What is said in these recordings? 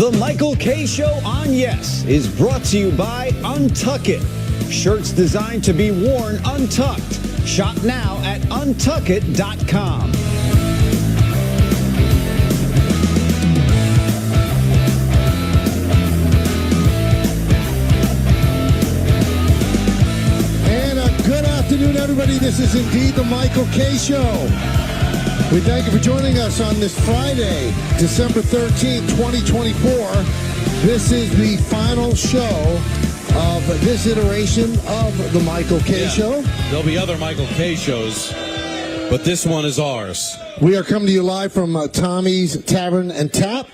The Michael K. Show on Yes is brought to you by Untuck It. Shirts designed to be worn untucked. Shop now at untuckit.com. And good afternoon, everybody. This is indeed the Michael K. Show. We thank you for joining us on this Friday, December 13th, 2024. This is the final show of this iteration of the Michael K. Show. There'll be other Michael K. shows, but this one is ours. We are coming to you live from Tommy's Tavern and Tap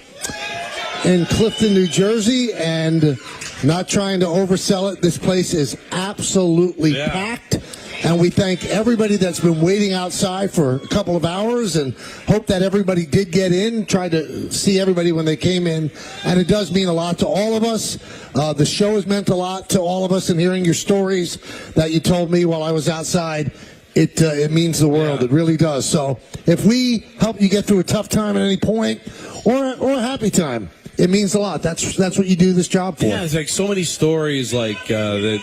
in Clifton, New Jersey, and not trying to oversell it, this place is absolutely packed. And we thank everybody that's been waiting outside for a couple of hours and hope that everybody did get in, tried to see everybody when they came in. And it does mean a lot to all of us. The show has meant a lot to all of us, and hearing your stories that you told me while I was outside, it means the world. It really does. So if we help you get through a tough time at any point or a happy time, it means a lot. That's what you do this job for. Yeah, it's like so many stories like that.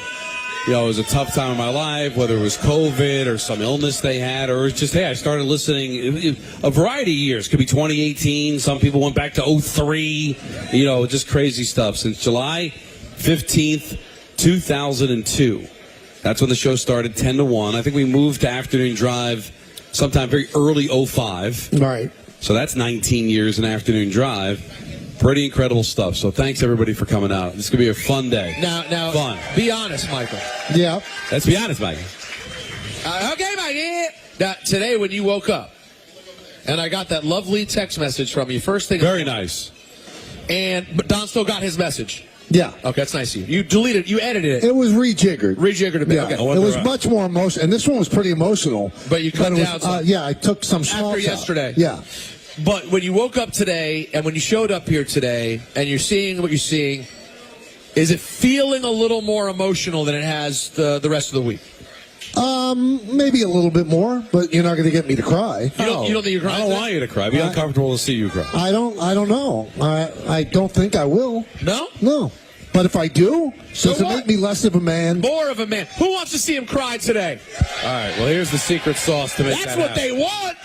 You know, it was a tough time in my life, whether it was COVID or some illness they had, or it's just, hey, I started listening a variety of years. Could be 2018. Some people went back to 03. You know, just crazy stuff. Since July 15th, 2002. That's when the show started, 10 to 1. I think we moved to Afternoon Drive sometime very early 05. Right. So that's 19 years in Afternoon Drive. Pretty incredible stuff. So thanks, everybody, for coming out. This is going to be a fun day. Now, fun. Be honest, Michael. Yeah. Let's be honest, Mike. Okay, Mikey. Now, today, when you woke up, and I got that lovely text message from you, first thing. Very nice. But Don still got his message. Yeah. Okay, that's nice of you. You deleted, you edited it. It was rejiggered. Rejiggered a bit. Yeah. Okay. It was much more emotional, and this one was pretty emotional. But you cut down some. Yeah, I took some After yesterday. Out. Yeah. But when you woke up today, and when you showed up here today, and you're seeing what you're seeing, is it feeling a little more emotional than it has the rest of the week? Maybe a little bit more, but you're not going to get me to cry. You don't think you're crying? I don't want you to cry. It'd be uncomfortable to see you cry. I don't know. I don't think I will. No? No. But if I do, So does it make me less of a man? More of a man. Who wants to see him cry today? All right, well, here's the secret sauce to make That's that what happen. they want.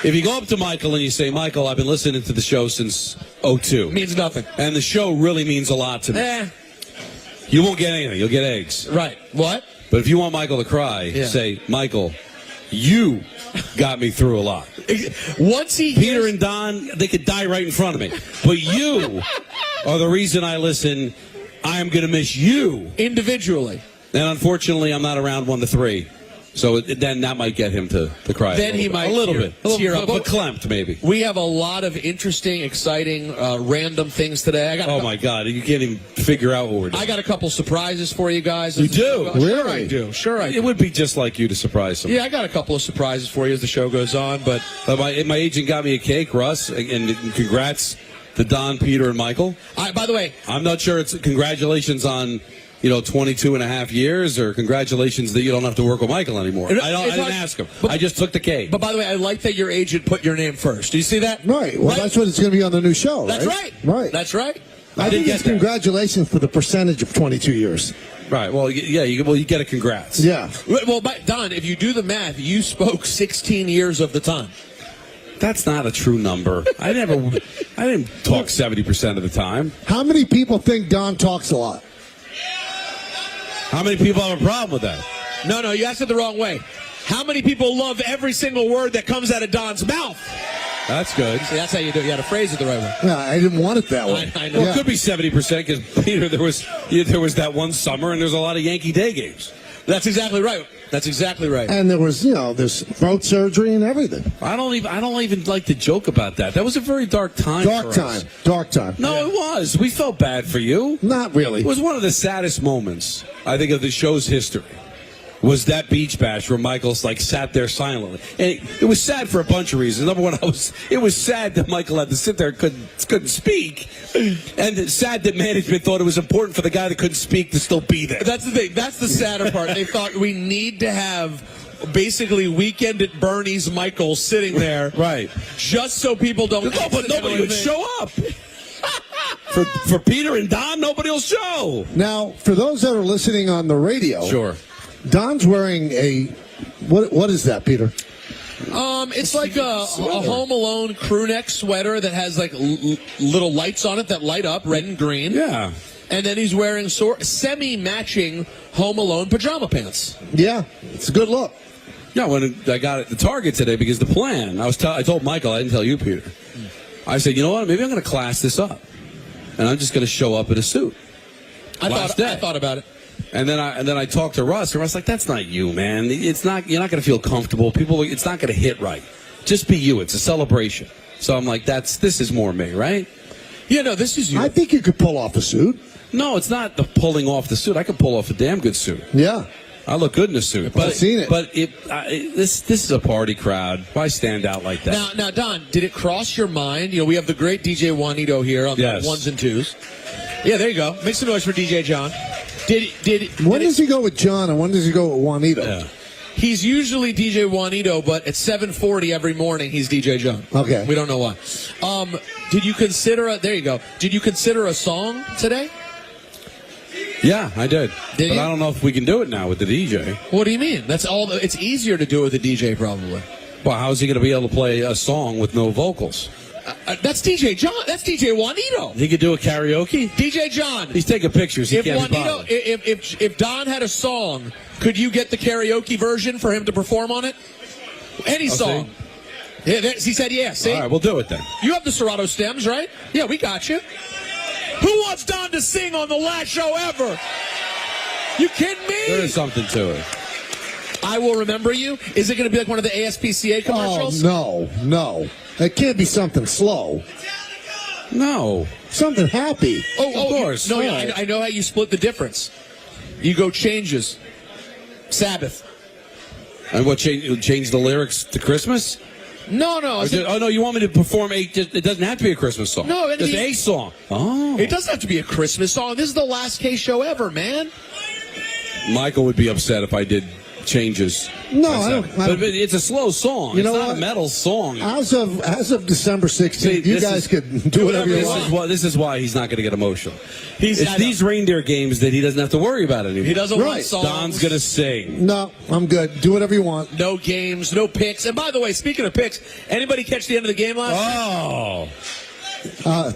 If you go up to Michael and you say, Michael, I've been listening to the show since 02. Means nothing. And the show really means a lot to me. You won't get anything. You'll get eggs. Right. What? But if you want Michael to cry, say, Michael, you got me through a lot. Once he Peter and Don, they could die right in front of me. But you are the reason I listen. I am going to miss you. Individually. And unfortunately, I'm not around 1 to 3. So then that might get him to cry. Then he might a little tear- bit. A little tear bit. up. But clamped, maybe. We have a lot of interesting, exciting, random things today. Oh, my God. You can't even figure out what we're doing. I got a couple surprises for you guys. You do? Sure I do. Sure I do. It would be just like you to surprise someone. Yeah, I got a couple of surprises for you as the show goes on. But My agent got me a cake, Russ, and congrats to Don, Peter, and Michael. by the way, I'm not sure it's congratulations on 22 and a half years, or congratulations that you don't have to work with Michael anymore. I didn't ask him. I just took the cake. But by the way, I like that your agent put your name first. Do you see that? Right. Well, that's what it's going to be on the new show, right? That's right. Right. That's right. I think it's congratulations for the percentage of 22 years. Right. Well, yeah. You get a congrats. Yeah. Well, Don, if you do the math, you spoke 16 years of the time. That's not a true number. I didn't talk 70% of the time. How many people think Don talks a lot? How many people have a problem with that? No, you asked it the wrong way. How many people love every single word that comes out of Don's mouth? That's good. See, that's how you do it. You got to phrase it the right way. Yeah, I didn't want it that way. I know. Well, it could be 70% because, Peter, there was that one summer and there's a lot of Yankee Day games. That's exactly right. That's exactly right. And there was, there's throat surgery and everything. I don't even like to joke about that. That was a very dark time for us. Dark time. No, it was. We felt bad for you. Not really. It was one of the saddest moments, I think, of the show's history. Was that beach bash where Michael's sat there silently. And it was sad for a bunch of reasons. Number one, it was sad that Michael had to sit there and couldn't speak. And sad that management thought it was important for the guy that couldn't speak to still be there. That's the thing. That's the sadder part. They thought we need to have basically Weekend at Bernie's Michael sitting there. Right. Just so people don't... No, but nobody would show up. For Peter and Don, nobody will show. Now, for those that are listening on the radio, Sure. Don's wearing a what is that, Peter? It's like a Home Alone crew neck sweater that has like little lights on it that light up, red and green. Yeah. And then he's wearing semi-matching Home Alone pajama pants. Yeah, it's a good look. Yeah, when I got at the Target today, because the plan, I told Michael, I didn't tell you, Peter. I said, you know what, maybe I'm going to class this up. And I'm just going to show up in a suit. I thought about it. And then I talked to Russ, and Russ like, that's not you, man. It's not. You're not going to feel comfortable. It's not going to hit right. Just be you. It's a celebration. So I'm like, this is more me, right? Yeah, no, this is you. I think you could pull off a suit. No, it's not the pulling off the suit. I could pull off a damn good suit. Yeah. I look good in a suit. I've seen it. But this is a party crowd. Why stand out like that? Now, Don, did it cross your mind? You know, we have the great DJ Juanito here on Yes. the ones and twos. Yeah, there you go. Make some noise for DJ John. When does he go with John and when does he go with Juanito? Yeah. He's usually DJ Juanito, but at 7:40 every morning he's DJ John. Okay. We don't know why. Did you consider there you go. Did you consider a song today? Yeah, I did. Did but you? I don't know if we can do it now with the DJ. What do you mean? That's all. It's easier to do it with a DJ, probably. Well, how is he going to be able to play a song with no vocals? That's DJ John. That's DJ Juanito. He could do a karaoke? DJ John. He's taking pictures. He If can't be Juanito, bothered. if Don had a song, could you get the karaoke version for him to perform on it? Any song. Yeah, he said yes. See? All right, we'll do it then. You have the Serato stems, right? Yeah, we got you. Who wants Don to sing on the last show ever? You kidding me? There is something to it. I Will Remember You? Is it going to be like one of the ASPCA commercials? Oh, no. It can't be something slow. No. Something happy. Of course. No, I know how you split the difference. You go changes. Sabbath. And what, change the lyrics to Christmas? No. Oh, no, you want me to perform it doesn't have to be a Christmas song. No, just a song. Oh. It doesn't have to be a Christmas song. This is the last K show ever, man. Michael would be upset if I did changes. No, I don't. But it's a slow song. You know it's not what? a metal song. As of December 16th, you guys could do whatever you want. This is why he's not going to get emotional. It's these reindeer games that he doesn't have to worry about anymore. He doesn't want songs. Don's going to sing. No, I'm good. Do whatever you want. No games, no picks. And by the way, speaking of picks, anybody catch the end of the game last night?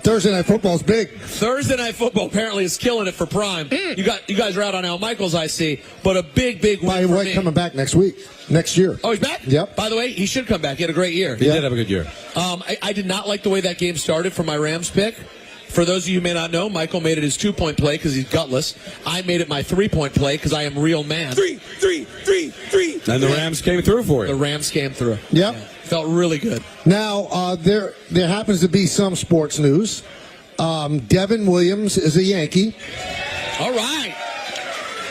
Thursday Night Football's big. Thursday Night Football apparently is killing it for Prime. You guys are out on Al Michaels, I see, but a big win By the for way, me. coming back next year. Oh, he's back? Yep. By the way, he should come back. He had a great year. He did have a good year. I did not like the way that game started for my Rams pick. For those of you who may not know, Michael made it his 2-point play because he's gutless. I made it my 3-point play because I am real man. Three. And the Rams came through for The you. Rams came through. Yep. Yeah, felt really good. Now, there happens to be some sports news. Devin Williams is a Yankee. All right.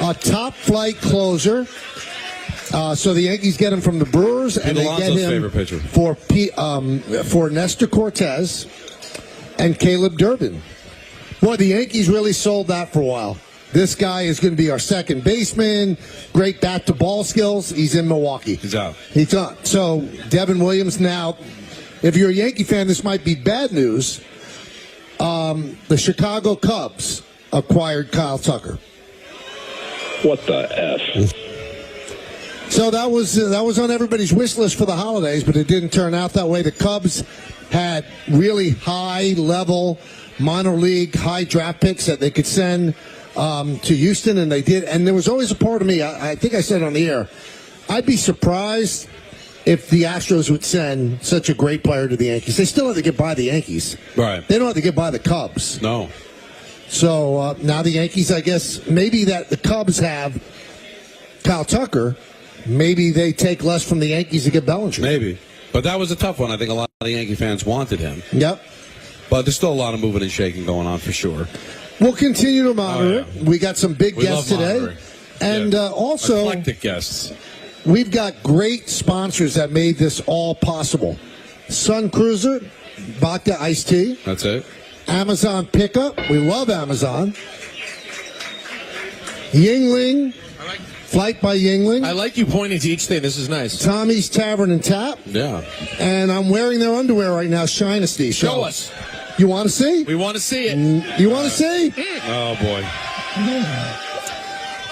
A top flight closer. So the Yankees get him from the Brewers, and they get Alonso's him favorite pitcher. for Nestor Cortez and Caleb Durbin. Boy, the Yankees really sold that for a while. This guy is going to be our second baseman. Great bat-to-ball skills. He's in Milwaukee. He's out. He's out. So Devin Williams now, if you're a Yankee fan, this might be bad news. The Chicago Cubs acquired Kyle Tucker. What the F? So that was on everybody's wish list for the holidays, but it didn't turn out that way. The Cubs had really high-level minor league high draft picks that they could send to Houston, and they did. And there was always a part of me, I think I said on the air, I'd be surprised if the Astros would send such a great player to the Yankees. They still have to get by the Yankees. Right. They don't have to get by the Cubs. No. So now the Yankees, I guess, maybe that the Cubs have Kyle Tucker. Maybe they take less from the Yankees to get Bellinger. Maybe. But that was a tough one. I think a lot of the Yankee fans wanted him. Yep. But there's still a lot of moving and shaking going on for sure. We'll continue to monitor Oh, it. We got some big We guests love today. monitoring. And Yeah. also, Eclectic guests. we've got great sponsors that made this all possible. Sun Cruiser, Vodka Iced Tea, That's it. Amazon Pickup. We love Amazon. Yingling, Flight by Yingling. I like you pointing to each thing. This is nice. Tommy's Tavern and Tap. Yeah. And I'm wearing their underwear right now, Shinesty. Show us. You want to see? We want to see it. You want to see? Oh, boy.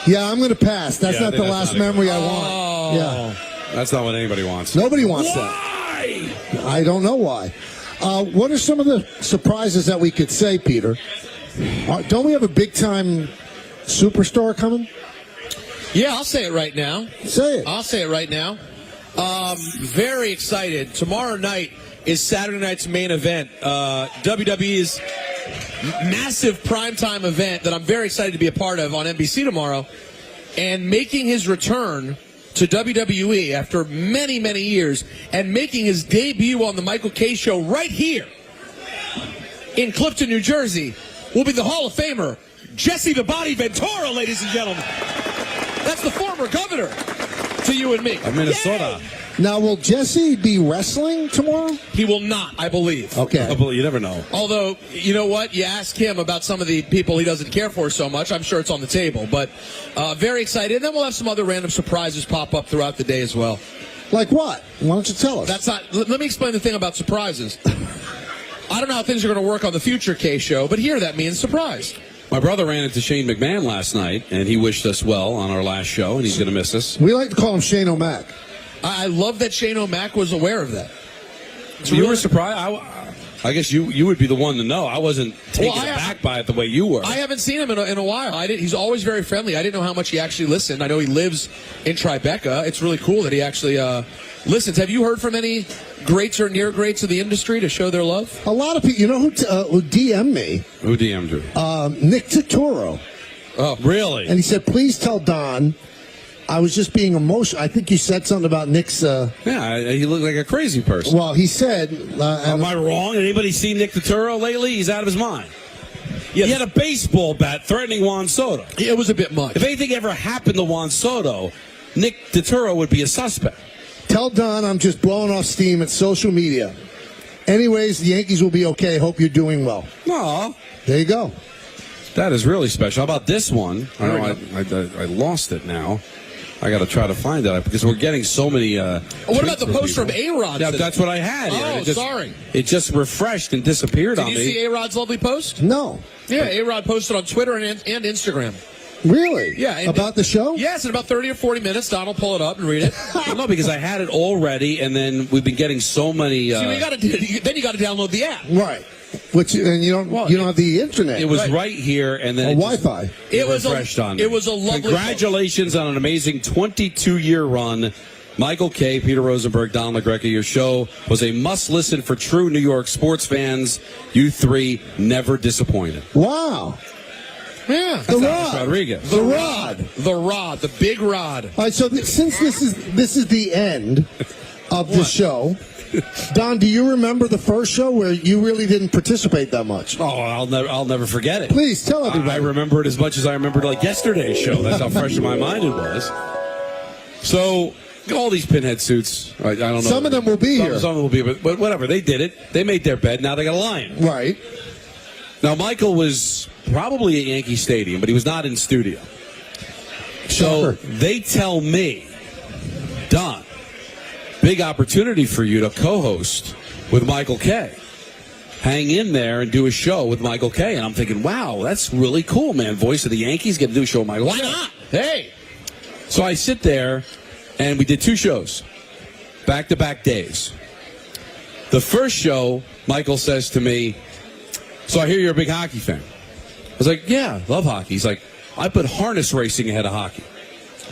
Yeah, I'm going to pass. That's Yeah, I not think the that's last not a good memory I one. want. Yeah. That's not what anybody wants. Nobody wants that. Why? I don't know why. What are some of the surprises that we could say, Peter? Don't we have a big-time superstar coming? Yeah, I'll say it right now. Say it. I'll say it right now. Very excited. Tomorrow night is Saturday night's main event. WWE's massive primetime event that I'm very excited to be a part of on NBC tomorrow. And making his return to WWE after many, many years and making his debut on the Michael Kay Show right here in Clifton, New Jersey, will be the Hall of Famer, Jesse the Body Ventura, ladies and gentlemen. That's the former governor to you and me. Of Minnesota. Yay! Now, will Jesse be wrestling tomorrow? He will not, I believe. Okay. You never know. Although, you know what? You ask him about some of the people he doesn't care for so much. I'm sure it's on the table. But very excited. And then we'll have some other random surprises pop up throughout the day as well. Like what? Why don't you tell us? That's not. Let me explain the thing about surprises. I don't know how things are going to work on the future K Show, but here that means surprise. My brother ran into Shane McMahon last night, and he wished us well on our last show, and he's going to miss us. We like to call him Shane O'Mac. I love that Shane O'Mac was aware of that. So you were surprised? I guess you would be the one to know. I wasn't taken aback by it the way you were. I haven't seen him in a while. He's always very friendly. I didn't know how much he actually listened. I know he lives in Tribeca. It's really cool that he actually listens. Have you heard from any greats or near greats of the industry to show their love? A lot of people. You know who DM'd me? Who DM'd you? Nick Totoro. Oh, really? And he said, please tell Don I was just being emotional. I think you said something about Nick's... yeah, he looked like a crazy person. Well, he said... Am I wrong? Anybody seen Nick Totoro lately? He's out of his mind. Yeah, he had a baseball bat threatening Juan Soto. It was a bit much. If anything ever happened to Juan Soto, Nick Totoro would be a suspect. Tell Don I'm just blowing off steam at social media. Anyways, the Yankees will be okay. Hope you're doing well. Aw. There you go. That is really special. How about this one? I lost it now. I got to try to find it because we're getting so many. What about the post from A-Rod? Yeah, that's what I had. Oh, sorry. It just refreshed and disappeared on me. Did you see A-Rod's lovely post? No. Yeah, A-Rod posted on Twitter and Instagram. Really? Yeah. About the show? Yes, in about 30 or 40 minutes. Don will pull it up and read it. Well, no, because I had it all ready, and then we've been getting so many. See, then you got to download the app. Right. Which and you don't have the internet. It was right here, and then Wi-Fi. It was refreshed on me. It was a lovely. Congratulations on an amazing 22-year run. Michael Kay, Peter Rosenberg, Don LaGreca, your show was a must-listen for true New York sports fans. You three never disappointed. Wow. Yeah. The Rod. Rodriguez. The Rod. The Rod. The big Rod. All right, so since this is the end of the show, Don, do you remember the first show where you really didn't participate that much? Oh, I'll never forget it. Please tell everybody. I remember it as much as I remembered like yesterday's show. That's how fresh in my mind it was. So all these pinhead suits, I don't know. Some of them will be here. Some of them will be, but whatever. They did it. They made their bed. Now they got a lion. Right. Now Michael was probably at Yankee Stadium, but he was not in studio. So they tell me, Don, big opportunity for you to co-host with Michael Kay. Hang in there and do a show with Michael Kay. And I'm thinking, wow, that's really cool, man. Voice of the Yankees, get to do a show with Michael Kay. Why not? Hey. So I sit there, and we did 2 shows, back-to-back days. The first show, Michael says to me, so I hear you're a big hockey fan. I was like, yeah, love hockey. He's like, I put harness racing ahead of hockey.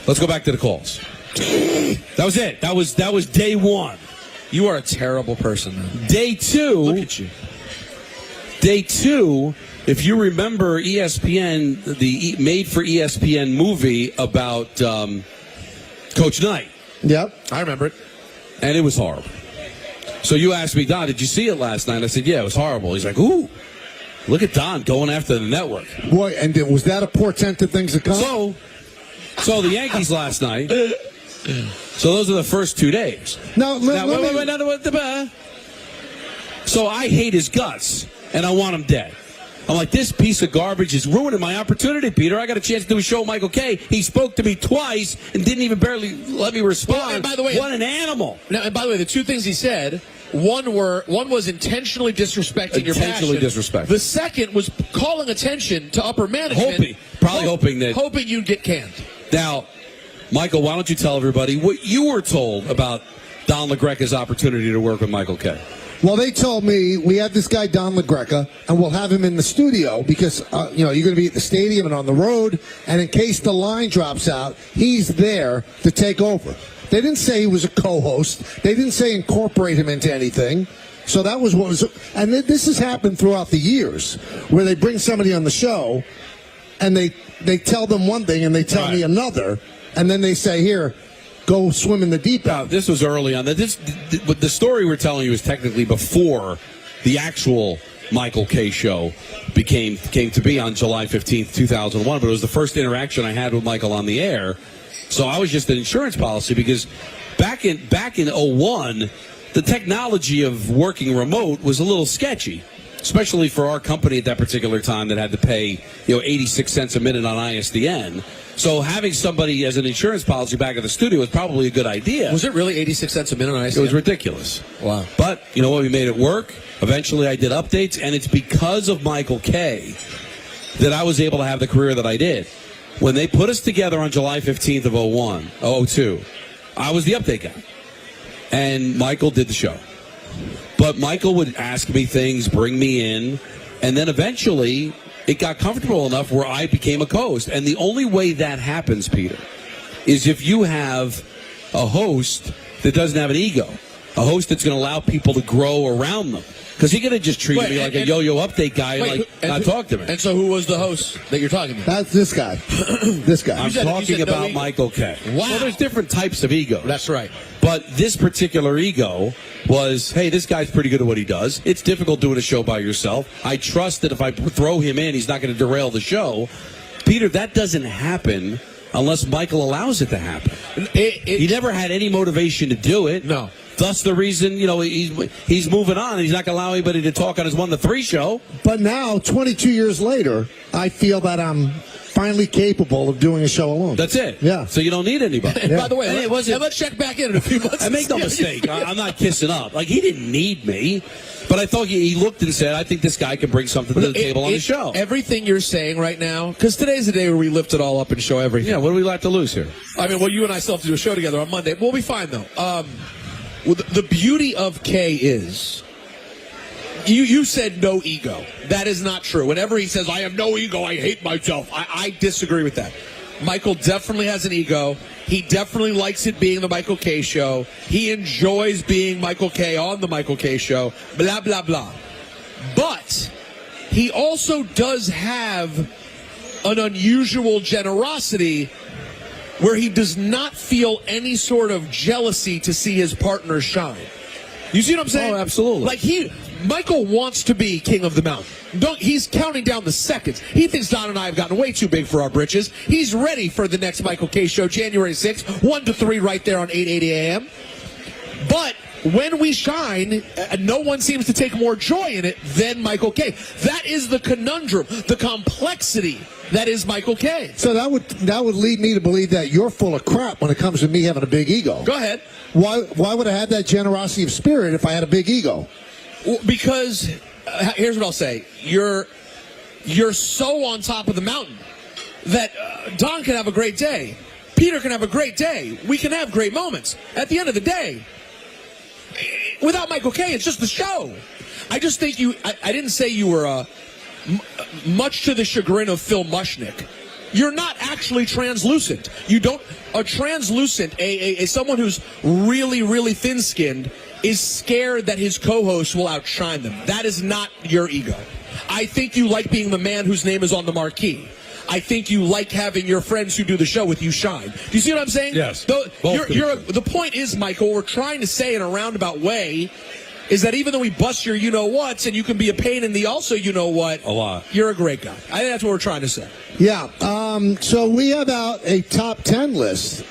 Let's go back to the calls. That was it. That was day 1. You are a terrible person, man. Day 2. Look at you. Day 2, if you remember ESPN, the made for ESPN movie about Coach Knight. Yep. I remember it. And it was horrible. So you asked me, Don, did you see it last night? I said, yeah, it was horrible. He's like, ooh, look at Don going after the network. Boy, and was that a portent of things to come? So the Yankees last night. So those are the first 2 days. So I hate his guts, and I want him dead. I'm like, this piece of garbage is ruining my opportunity, Peter. I got a chance to do a show with Michael Kay. He spoke to me twice and didn't even barely let me respond. Well, and by the way, what an animal. Now, and by the way, the 2 things he said, One was intentionally disrespecting your passion. Intentionally disrespectful. The second was calling attention to upper management. Hoping you'd get canned. Now, Michael, why don't you tell everybody what you were told about Don LaGreca's opportunity to work with Michael Kay? Well, they told me we have this guy, Don LaGreca, and we'll have him in the studio because, you're going to be at the stadium and on the road, and in case the line drops out, he's there to take over. They didn't say he was a co-host. They didn't say incorporate him into anything. So that was what was, and this has happened throughout the years, where they bring somebody on the show, and they tell them one thing and they tell me another, and then they say, here, go swim in the deep end. Now, this was early on. The story we're telling you is technically before the actual Michael Kay show came to be on July 15th, 2001, but it was the first interaction I had with Michael on the air. So I was just an insurance policy because back in 01, the technology of working remote was a little sketchy, especially for our company at that particular time that had to pay 86 cents a minute on ISDN. So having somebody as an insurance policy back at the studio was probably a good idea. Was it really 86 cents a minute on ISDN? It was ridiculous. Wow. But you know what? We made it work. Eventually I did updates, and it's because of Michael Kay that I was able to have the career that I did. When they put us together on July 15th of 02, I was the update guy. And Michael did the show. But Michael would ask me things, bring me in, and then eventually it got comfortable enough where I became a co-host. And the only way that happens, Peter, is if you have a host that doesn't have an ego, a host that's going to allow people to grow around them. Because you're going to just treat me like a yo-yo update guy and not talk to me. And so who was the host that you're talking about? That's this guy. This guy. I'm talking about Michael Kay. Wow. Well, there's different types of egos. That's right. But this particular ego was, hey, this guy's pretty good at what he does. It's difficult doing a show by yourself. I trust that if I throw him in, he's not going to derail the show. Peter, that doesn't happen unless Michael allows it to happen. He never had any motivation to do it. No. Thus the reason, he's moving on and he's not going to allow anybody to talk on his 1 to 3 show. But now, 22 years later, I feel that I'm finally capable of doing a show alone. That's it. Yeah. So you don't need anybody. And by the way, and let's check back in a few months. I make no mistake. I'm not kissing up. Like, he didn't need me. But I thought he looked and said, I think this guy can bring something to the table on the show. Everything you're saying right now, because today's the day where we lift it all up and show everything. Yeah, what do we like to lose here? I mean, well, you and I still have to do a show together on Monday. We'll be fine, though. Well, the beauty of Kay is, you said no ego. That is not true. Whenever he says, I have no ego, I hate myself, I disagree with that. Michael definitely has an ego. He definitely likes it being the Michael Kay show. He enjoys being Michael Kay on the Michael Kay show, blah, blah, blah. But he also does have an unusual generosity where he does not feel any sort of jealousy to see his partner shine. You see what I'm saying? Oh, absolutely. Like Michael wants to be king of the mountain. He's counting down the seconds. He thinks Don and I have gotten way too big for our britches. He's ready for the next Michael Kay show, January 6th, 1 to 3 right there on 880 a.m. But when we shine, no one seems to take more joy in it than Michael Kay. That is the conundrum, the complexity that is Michael Kay. So that would lead me to believe that you're full of crap when it comes to me having a big ego. Go ahead. Why would I have that generosity of spirit if I had a big ego? Well, because here's what I'll say: you're so on top of the mountain that Don can have a great day, Peter can have a great day, we can have great moments. At the end of the day, without Michael Kay, it's just the show. I just think I didn't say you were much to the chagrin of Phil Mushnick. You're not actually translucent. You don't. A translucent, someone who's really, really thin-skinned, is scared that his co-host will outshine them. That is not your ego. I think you like being the man whose name is on the marquee. I think you like having your friends who do the show with you shine. Do you see what I'm saying? Yes. The point is, Michael, we're trying to say in a roundabout way is that even though we bust your you-know-whats and you can be a pain in the also you-know-what, a lot, you're a great guy. I think that's what we're trying to say. Yeah. So we have out a top 10 list,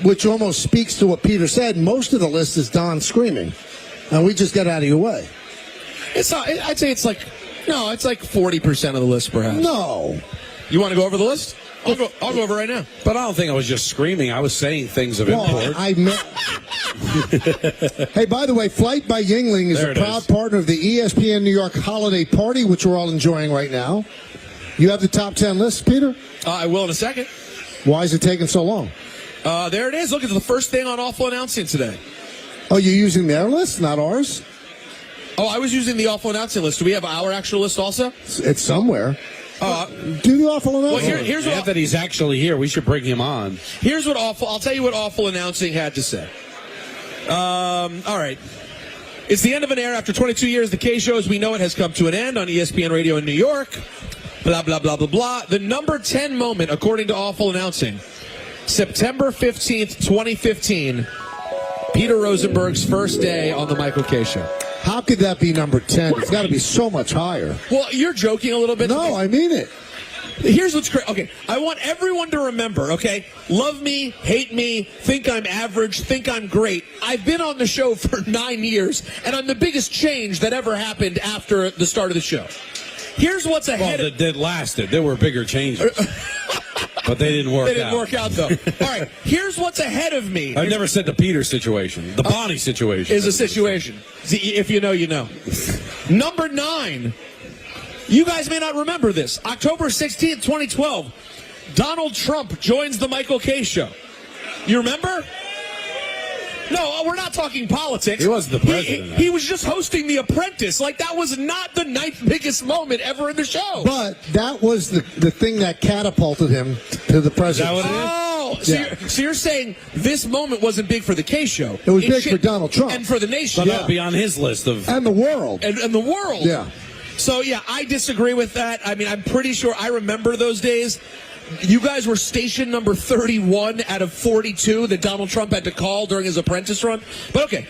which almost speaks to what Peter said. Most of the list is Don screaming, and we just got out of your way. It's not, I'd say it's like 40% of the list, perhaps. No. You want to go over the list? I'll go over right now. But I don't think I was just screaming. I was saying things of import. I meant Hey, by the way, Flight by Yingling is There a it proud is. partner of the ESPN New York Holiday Party, which we're all enjoying right now. You have the top 10 list, Peter? I will in a second. Why is it taking so long? There it is. Look, it's the first thing on Awful Announcing today. Oh, you're using their list, not ours? Oh, I was using the Awful Announcing list. Do we have our actual list also? It's somewhere. Do the awful announcing. Well, here's Now what that he's actually here, we should bring him on. Here's what I'll tell you what Awful Announcing had to say. All right. It's the end of an era. After 22 years, the K-Show as we know it has come to an end on ESPN Radio in New York. Blah, blah, blah, blah, blah. The number 10 moment, according to Awful Announcing, September 15th, 2015, Peter Rosenberg's first day on the Michael K. Show. How could that be number 10? It's got to be so much higher. Well, you're joking a little bit. No, I mean it. Here's what's crazy. Okay, I want everyone to remember, okay? Love me, hate me, think I'm average, think I'm great. I've been on the show for 9 years, and I'm the biggest change that ever happened after the start of the show. Here's what's ahead Well, that lasted. There were bigger changes. But they didn't work out. They didn't work out, though. All right, here's what's ahead of me. I've never said the Peter situation. The Bonnie situation. Is a situation. See, if you know, you know. Number 9. You guys may not remember this. October 16th, 2012. Donald Trump joins the Michael K. Show. You remember? No, we're not talking politics. He wasn't the president. He was just hosting The Apprentice. Like, that was not the 9th biggest moment ever in the show. But that was the thing that catapulted him to the president. Is that what it is? Oh, Yeah. so you're saying this moment wasn't big for the K Show. It was big for Donald Trump. And for the nation. So that'll be on his list of. And the world. And the world. Yeah. So, yeah, I disagree with that. I mean, I'm pretty sure I remember those days. You guys were station number 31 out of 42 that Donald Trump had to call during his apprentice run. But, okay,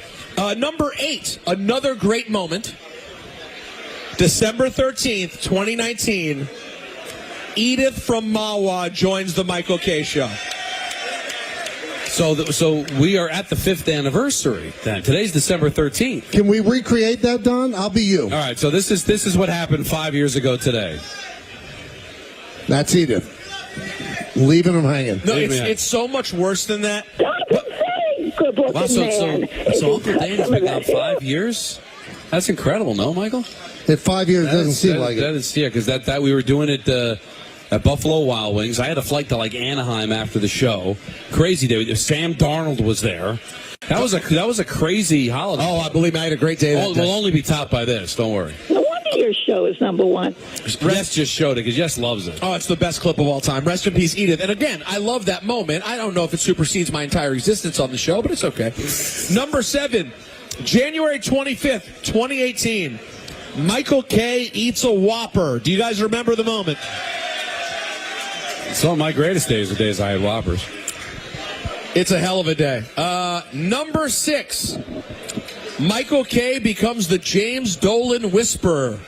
number 8, another great moment. December 13th, 2019, Edith from Mawa joins the Michael K. Show. So we are at the 5th anniversary. Then today's December 13th. Can we recreate that, Don? I'll be you. All right. So this is what happened 5 years ago today. That's Edith. Leaving him hanging. No, Wait a minute. it's so much worse than that. Good looking Wow. So man. Uncle Dane's been gone 5 years. That's incredible. No, Michael. In 5 years, it doesn't seem like That it. is, yeah, because that we were doing it at Buffalo Wild Wings. I had a flight to like Anaheim after the show. Crazy day. Sam Darnold was there. That was a crazy holiday. Oh, I believe I had a great day that day. We'll only be topped by this. Don't worry. No wonder your show is number 1. Jess just showed it because Jess loves it. Oh, it's the best clip of all time. Rest in peace, Edith. And again, I love that moment. I don't know if it supersedes my entire existence on the show, but it's okay. Number 7, January 25th, 2018. Michael K. eats a Whopper. Do you guys remember the moment? Some of my greatest days are days I had Whoppers. It's a hell of a day. Number 6, Michael K. becomes the James Dolan Whisperer.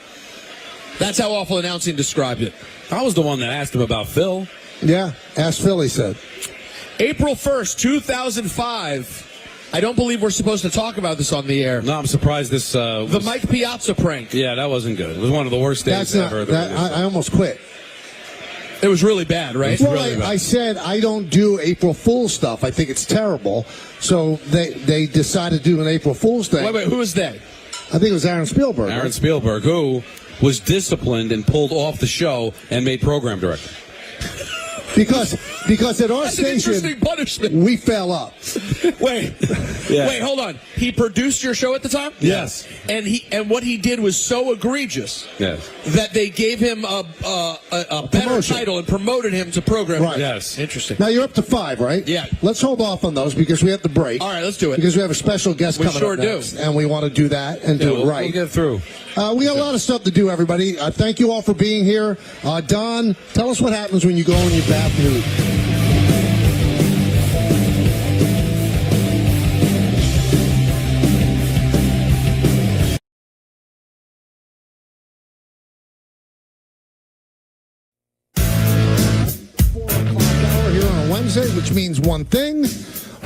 That's how Awful Announcing described it. I was the one that asked him about Phil. Yeah, ask Phil, he said. April 1st, 2005. I don't believe we're supposed to talk about this on the air. No, I'm surprised this. The Mike Piazza prank. Yeah, that wasn't good. It was one of the worst days That's not. ever. I almost quit. It was really bad, right? Well, really bad. I said I don't do April Fool's stuff. I think it's terrible. So they decided to do an April Fool's thing. Wait, who is they? I think it was Aaron Spielberg. Aaron right? Spielberg, who was disciplined and pulled off the show and made program director. Because at our That's an interesting station, punishment. we fell up. Wait, hold on. He produced your show at the time? Yes. And what he did was so egregious Yes. that they gave him a better promotion. title and promoted him to program. Right. Yes. Interesting. Now you're up to 5, right? Yeah. Let's hold off on those because we have to break. All right, let's do it. Because we have a special guest We coming sure up do. next, and we want to do that and do it We'll right. get through. We got a lot of stuff to do, everybody. Thank you all for being here. Don, tell us what happens when you go in your bath nude. Here on a Wednesday, which means one thing.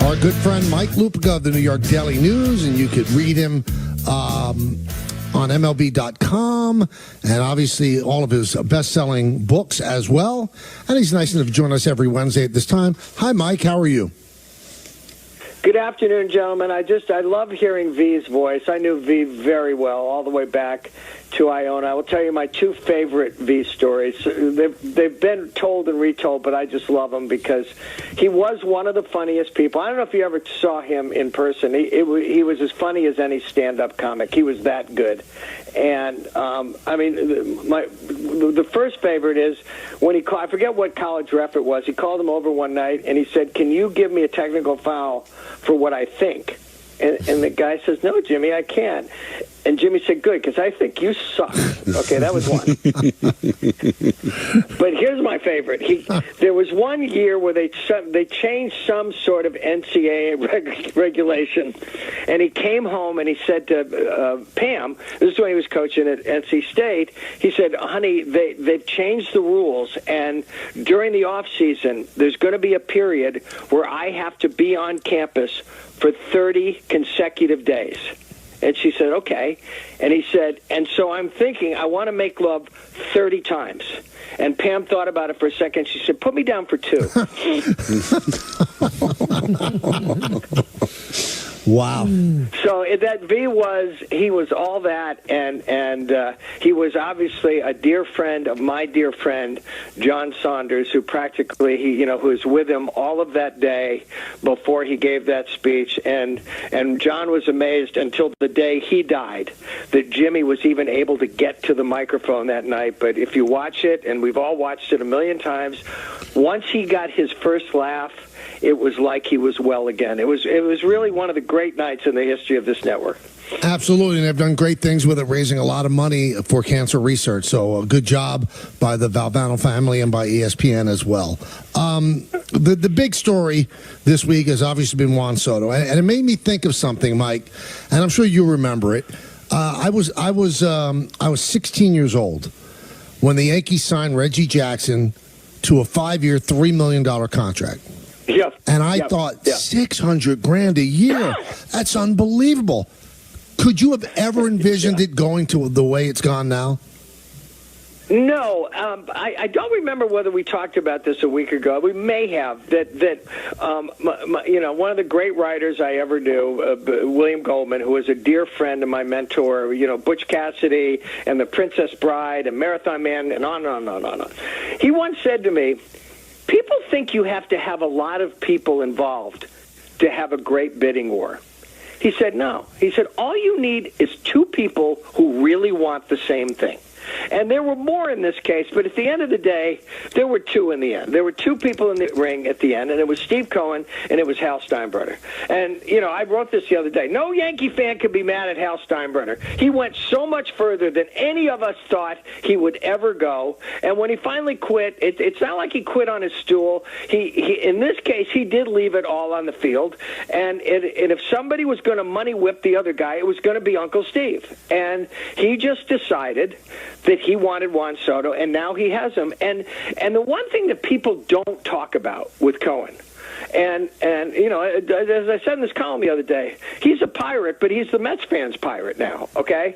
Our good friend Mike Lupica of the New York Daily News, and you could read him on MLB.com, and obviously all of his best-selling books as well. And he's nice enough to join us every Wednesday at this time. Hi, Mike. How are you? Good afternoon, gentlemen. I love hearing V's voice. I knew V very well all the way back to Iona. I will tell you my two favorite V stories. They've been told and retold, but I just love them because he was one of the funniest people. I don't know if you ever saw him in person. He was as funny as any stand-up comic. He was that good. And, the first favorite is when he called, I forget what college ref it was, he called him over one night and he said, "Can you give me a technical foul for what I think?" And the guy says, "No, Jimmy, I can't." And Jimmy said, "Good, because I think you suck." Okay, that was one. But here's my favorite. There was one year where they changed some sort of NCAA regulation, and he came home and he said to Pam, this is when he was coaching at NC State, he said, "Honey, they've changed the rules, and during the off season, there's going to be a period where I have to be on campus for 30 consecutive days." And she said, "Okay." And he said, "And so I'm thinking I want to make love 30 times. And Pam thought about it for a second. She said, "Put me down for 2. Wow. So that V he was all that, and he was obviously a dear friend of my dear friend John Saunders, who practically who was with him all of that day before he gave that speech, and John was amazed until the day he died that Jimmy was even able to get to the microphone that night. But if you watch it, and we've all watched it a million times, once he got his first laugh, it was like he was well again. It was really one of the great nights in the history of this network. Absolutely, and they've done great things with it, raising a lot of money for cancer research. So a good job by the Valvano family and by ESPN as well. The big story this week has obviously been Juan Soto, and it made me think of something, Mike, and I'm sure you remember it. I was 16 years old when the Yankees signed Reggie Jackson to a 5-year, $3 million contract. Yep. And I thought, $600,000 a year. That's unbelievable. Could you have ever envisioned it going to the way it's gone now? No, I don't remember whether we talked about this a week ago. We may have. One of the great writers I ever knew, William Goldman, who was a dear friend of my mentor, Butch Cassidy and The Princess Bride and Marathon Man and on and on and on. He once said to me, "People think you have to have a lot of people involved to have a great bidding war." He said, "No." He said, "All you need is 2 people who really want the same thing." And there were more in this case, but at the end of the day, there were 2 in the end. There were 2 people in the ring at the end, and it was Steve Cohen and it was Hal Steinbrenner. And, I wrote this the other day. No Yankee fan could be mad at Hal Steinbrenner. He went so much further than any of us thought he would ever go. And when he finally quit, it's not like he quit on his stool. He in this case, he did leave it all on the field. And if somebody was going to money whip the other guy, it was going to be Uncle Steve. And he just decided that he wanted Juan Soto, and now he has him. And the one thing that people don't talk about with Cohen, and as I said in this column the other day, he's a pirate, but he's the Mets fans' pirate now, okay?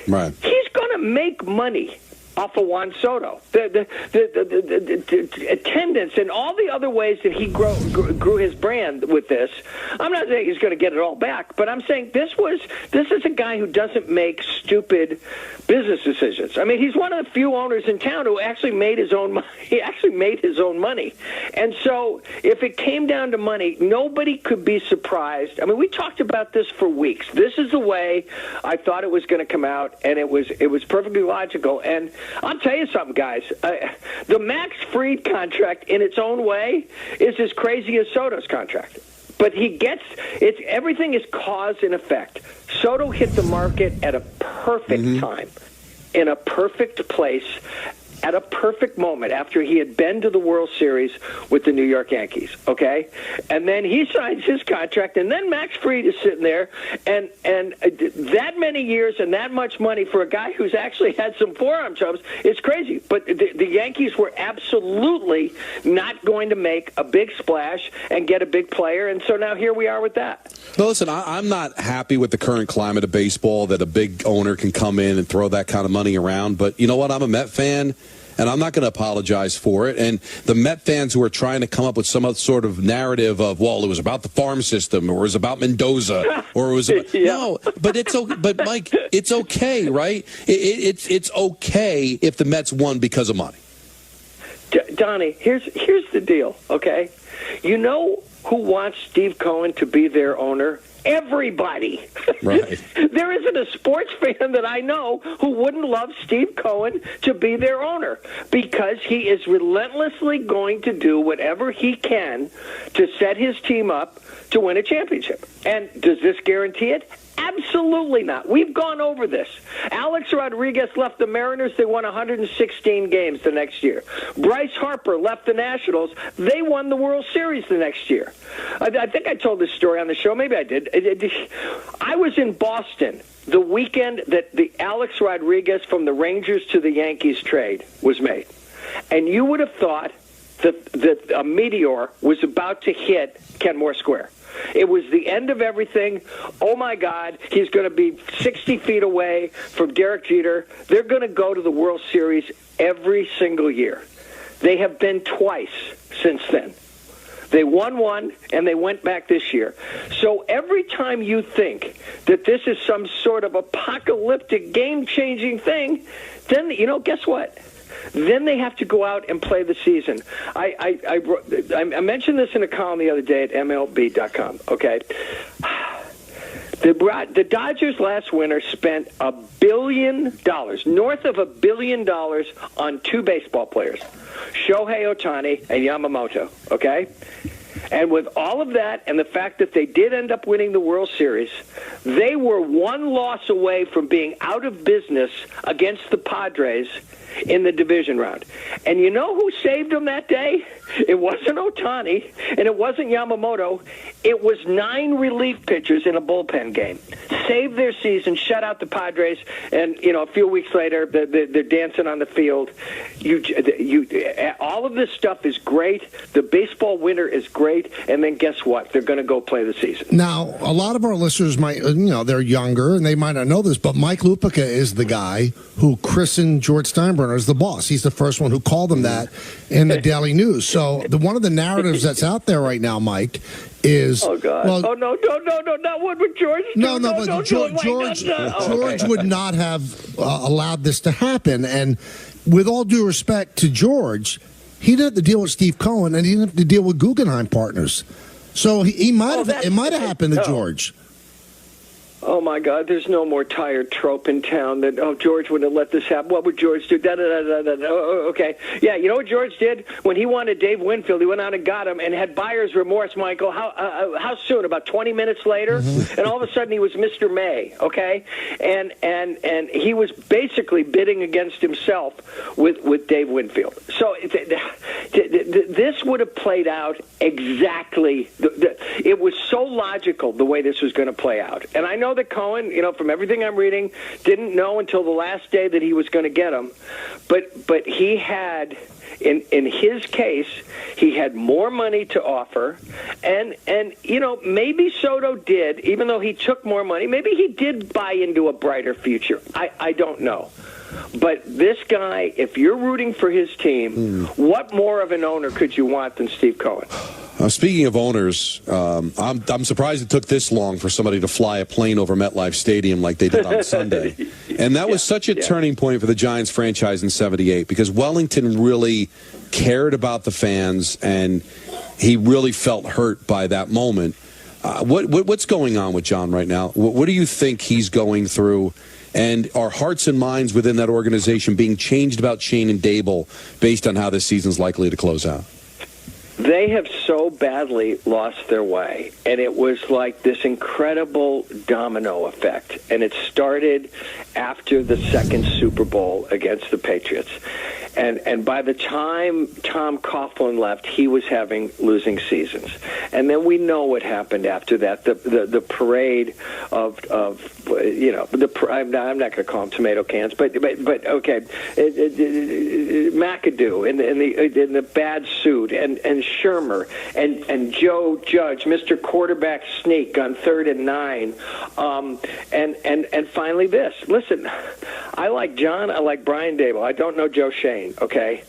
Right. He's going to make money off of Juan Soto. The attendance and all the other ways that he grew his brand with this. I'm not saying he's going to get it all back, but I'm saying this is a guy who doesn't make stupid business decisions. I mean, he's one of the few owners in town who actually made his own money. He actually made his own money. And so if it came down to money, nobody could be surprised. I mean, we talked about this for weeks. This is the way I thought it was going to come out, and it was perfectly logical. And I'll tell you something, guys. The Max Fried contract in its own way is as crazy as Soto's contract. But everything is cause and effect. Soto hit the market at a perfect time, in a perfect place, at a perfect moment after he had been to the World Series with the New York Yankees, okay? And then he signs his contract, and then Max Fried is sitting there, and that many years and that much money for a guy who's actually had some forearm troubles, it's crazy. But the Yankees were absolutely not going to make a big splash and get a big player, and so now here we are with that. No, listen, I'm not happy with the current climate of baseball that a big owner can come in and throw that kind of money around. But you know what? I'm a Met fan, and I'm not going to apologize for it. And the Met fans who are trying to come up with some other sort of narrative of, well, it was about the farm system, or it was about Mendoza, or it was about, no, but but Mike, it's okay, right? It's okay if the Mets won because of money. Donnie, here's the deal, okay? You know who wants Steve Cohen to be their owner? Everybody. Right. There isn't a sports fan that I know who wouldn't love Steve Cohen to be their owner, because he is relentlessly going to do whatever he can to set his team up to win a championship. And does this guarantee it? Absolutely not. We've gone over this. Alex Rodriguez left the Mariners. They won 116 games the next year. Bryce Harper left the Nationals. They won the World Series the next year. I think I told this story on the show. Maybe I did. I was in Boston the weekend that the Alex Rodriguez from the Rangers to the Yankees trade was made. And you would have thought that a meteor was about to hit Kenmore Square. It was the end of everything. Oh, my God, he's going to be 60 feet away from Derek Jeter. They're going to go to the World Series every single year. They have been twice since then. They won one, and they went back this year. So every time you think that this is some sort of apocalyptic, game-changing thing, then, guess what? Then they have to go out and play the season. I mentioned this in a column the other day at MLB.com, okay? The Dodgers last winter spent $1 billion, north of $1 billion, on two baseball players, Shohei Ohtani and Yamamoto, okay? And with all of that and the fact that they did end up winning the World Series, they were one loss away from being out of business against the Padres in the division round. And you know who saved them that day? It wasn't Ohtani, and it wasn't Yamamoto. It was 9 relief pitchers in a bullpen game. Saved their season, shut out the Padres, and a few weeks later, they're dancing on the field. All of this stuff is great. The baseball winter is great, and then guess what? They're going to go play the season. Now, a lot of our listeners might, they're younger, and they might not know this, but Mike Lupica is the guy who christened George Steinbrenner as the boss. He's the first one who called him that in the Daily News. So one of the narratives that's out there right now, Mike, is... Oh, God. No, not what would George do. But George would not have allowed this to happen. And with all due respect to George, he didn't have to deal with Steve Cohen, and he didn't have to deal with Guggenheim Partners. So it might have happened to George. Oh, my God, there's no more tired trope in town that, George wouldn't have let this happen. What would George do? Okay. Yeah, you know what George did? When he wanted Dave Winfield, he went out and got him and had buyer's remorse, Michael. How soon? About 20 minutes later? Mm-hmm. And all of a sudden he was Mr. May, okay? And he was basically bidding against himself with Dave Winfield. So this would have played out exactly. It was so logical the way this was going to play out. And I know that Cohen, from everything I'm reading, didn't know until the last day that he was going to get him. But he had, in his case, he had more money to offer. And maybe Soto did, even though he took more money, maybe he did buy into a brighter future. I don't know. But this guy, if you're rooting for his team, what more of an owner could you want than Steve Cohen? Speaking of owners, I'm surprised it took this long for somebody to fly a plane over MetLife Stadium like they did on Sunday. And that was such a turning point for the Giants franchise in '78, because Wellington really cared about the fans, and he really felt hurt by that moment. What's going on with John right now? What do you think he's going through? And are hearts and minds within that organization being changed about Shane and Dable based on how this season's likely to close out? They have so badly lost their way, and it was like this incredible domino effect. And it started after the second Super Bowl against the Patriots. And by the time Tom Coughlin left, he was having losing seasons. And then we know what happened after that. The parade of I'm not going to call them tomato cans, but okay, McAdoo in the bad suit, and Shermer and Joe Judge, Mr. Quarterback Sneak on 3rd and 9, and finally this. Listen, I like John. I like Brian Dable. I don't know Joe Shane, okay?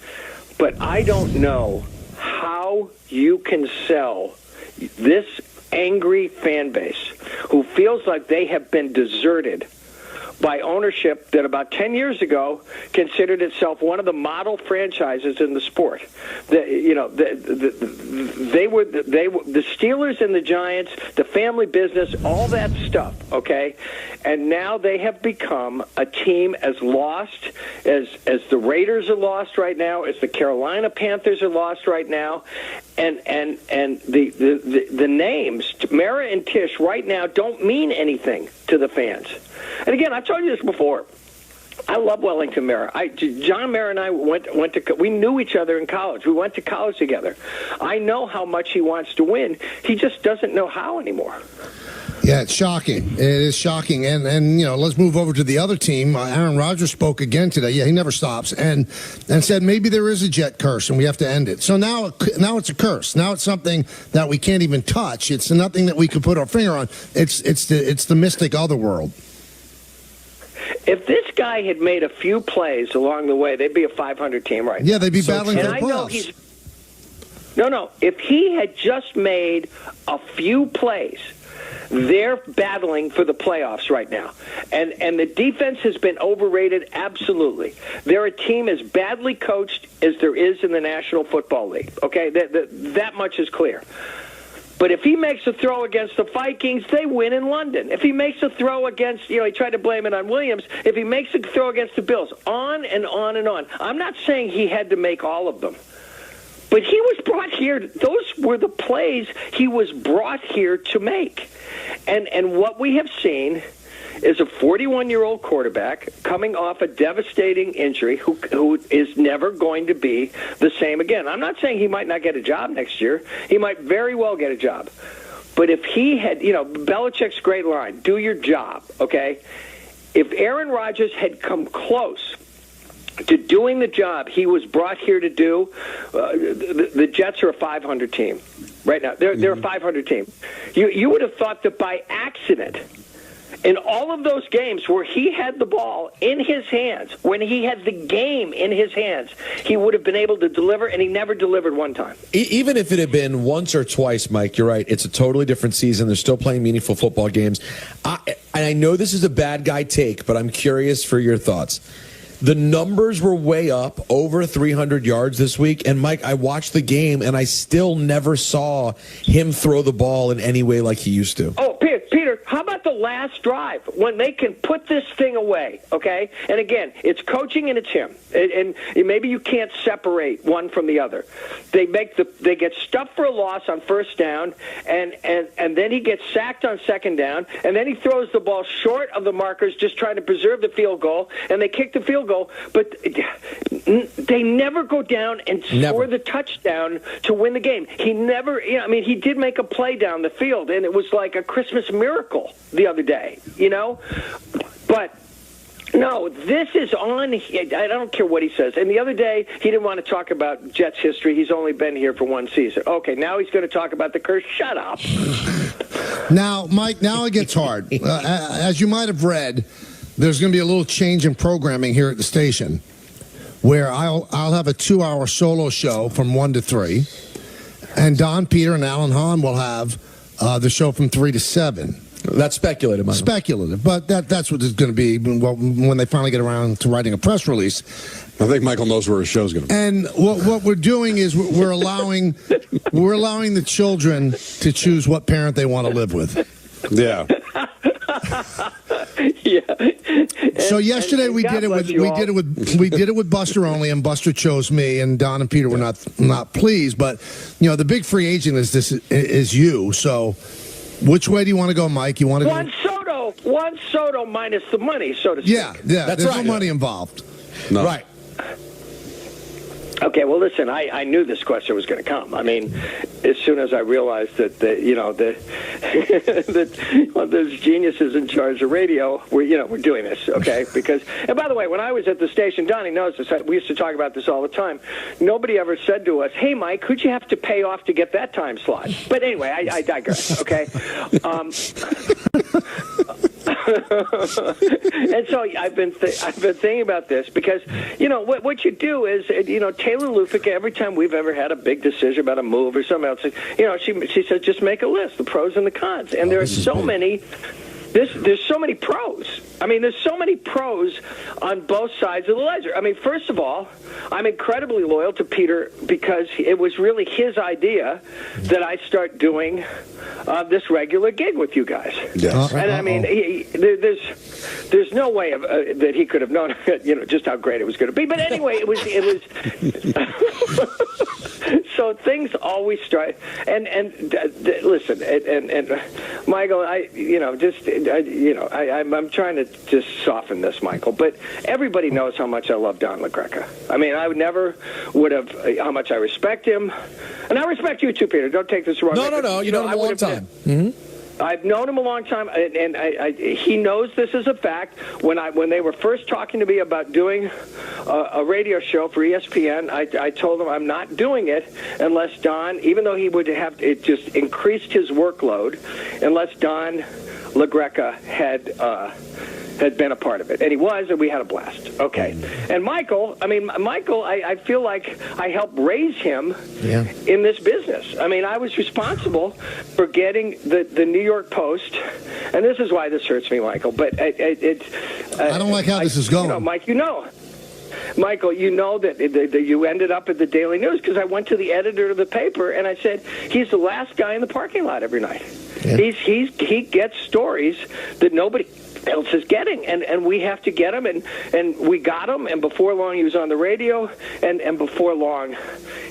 But I don't know how you can sell this angry fan base who feels like they have been deserted by ownership that about 10 years ago considered itself one of the model franchises in the sport. They were the Steelers and the Giants, the family business, all that stuff, okay? And now they have become a team as lost as the Raiders are lost right now, as the Carolina Panthers are lost right now. And the names, Mara and Tish, right now don't mean anything to the fans. And again, I've told you this before. I love Wellington Mara. John Mara and I we knew each other in college. We went to college together. I know how much he wants to win. He just doesn't know how anymore. Yeah, it's shocking. It is shocking. And let's move over to the other team. Aaron Rodgers spoke again today. Yeah, he never stops. And said maybe there is a Jet curse and we have to end it. So now it's a curse. Now it's something that we can't even touch. It's nothing that we could put our finger on. It's the mystic other world. If this guy had made a few plays along the way, they'd be a 500 team right now. Yeah, they'd be battling for the playoffs. No. If he had just made a few plays, they're battling for the playoffs right now. And the defense has been overrated, absolutely. They're a team as badly coached as there is in the National Football League. Okay, that much is clear. But if he makes a throw against the Vikings, they win in London. If he makes a throw against, he tried to blame it on Williams. If he makes a throw against the Bills, on and on and on. I'm not saying he had to make all of them. But he was brought here. Those were the plays he was brought here to make. And what we have seen is a 41-year-old quarterback coming off a devastating injury who is never going to be the same again. I'm not saying he might not get a job next year. He might very well get a job. But if he had, Belichick's great line, do your job, okay? If Aaron Rodgers had come close to doing the job he was brought here to do, the Jets are a 500 team right now. They're a 500 team. You would have thought that by accident, in all of those games where he had the ball in his hands, when he had the game in his hands, he would have been able to deliver, and he never delivered one time. Even if it had been once or twice, Mike, you're right. It's a totally different season. They're still playing meaningful football games. And I know this is a bad guy take, but I'm curious for your thoughts. The numbers were way up, over 300 yards this week. And, Mike, I watched the game, and I still never saw him throw the ball in any way like he used to. Oh, Peter, how about the last drive when they can put this thing away, okay? And, again, it's coaching and it's him. And maybe you can't separate one from the other. They get stuffed for a loss on first down, and then he gets sacked on second down, and then he throws the ball short of the markers just trying to preserve the field goal, and they kick the field goal. But they never go down and score the touchdown to win the game. He never, he did make a play down the field, and it was like a Christmas miracle the other day, But no, this is on. I don't care what he says. And the other day, he didn't want to talk about Jets history. He's only been here for one season. Okay, now he's going to talk about the curse. Shut up. Now, Mike, now it gets hard. As you might have read, there's going to be a little change in programming here at the station where I'll have a 2-hour solo show from 1 to 3, and Don, Peter, and Alan Hahn will have the show from 3 to 7. That's speculative, Michael. Speculative, but that's what it's going to be when they finally get around to writing a press release. I think Michael knows where his show's going to be. And what we're doing is we're allowing the children to choose what parent they want to live with. Yeah. Yeah. So yesterday we did it with Buster only, and Buster chose me, and Don and Peter were not pleased. But the big free agent is you. So which way do you want to go, Mike? You want to Juan Soto minus the money, so to speak. Yeah. There's no money involved. No. Right. Okay, well, listen, I knew this question was going to come. I mean, as soon as I realized that those geniuses in charge of radio, we're doing this, okay? Because, and by the way, when I was at the station, Donnie knows this. We used to talk about this all the time. Nobody ever said to us, "Hey, Mike, who'd you have to pay off to get that time slot?" But anyway, I digress, okay? And so I've been thinking about this because, what you do is, Taylor Lufick, every time we've ever had a big decision about a move or something else, she says, just make a list, the pros and the cons. And there are so many. There's so many pros. I mean, there's so many pros on both sides of the ledger. I mean, first of all, I'm incredibly loyal to Peter because it was really his idea that I start doing this regular gig with you guys. Yes. And I mean, there's no way that he could have known, just how great it was going to be. But anyway, it was. So things always start. And listen, and Michael, I'm trying to just soften this, Michael. But everybody knows how much I love Don LaGreca. I mean, I would have how much I respect him, and I respect you too, Peter. Don't take this wrong. No. You know him a long time. I've known him a long time, and he knows this is a fact. When they were first talking to me about doing a radio show for ESPN, I told them I'm not doing it unless Don, even though he would have it just increased his workload, unless Don LaGreca had been a part of it. And he was, and we had a blast. Okay. And Michael, I feel like I helped raise him in this business. I mean, I was responsible for getting the New York Post, and this is why this hurts me, Michael, but I don't like how this is going. Michael, you know that you ended up at the Daily News because I went to the editor of the paper and I said, he's the last guy in the parking lot every night. Yeah. He gets stories that nobody else is getting, and we have to get him, and we got him, and before long he was on the radio, and before long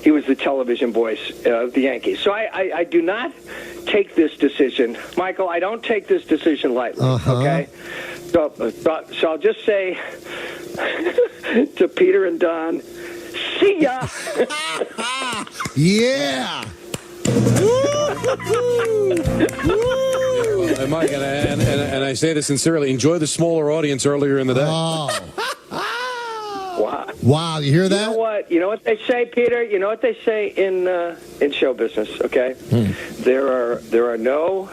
he was the television voice of the Yankees. So I do not take this decision, Michael, I don't take this decision lightly, okay? So I'll just say to Peter and Don, see ya! Yeah! Mike, and I say this sincerely, enjoy the smaller audience earlier in the day. Wow, you hear that? You know what? You know what they say, Peter? You know what they say in show business, okay? There are no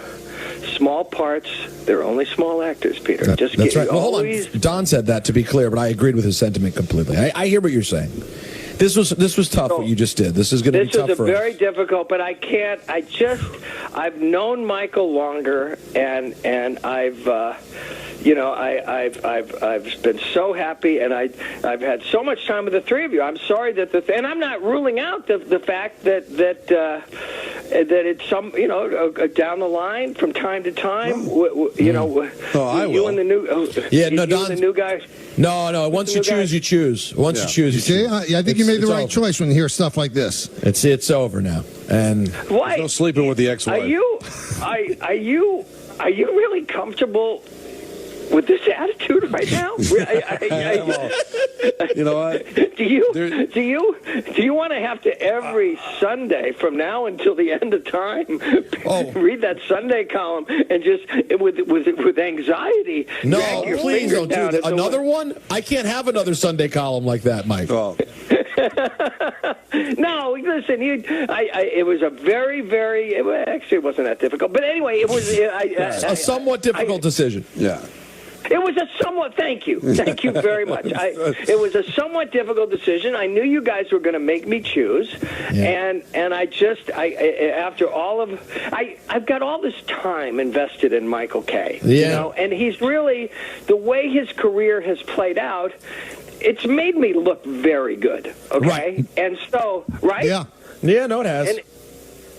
small parts. There are only small actors, Peter. That's right. Well, hold on. Don said that, to be clear, but I agreed with his sentiment completely. I hear what you're saying. This was tough, what you just did. This is going to be tough for us. This is very difficult, but I can't. I've known Michael longer, and I've been so happy, and I've had so much time with the three of you. I'm sorry and I'm not ruling out the fact that it's some, down the line from time to time, I will. And the new, the new guy. No. Once you choose, you choose. Once you choose, you choose. I think you made the right choice when you hear stuff like this. It's over now. And why? There's no sleeping with the ex-wife. Are you really comfortable with this attitude right now? You know what? Do you want to have to every Sunday from now until the end of time read that Sunday column and just with anxiety? No, please don't do that. Another one? I can't have another Sunday column like that, Mike. No, listen. It was a very, very. Actually, it wasn't that difficult. But anyway, it was a somewhat difficult decision. Yeah. It was a somewhat. Thank you very much. It was a somewhat difficult decision. I knew you guys were going to make me choose, and after all of I've got all this time invested in Michael Kay. And he's really, the way his career has played out, it's made me look very good. Okay, right. And so no, it has.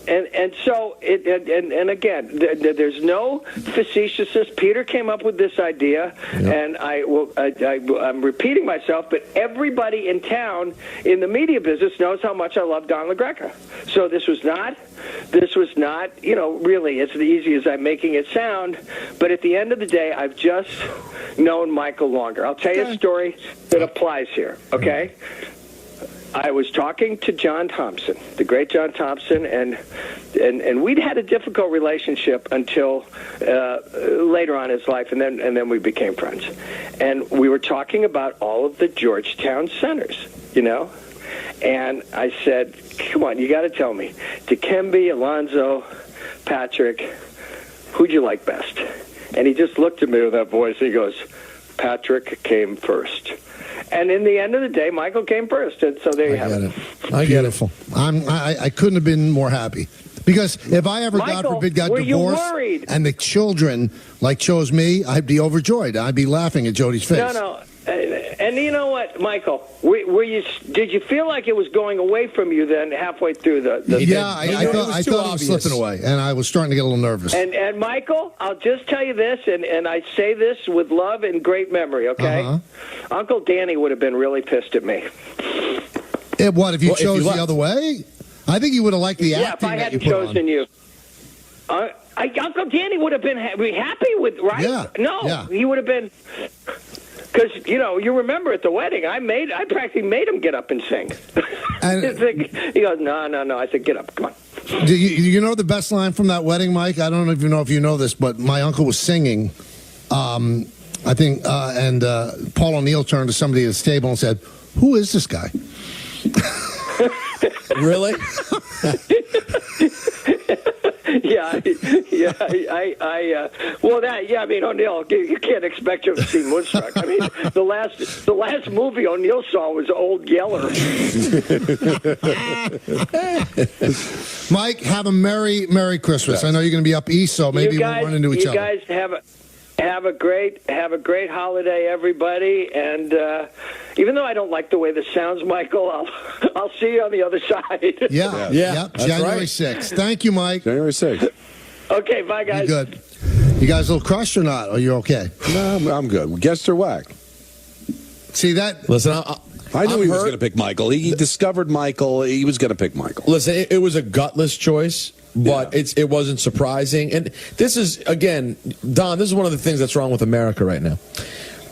And so and again, there's no facetiousness. Peter came up with this idea, and I'm repeating myself, but everybody in town in the media business knows how much I love Don LaGreca. So this was not, really as easy as I'm making it sound. But at the end of the day, I've just known Michael longer. I'll tell you a story that applies here. Okay. I was talking to John Thompson, the great John Thompson, and we'd had a difficult relationship until later on in his life, and then we became friends. And we were talking about all of the Georgetown centers, And I said, come on, you got to tell me, Dikembe, Alonzo, Patrick, who'd you like best? And he just looked at me with that voice. And he goes, Patrick came first. And in the end of the day, Michael came first. And so there you have it. I get it. I couldn't have been more happy. Because if I ever, Michael, God forbid, got were you divorced worried? and the children chose me, I'd be overjoyed. I'd be laughing at Jody's face. No. And you know what, Michael? Did you feel like it was going away from you then halfway through the Yeah, I thought it was slipping away, and I was starting to get a little nervous. And Michael, I'll just tell you this, and I say this with love and great memory, okay? Uh-huh. Uncle Danny would have been really pissed at me. What, if you chose the other way? I think you would have liked the acting. Yeah, if I that hadn't you put chosen on. you. Uncle Danny would have been happy with, right? Yeah. No, he would have been... Because, you remember at the wedding, I practically made him get up and sing. He goes, no. I said, get up, come on. Do you know the best line from that wedding, Mike? I don't even know if you know this, but my uncle was singing, I think, and Paul O'Neill turned to somebody at his table and said, who is this guy? Really? I mean, O'Neill, you can't expect him to see Moonstruck. I mean, the last movie O'Neill saw was Old Yeller. Mike, have a Merry Christmas. Yes. I know you're going to be up east, so maybe we'll run into each other. You guys have a great holiday, everybody. And even though I don't like the way this sounds, Michael, I'll see you on the other side. Yeah. January 6th. Thank you, Mike. January 6th. Okay, bye, guys. You good? You guys a little crushed or not? Are you okay? No, I'm good. Guessed or whack. See that? Listen, I knew he was going to pick Michael. He discovered Michael. He was going to pick Michael. Listen, it was a gutless choice, but it wasn't surprising. And this is, again, Don, this is one of the things that's wrong with America right now.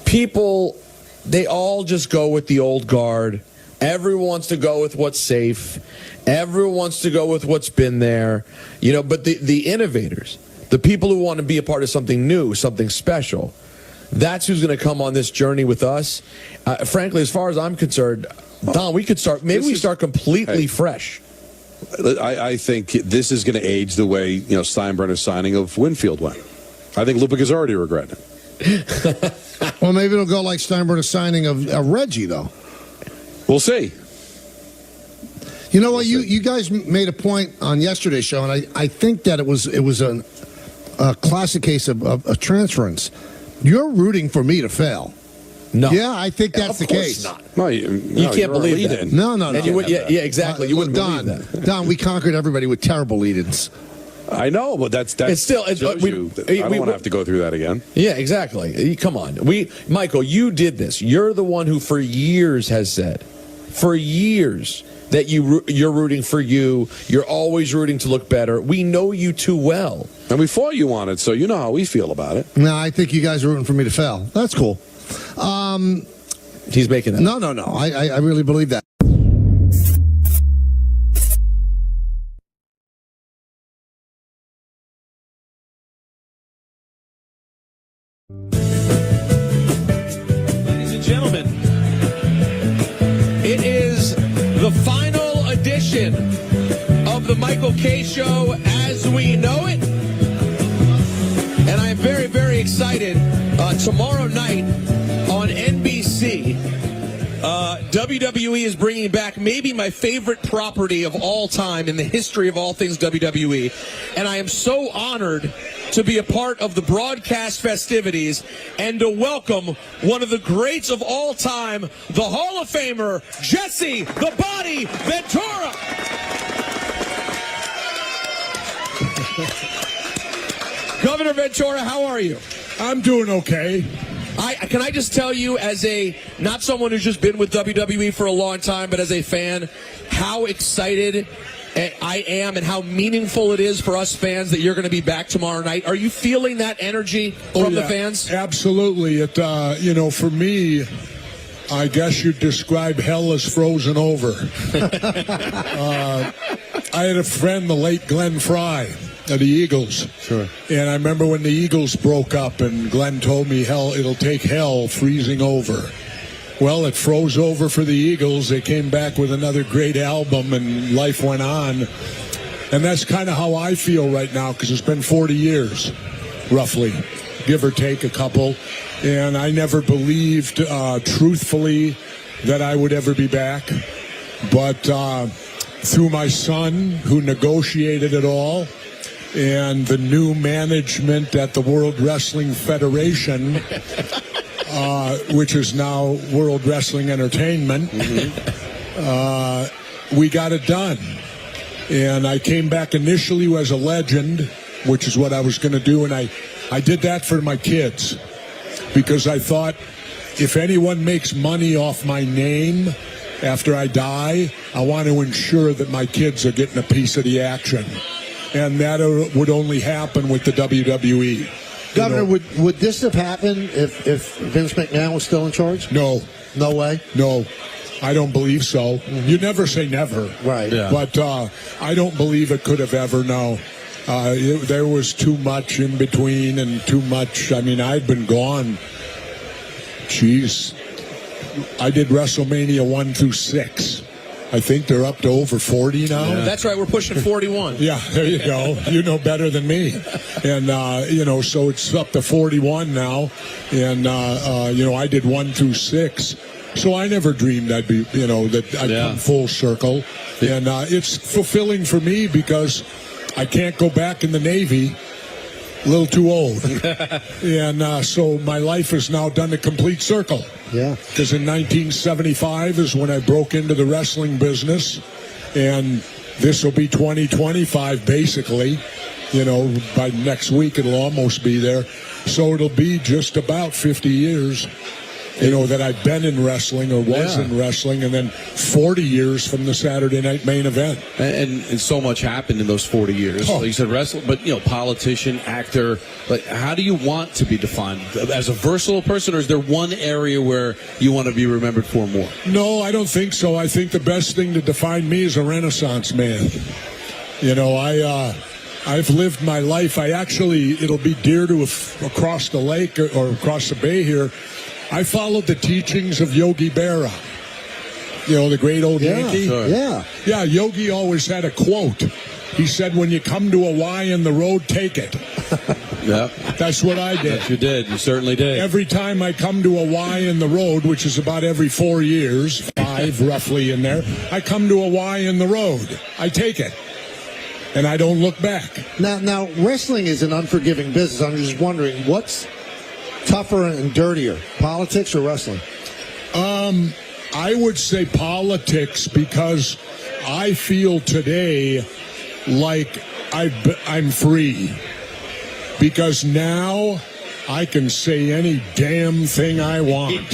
People, they all just go with the old guard. Everyone wants to go with what's safe. Everyone wants to go with what's been there. But the innovators, the people who want to be a part of something new, something special, that's who's going to come on this journey with us. Frankly, as far as I'm concerned, Don, we could start. Maybe we start completely fresh. I think this is going to age the way Steinbrenner's signing of Winfield went. I think Lupica's already regretting it. Well, maybe it'll go like Steinbrenner's signing of Reggie, though. We'll see. You know what? You guys made a point on yesterday's show, and I think that it was a classic case of transference. You're rooting for me to fail. No. Yeah, I think that's the case. Not. No, you can't believe that. No. And you would, yeah, exactly. You wouldn't believe that. Don, we conquered everybody with terrible lead-ins. I know, but that's it's still. I don't want to have to go through that again. Yeah, exactly. Come on, Michael, you did this. You're the one who, for years, has said, that you're rooting for you. You're always rooting to look better. We know you too well, and we fought you on it, so you know how we feel about it. No, I think you guys are rooting for me to fail. That's cool. He's making that. No. I really believe that. Ladies and gentlemen, it is the final edition of the Michael K. Show as we know it. And I am very, very excited. Tomorrow night on NBC, WWE is bringing back maybe my favorite property of all time in the history of all things WWE. And I am so honored to be a part of the broadcast festivities and to welcome one of the greats of all time, the Hall of Famer, Jesse the Body Ventura. Governor Ventura, how are you? I'm doing okay. Can I just tell you, as not someone who's just been with WWE for a long time, but as a fan, how excited I am and how meaningful it is for us fans that you're going to be back tomorrow night. Are you feeling that energy from the fans? Absolutely. It, for me, I guess you'd describe hell as frozen over. I had a friend, the late Glenn Fry, of the Eagles. Sure. And I remember when the Eagles broke up and Glenn told me it'll take hell freezing over. Well, it froze over for the Eagles. They came back with another great album and life went on. And that's kind of how I feel right now because it's been 40 years, roughly. give or take a couple. And I never believed, truthfully, that I would ever be back. But through my son, who negotiated it all, and the new management at the World Wrestling Federation, which is now World Wrestling Entertainment, we got it done. And I came back initially as a legend, which is what I was going to do, and I did that for my kids, because I thought, if anyone makes money off my name after I die, I want to ensure that my kids are getting a piece of the action. And that would only happen with the WWE. Governor, would this have happened if Vince McMahon was still in charge? No. No way? No. I don't believe so. Mm-hmm. You never say never. Right. Yeah. But I don't believe it could have ever, no. There was too much in between and too much. I mean, I'd been gone. Jeez. I did WrestleMania 1 through 6. I think they're up to over 40 now. Yeah. That's right. We're pushing 41. Yeah, there you go. You know better than me. And, so it's up to 41 now. And, I did 1 through 6. So I never dreamed I'd be, that I'd come full circle. And it's fulfilling for me because I can't go back in the Navy. A little too old. And so my life is now done a complete circle. Yeah. Because in 1975 is when I broke into the wrestling business. And this will be 2025, basically. By next week it'll almost be there. So it'll be just about 50 years. That I've been in wrestling or was in wrestling, and then 40 years from the Saturday night main event. And so much happened in those 40 years. Like you said, wrestler, but, politician, actor. Like, how do you want to be defined? As a versatile person, or is there one area where you want to be remembered for more? No, I don't think so. I think the best thing to define me is a Renaissance man. I've lived my life. It'll be dear to across the lake or across the bay here. I followed the teachings of Yogi Berra, the great old Yankee. Sure. Yeah, Yogi always had a quote. He said, when you come to a Y in the road, take it. Yeah. That's what I did. Yes, you did. You certainly did. Every time I come to a Y in the road, which is about every 4 years, 5 roughly in there, I come to a Y in the road. I take it. And I don't look back. Now, wrestling is an unforgiving business. I'm just wondering, what's tougher and dirtier, politics or wrestling? I would say politics, because I feel today like I'm free. Because now I can say any damn thing I want.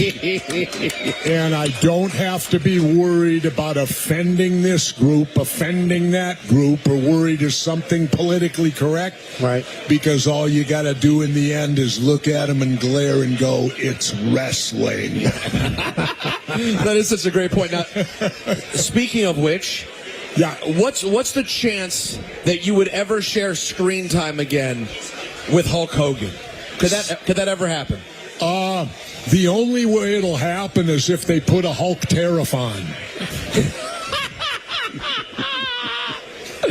And I don't have to be worried about offending this group, offending that group, or worried is something politically correct. Right. Because all you got to do in the end is look at them and glare and go, it's wrestling. That is such a great point. Now, speaking of which, what's the chance that you would ever share screen time again with Hulk Hogan? Could that ever happen? The only way it'll happen is if they put a Hulk tariff on.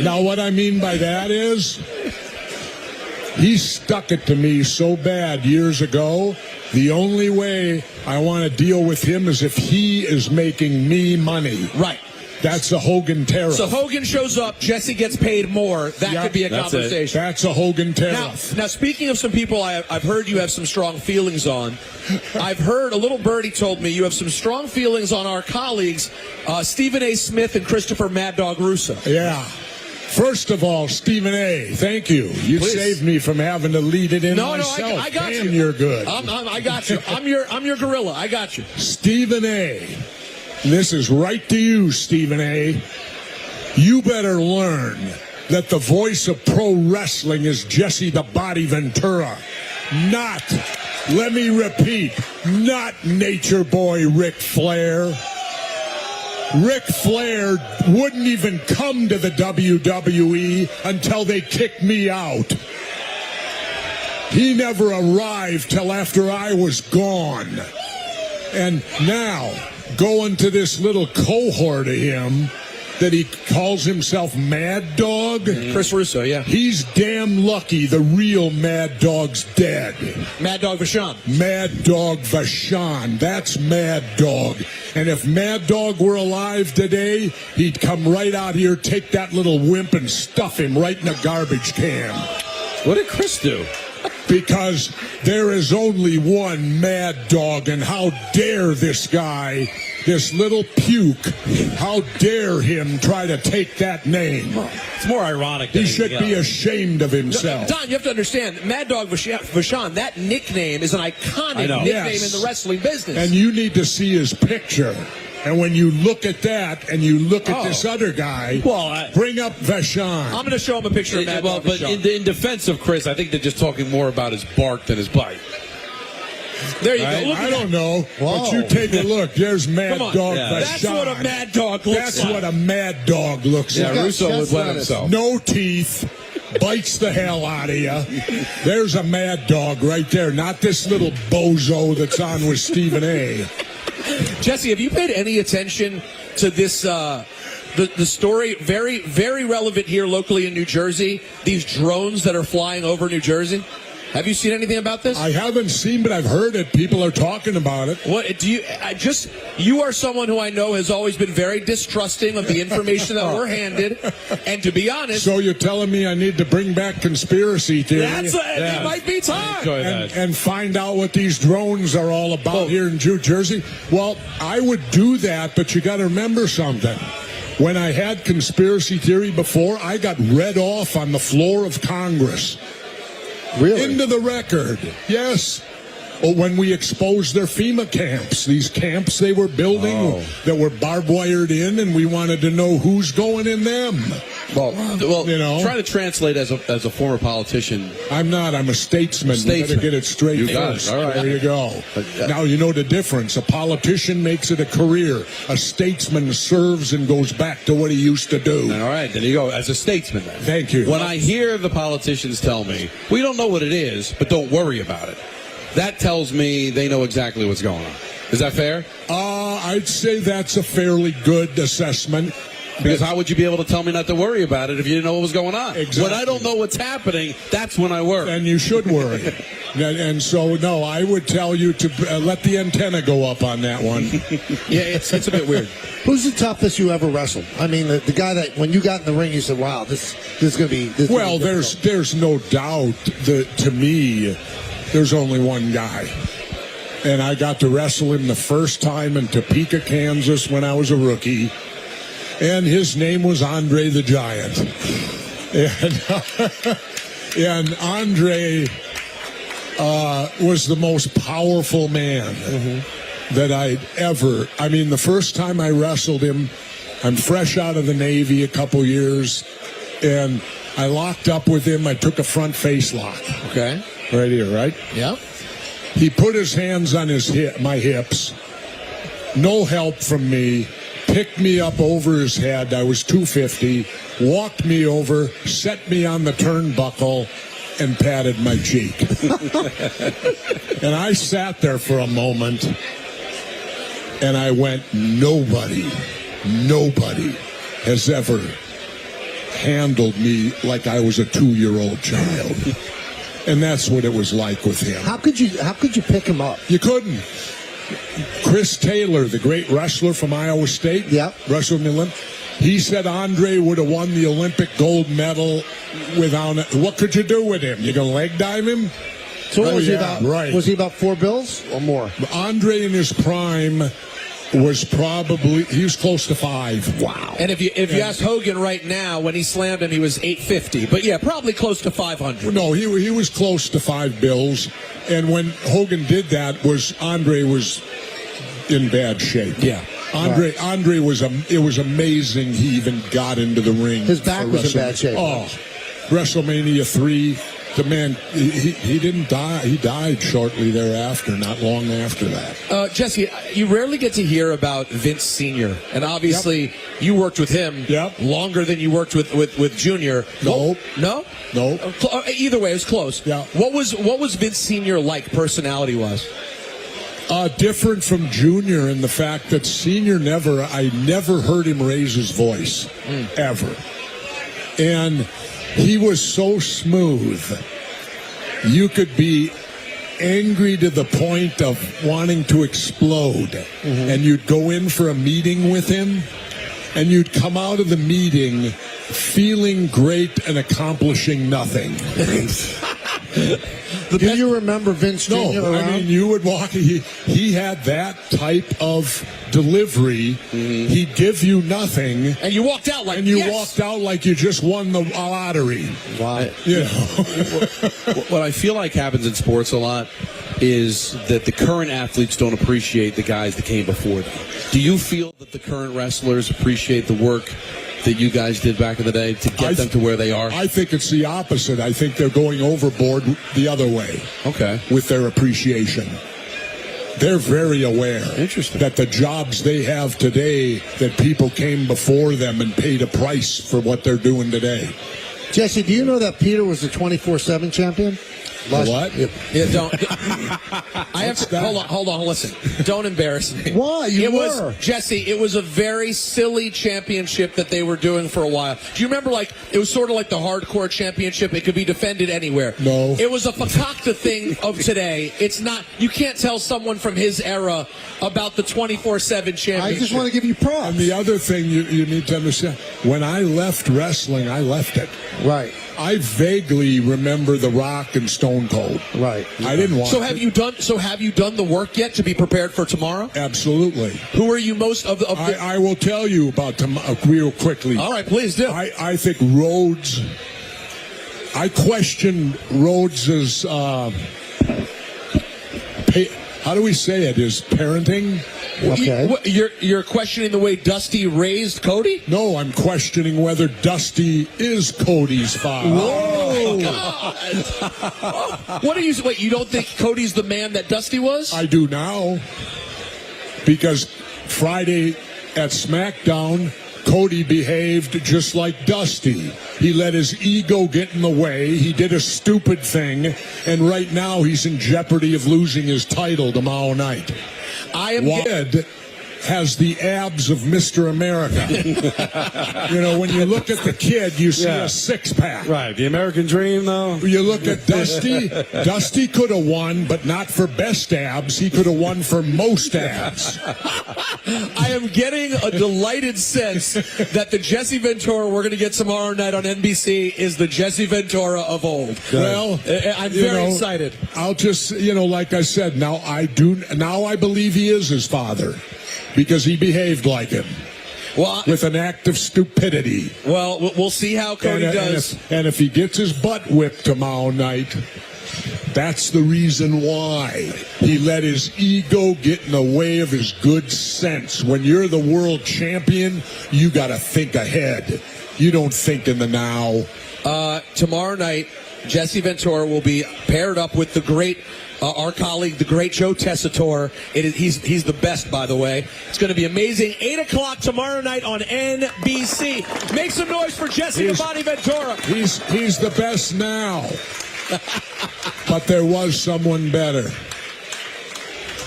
Now, what I mean by that is, he stuck it to me so bad years ago. The only way I want to deal with him is if he is making me money. Right. That's a Hogan tariff. So Hogan shows up, Jesse gets paid more. That could be a conversation. That's a Hogan tariff. Now, speaking of some people I've heard you have some strong feelings on, I've heard a little birdie told me you have some strong feelings on our colleagues, Stephen A. Smith and Christopher Mad Dog Russo. Yeah. First of all, Stephen A., thank you. You saved me from having to lead it in myself. No, I got Damn, you. You're good. I got you. I'm your gorilla. I got you. Stephen A., this is right to you, Stephen A. You better learn that the voice of pro wrestling is Jesse the Body Ventura. Not, let me repeat, not Nature Boy Ric Flair. Ric Flair wouldn't even come to the WWE until they kicked me out. He never arrived till after I was gone. And now, going to this little cohort of him, that he calls himself Mad Dog? Chris Russo, yeah. He's damn lucky the real Mad Dog's dead. Mad Dog Vachon. Mad Dog Vachon. That's Mad Dog. And if Mad Dog were alive today, he'd come right out here, take that little wimp and stuff him right in a garbage can. What did Chris do? Because there is only one Mad Dog, and how dare this guy, this little puke, how dare him try to take that name? It's more ironic than He should anything be else. ashamed of himself. Don, you have to understand, Mad Dog Vachon, that nickname is an iconic nickname Yes. in the wrestling business. And you need to see his picture. And when you look at that and you look at this other guy, bring up Vachon. I'm going to show him a picture of Mad Dog But Vachon. in defense of Chris, I think they're just talking more about his bark than his bite. There you go. Look I at don't that. know, but you take a look. There's Mad Come on. Dog Yeah. Vachon. That's what a Mad Dog looks That's like. what a Mad Dog looks Yeah, like. Russo would let himself. No teeth, bites the hell out of you. There's a Mad Dog right there, not this little bozo that's on with Stephen A. Jesse, have you paid any attention to this, the story, very, very relevant here locally in New Jersey, these drones that are flying over New Jersey? Have you seen anything about this? I haven't seen, but I've heard it. People are talking about it. What do you? You are someone who I know has always been very distrusting of the information that we're handed, and to be honest, So you're telling me I need to bring back conspiracy theory it might be time. Enjoy that. and find out what these drones are all about here in New Jersey? Well, I would do that, but you got to remember something. When I had conspiracy theory before, I got read off on the floor of Congress. Really? Into the record, yes. Or when we exposed their FEMA camps, these camps they were building that were barbed wired in, and we wanted to know who's going in them. Well, You know? try to translate as a former politician. I'm not. I'm a statesman. You Statesman. better get it straight You got it. first. All right. There you go. Now you know the difference. A politician makes it a career. A statesman serves and goes back to what he used to do. All right, there you go. As a statesman, then. Thank you. When I hear the politicians tell me, we don't know what it is, but don't worry about it, that tells me they know exactly what's going on. Is that fair? I'd say that's a fairly good assessment. Because how would you be able to tell me not to worry about it if you didn't know what was going on? Exactly. When I don't know what's happening, that's when I worry. And you should worry. And so, no, I would tell you to let the antenna go up on that one. Yeah, it's a bit weird. Who's the toughest you ever wrestled? I mean, the guy that when you got in the ring, you said, "Wow, this is going to be." This Well, there's no doubt that to me, there's only one guy. And I got to wrestle him the first time in Topeka, Kansas when I was a rookie. And his name was Andre the Giant. And Andre was the most powerful man that I'd ever. I mean, the first time I wrestled him, I'm fresh out of the Navy a couple years, and I locked up with him. I took a front face lock. Okay. Right here, right? Yeah. He put his hands on my hips. No help from me. Picked me up over his head. I was 250. Walked me over, set me on the turnbuckle, and patted my cheek. And I sat there for a moment, and I went, nobody has ever handled me like I was a 2-year-old child. And that's what it was like with him. How could you pick him up? You couldn't. Chris Taylor, the great wrestler from Iowa State, wrestled in the Olympics. He said Andre would have won the Olympic gold medal without it. What could you do with him? You gonna leg dive him? So what was he yeah, about? right. Was he about $4 bills or more? Andre in his prime was he was close to 5. Wow. And if you ask Hogan right now, when he slammed him, he was $850. But yeah, probably close to $500. No, he was close to 5 bills. And when Hogan did that, Andre was in bad shape. Yeah. Andre was it was amazing he even got into the ring. His back was in bad shape. Oh, WrestleMania 3. The man, he didn't die. He died shortly thereafter, not long after that. Jesse, you rarely get to hear about Vince Sr. And obviously, you worked with him longer than you worked with Junior. No. No? No. Either way, it was close. Yeah. What was Vince Sr. like, personality-wise? Different from Junior in the fact that Senior I never heard him raise his voice, ever. And he was so smooth. You could be angry to the point of wanting to explode. And you'd go in for a meeting with him, and you'd come out of the meeting feeling great and accomplishing nothing. Do you remember Vince Jr. No, around? I mean, you would walk. He had that type of delivery. He'd give you nothing, And you walked out like, and you yes. walked out like you just won the lottery. Wow. You know? What I feel like happens in sports a lot is that the current athletes don't appreciate the guys that came before them. Do you feel that the current wrestlers appreciate the work that you guys did back in the day to get them to where they are? I think it's the opposite. I think they're going overboard the other way. Okay. With their appreciation. They're very aware Interesting. that the jobs they have today, that people came before them and paid a price for what they're doing today. Jesse, do you know that Peter was the 24/7 champion? What? Yeah, don't. I have to. Hold on. Listen. Don't embarrass me. Why? You were. Jesse. It was a very silly championship that they were doing for a while. Do you remember? Like it was sort of like the hardcore championship. It could be defended anywhere. No. It was a fakakta thing of today. It's not. You can't tell someone from his era about the 24/7 championship. I just want to give you props. And the other thing you need to understand, when I left wrestling, I left it. Right. I vaguely remember The Rock and Stone Cold. Right. I didn't want So have you done the work yet to be prepared for tomorrow? Absolutely. Who are you most of the? I will tell you about real quickly. All right, please do. I think Rhodes. I questioned Rhodes's. How do we say it? His parenting. Okay. You're questioning the way Dusty raised Cody? No, I'm questioning whether Dusty is Cody's father. Oh, God. What are you? Wait, you don't think Cody's the man that Dusty was? I do now. Because Friday at SmackDown, Cody behaved just like Dusty. He let his ego get in the way. He did a stupid thing. And right now he's in jeopardy of losing his title tomorrow night. Wyatt has the abs of Mr. America. You know, when you look at the kid, you see a six-pack. Right. The American dream, though. You look at Dusty. Dusty could have won, but not for best abs. He could have won for most abs. I am getting a delighted sense that the Jesse Ventura we're going to get tomorrow night on NBC is the Jesse Ventura of old. Well, I'm very excited. I'll just, like I said, now I believe he is his father because he behaved like him. Well, with an act of stupidity. Well, we'll see how Cody does. And if he gets his butt whipped tomorrow night, that's the reason why he let his ego get in the way of his good sense. When you're the world champion, you got to think ahead. You don't think in the now. Tomorrow night, Jesse Ventura will be paired up with the great, our colleague, the great Joe Tessitore. He's the best, by the way. It's going to be amazing. 8 o'clock tomorrow night on NBC. Make some noise for Jesse the Body Ventura. He's the best now. But there was someone better.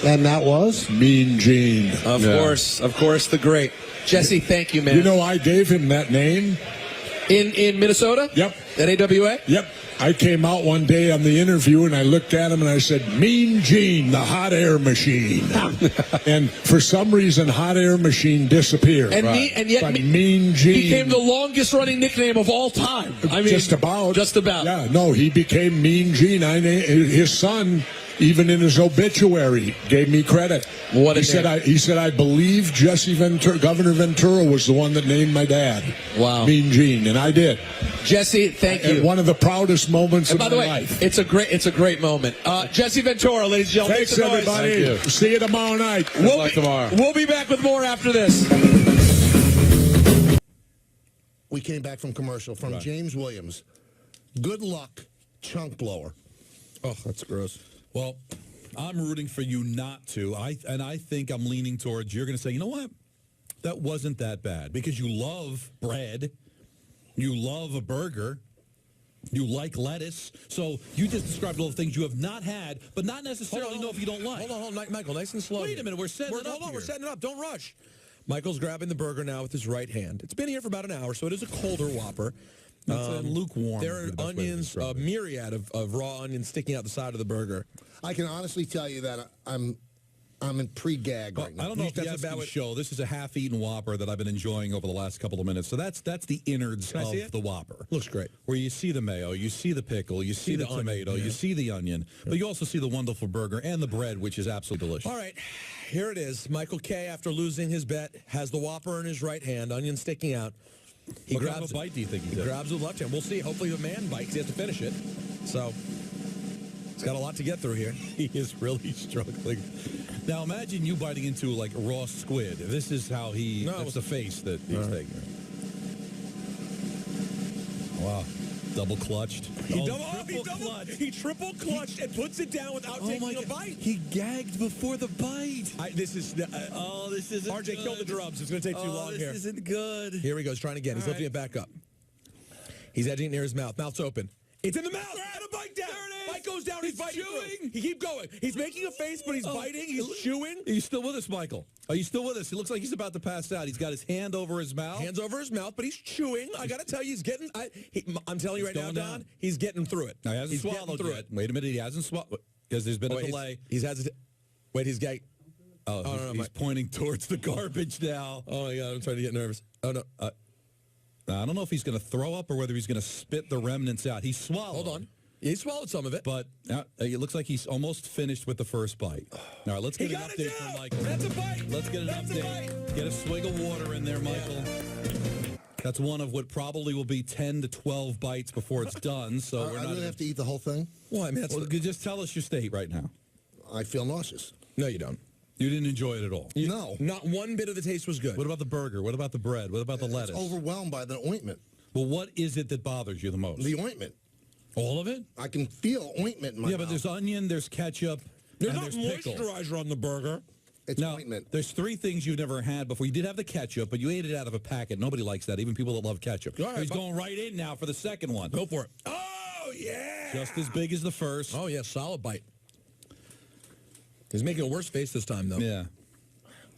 And that was? Mean Gene. Of course, the great. Jesse, thank you, man. You know, I gave him that name. In Minnesota? Yep. At AWA? Yep. I came out one day on the interview and I looked at him and I said, Mean Gene, the hot air machine. And for some reason, hot air machine disappeared. And, yet Mean Gene became the longest running nickname of all time. I mean, just about. Yeah, no, he became Mean Gene. His son, even in his obituary, gave me credit. He said I believe Governor Ventura was the one that named my dad. Wow. Mean Gene, and I did. Jesse, thank you. One of the proudest moments of my life. By the way, it's a great moment. Jesse Ventura, ladies and gentlemen. Thanks, everybody. Thank you. See you tomorrow night. Tomorrow. We'll be back with more after this. We came back from commercial from James Williams. Good luck, chunk blower. Oh, that's gross. Well, I'm rooting for you not to. I think I'm leaning towards you're going to say, you know what? That wasn't that bad because you love bread. You love a burger. You like lettuce, so you just described all the things you have not had, but not necessarily know if you don't like. Hold on, Michael, nice and slow. Wait a minute, we're setting it up Hold on, here. we're setting it up. Don't rush. Michael's grabbing the burger now with his right hand. It's been here for about an hour, so it is a colder Whopper. It's lukewarm. There are onions, a myriad of raw onions sticking out the side of the burger. I can honestly tell you that I'm in pre-gag right now. I don't know if that's a bad show. This is a half-eaten Whopper that I've been enjoying over the last couple of minutes. So that's the innards of the Whopper. Looks great. Where you see the mayo, you see the pickle, you see the tomato, you see the onion, but you also see the wonderful burger and the bread, which is absolutely delicious. All right, here it is. Michael K., after losing his bet, has the Whopper in his right hand, onion sticking out. What kind of a bite do you think he did? Grabs with left hand. We'll see. Hopefully the man bites. He has to finish it. So he's got a lot to get through here. He is really struggling. Now imagine you biting into like raw squid. This is how that's the face that he's taking. Wow. Double clutched. He triple clutched and puts it down without taking a bite. He gagged before the bite. This isn't RJ, good. Kill the drums. It's going to take too long here. This isn't good. Here he goes, trying again. He's lifting it back up. He's edging it near his mouth. Mouth's open. It's in the mouth. And a bite down. There it is. Bite goes down. He's biting. Chewing. He keep going. He's making a face, but he's biting. He's chewing. Are you still with us, Michael? Are you still with us? He looks like he's about to pass out. He's got his hand over his mouth. Hands over his mouth, but he's chewing. I got to tell you, he's getting. I'm telling you right now, Don. He's getting through it. Now, he hasn't swallowed yet. Wait a minute. He hasn't swallowed because there's been a delay. He's gay. He's pointing towards the garbage now. Oh my God! I'm starting to get nervous. Oh no. I don't know if he's going to throw up or whether he's going to spit the remnants out. He swallowed. Hold on. He swallowed some of it. But it looks like he's almost finished with the first bite. All right, let's get an update from Michael. That's a bite. Let's get an update. Get a swig of water in there, Michael. Yeah. That's one of what probably will be 10 to 12 bites before it's done. So we're not. I really have to eat the whole thing? Well, I mean, just tell us your state right now. I feel nauseous. No, you don't. You didn't enjoy it at all? No. Not one bit of the taste was good. What about the burger? What about the bread? What about the lettuce? Overwhelmed by the ointment. Well, what is it that bothers you the most? The ointment. All of it? I can feel ointment in my mouth. But there's onion, there's ketchup, there's and not there's moisturizer on the burger. It's ointment. There's three things you've never had before. You did have the ketchup, but you ate it out of a packet. Nobody likes that, even people that love ketchup. Right, he's going right in now for the second one. Go for it. Oh, yeah. Just as big as the first. Oh, yeah, solid bite. He's making a worse face this time, though. Yeah.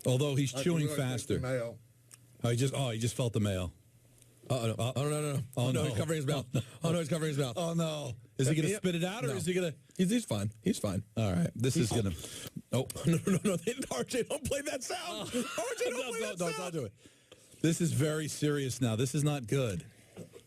Although he's chewing faster. Mayo. He just felt the mayo. No. Oh, no, he's covering his mouth. Oh, no, he's covering his mouth. Oh, no. Is he going to spit it out, or is he going to... He's fine. He's fine. All right. This is going to... Oh. No. RJ, don't play that sound. RJ, don't play that sound. Don't do it. This is very serious now. This is not good.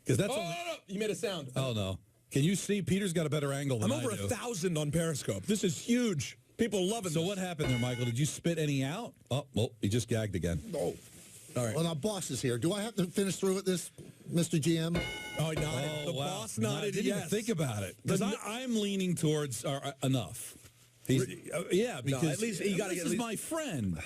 Because that's... No. You made a sound. Oh, no. Can you see? Peter's got a better angle than I do. I'm over 1,000 on Periscope. This is huge. People loving this. So what happened there, Michael? Did you spit any out? Oh, well, he just gagged again. Oh. All right. Well, now, boss is here. Do I have to finish through with this, Mr. GM? Oh, nodded. The boss nodded. I didn't even think about it. Because I'm leaning towards enough. Because at least he got to get. This is my friend.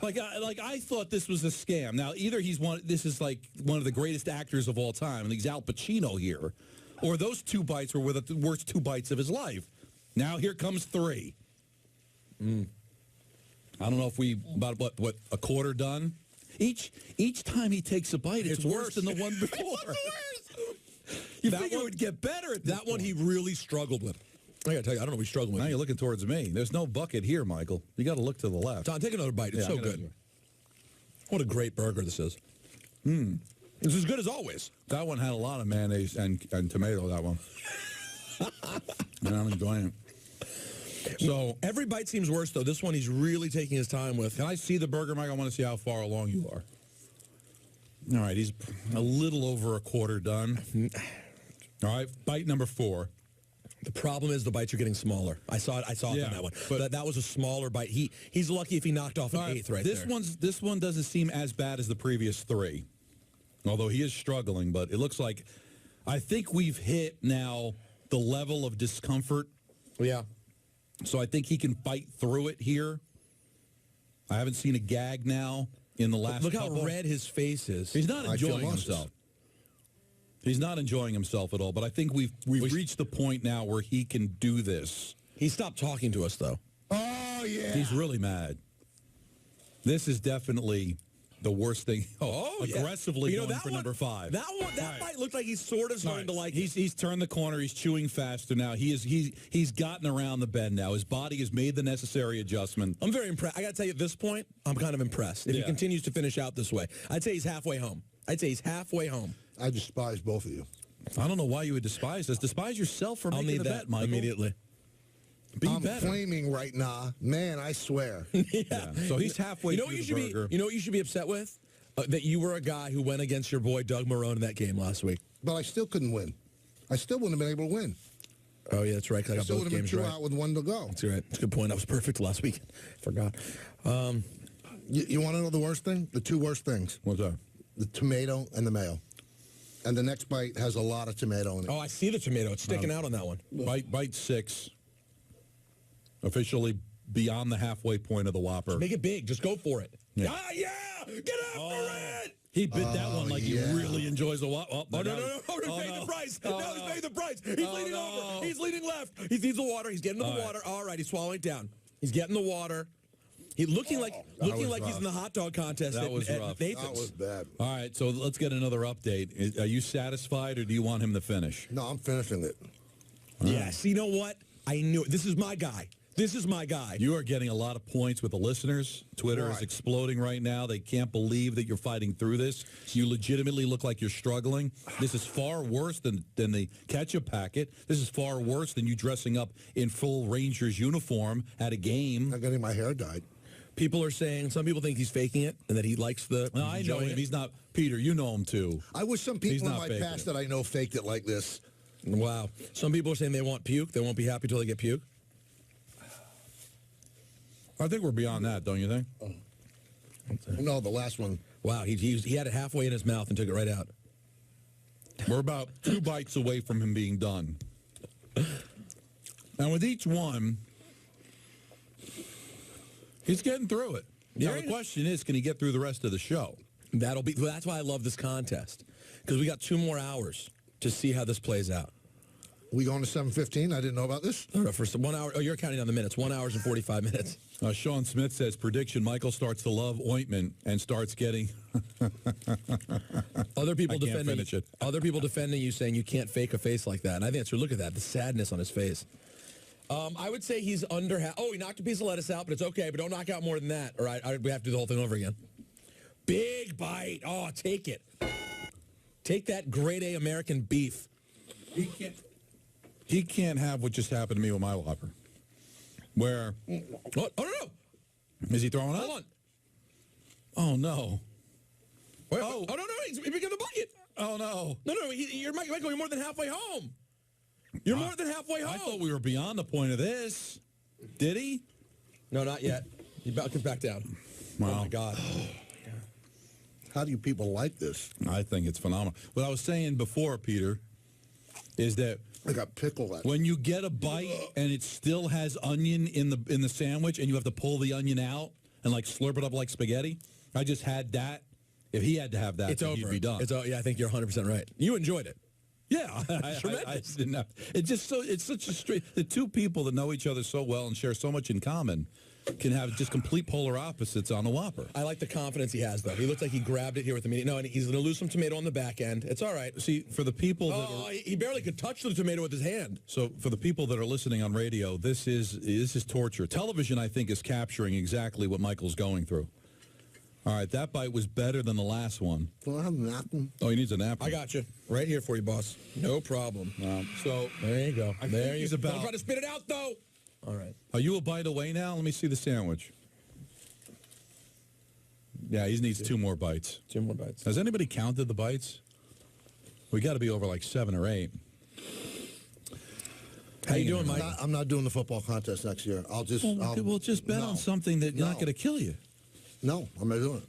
I thought this was a scam. Now, either this is like one of the greatest actors of all time, and he's Al Pacino here, or those two bites were the worst 2 bites of his life. Now here comes 3. I don't know if we about what a quarter done. Each time he takes a bite, it's worse than the one before. You figure it would get better at this point. He really struggled with. I got to tell you, I don't know what he's struggling with. Now you're looking towards me. There's no bucket here, Michael. You got to look to the left. Don, take another bite. It's so good. What a great burger this is. It's as good as always. That one had a lot of mayonnaise and tomato, that one. And I'm enjoying it. So every bite seems worse, though. This one he's really taking his time with. Can I see the burger, Mike? I want to see how far along you are. All right, he's a little over a quarter done. All right, bite number 4. The problem is the bites are getting smaller. I saw it on that one. But that was a smaller bite. He's lucky if he knocked off an 8th right there. This one doesn't seem as bad as the previous 3. Although he is struggling, but it looks like I think we've hit now the level of discomfort. Yeah. So I think he can fight through it here. I haven't seen a gag now in the last Look couple. how red his face is. He's not enjoying himself. He's not enjoying himself at all, but I think we've reached the point now where he can do this. He stopped talking to us, though. Oh, yeah. He's really mad. This is definitely the worst thing. Yeah. Aggressively You know, going that for one- number 5. That bite looked like he's sort of starting to like. He's turned the corner. He's chewing faster now. He's gotten around the bend now. His body has made the necessary adjustment. I'm very impressed. I got to tell you, at this point, I'm kind of impressed. If he continues to finish out this way, I'd say he's halfway home. I despise both of you. I don't know why you would despise us. Despise yourself for making the bet, Michael. Immediately. I'm flaming right now. Man, I swear. Yeah. So he's halfway through the burger. You know what you should be upset with? That you were a guy who went against your boy Doug Marrone in that game last week. But I still couldn't win. I still wouldn't have been able to win. Oh, yeah, that's right. 'Cause I got still both would have been games 2 right. out with 1 to go. That's right. That's a good point. I was perfect last week. Forgot. You want to know the worst thing? The 2 worst things. What's that? The tomato and the mayo. And the next bite has a lot of tomato in it. Oh, I see the tomato. It's sticking out on that one. Bite 6. Officially beyond the halfway point of the Whopper. Just make it big. Just go for it. Yeah. Yeah! Get after it! He bit that one like he really enjoys the Whopper. No. He's paying the price. Now he's paying the price. He's leaning over. He's leaning left. He sees the water. He's getting to the water. All right, he's swallowing it down. He's getting the water. He's looking like he's in the hot dog contest. That was rough. That was bad. All right, so let's get another update. Are you satisfied, or do you want him to finish? No, I'm finishing it. Yes. You know what? I knew it. This is my guy. This is my guy. You are getting a lot of points with the listeners. Twitter is exploding right now. They can't believe that you're fighting through this. You legitimately look like you're struggling. This is far worse than the ketchup packet. This is far worse than you dressing up in full Rangers uniform at a game. I'm getting my hair dyed. People are saying, some people think he's faking it and that he likes the... No, I know him. He's not... Peter, you know him too. I wish some people in not my faking past it. that I know faked it like this. Wow. Some people are saying they want puke. They won't be happy till they get puke. I think we're beyond that, don't you think? No, the last one. Wow, he had it halfway in his mouth and took it right out. We're about 2 bites away from him being done. And with each one, he's getting through it. Now, the question is, can he get through the rest of the show? That's why I love this contest, because we got 2 more hours to see how this plays out. We going to 7:15? I didn't know about this. No, for 1 hour. Oh, you're counting down the minutes. 1 hour and 45 minutes. Sean Smith says, prediction, Michael starts to love ointment and starts getting... Other people I can't defending finish it. Other people defending you, saying you can't fake a face like that. And I think that's true. Look at that, the sadness on his face. I would say he's under half. Oh, he knocked a piece of lettuce out, but it's okay. But don't knock out more than that, or we have to do the whole thing over again. Big bite. Oh, take it. Take that grade A American beef. He can't have what just happened to me with my Whopper. Where... What? Oh, no. Is he throwing up? Hold on. Oh, no. Wait, oh, no. He became the bucket. Oh, no. No. Michael, you're more than halfway home. You're more than halfway home. I thought we were beyond the point of this. Did he? No, not yet. He comes back down. Wow. Oh, my God. How do you people like this? I think it's phenomenal. What I was saying before, Peter, is that I got pickle at when you get a bite and it still has onion in the sandwich and you have to pull the onion out and like slurp it up like spaghetti. I just had that. If he had to have that, It's then over. he'd be done. Yeah, I think you're 100% right. You enjoyed it. Yeah, I didn't have. It's such a straight. The 2 people that know each other so well and share so much in common can have just complete polar opposites on the Whopper. I like the confidence he has, though. He looks like he grabbed it here with the meat. No, and he's going to lose some tomato on the back end. It's all right. See, for the people that are, he barely could touch the tomato with his hand. So for the people that are listening on radio, this is torture. Television, I think, is capturing exactly what Michael's going through. All right, that bite was better than the last one. Do I have a napkin? Oh, he needs a napkin. I got you. Right here for you, boss. No problem. So there you go. There you go. about. Don't try to spit it out, though. All right. Are you a bite away now? Let me see the sandwich. Yeah, he needs 2 more bites. 2 more bites. Has anybody counted the bites? We got to be over like 7 or 8. How you doing, Mike? I'm not doing the football contest next year. I'll just bet on something that's not going to kill you. No, I'm not doing it.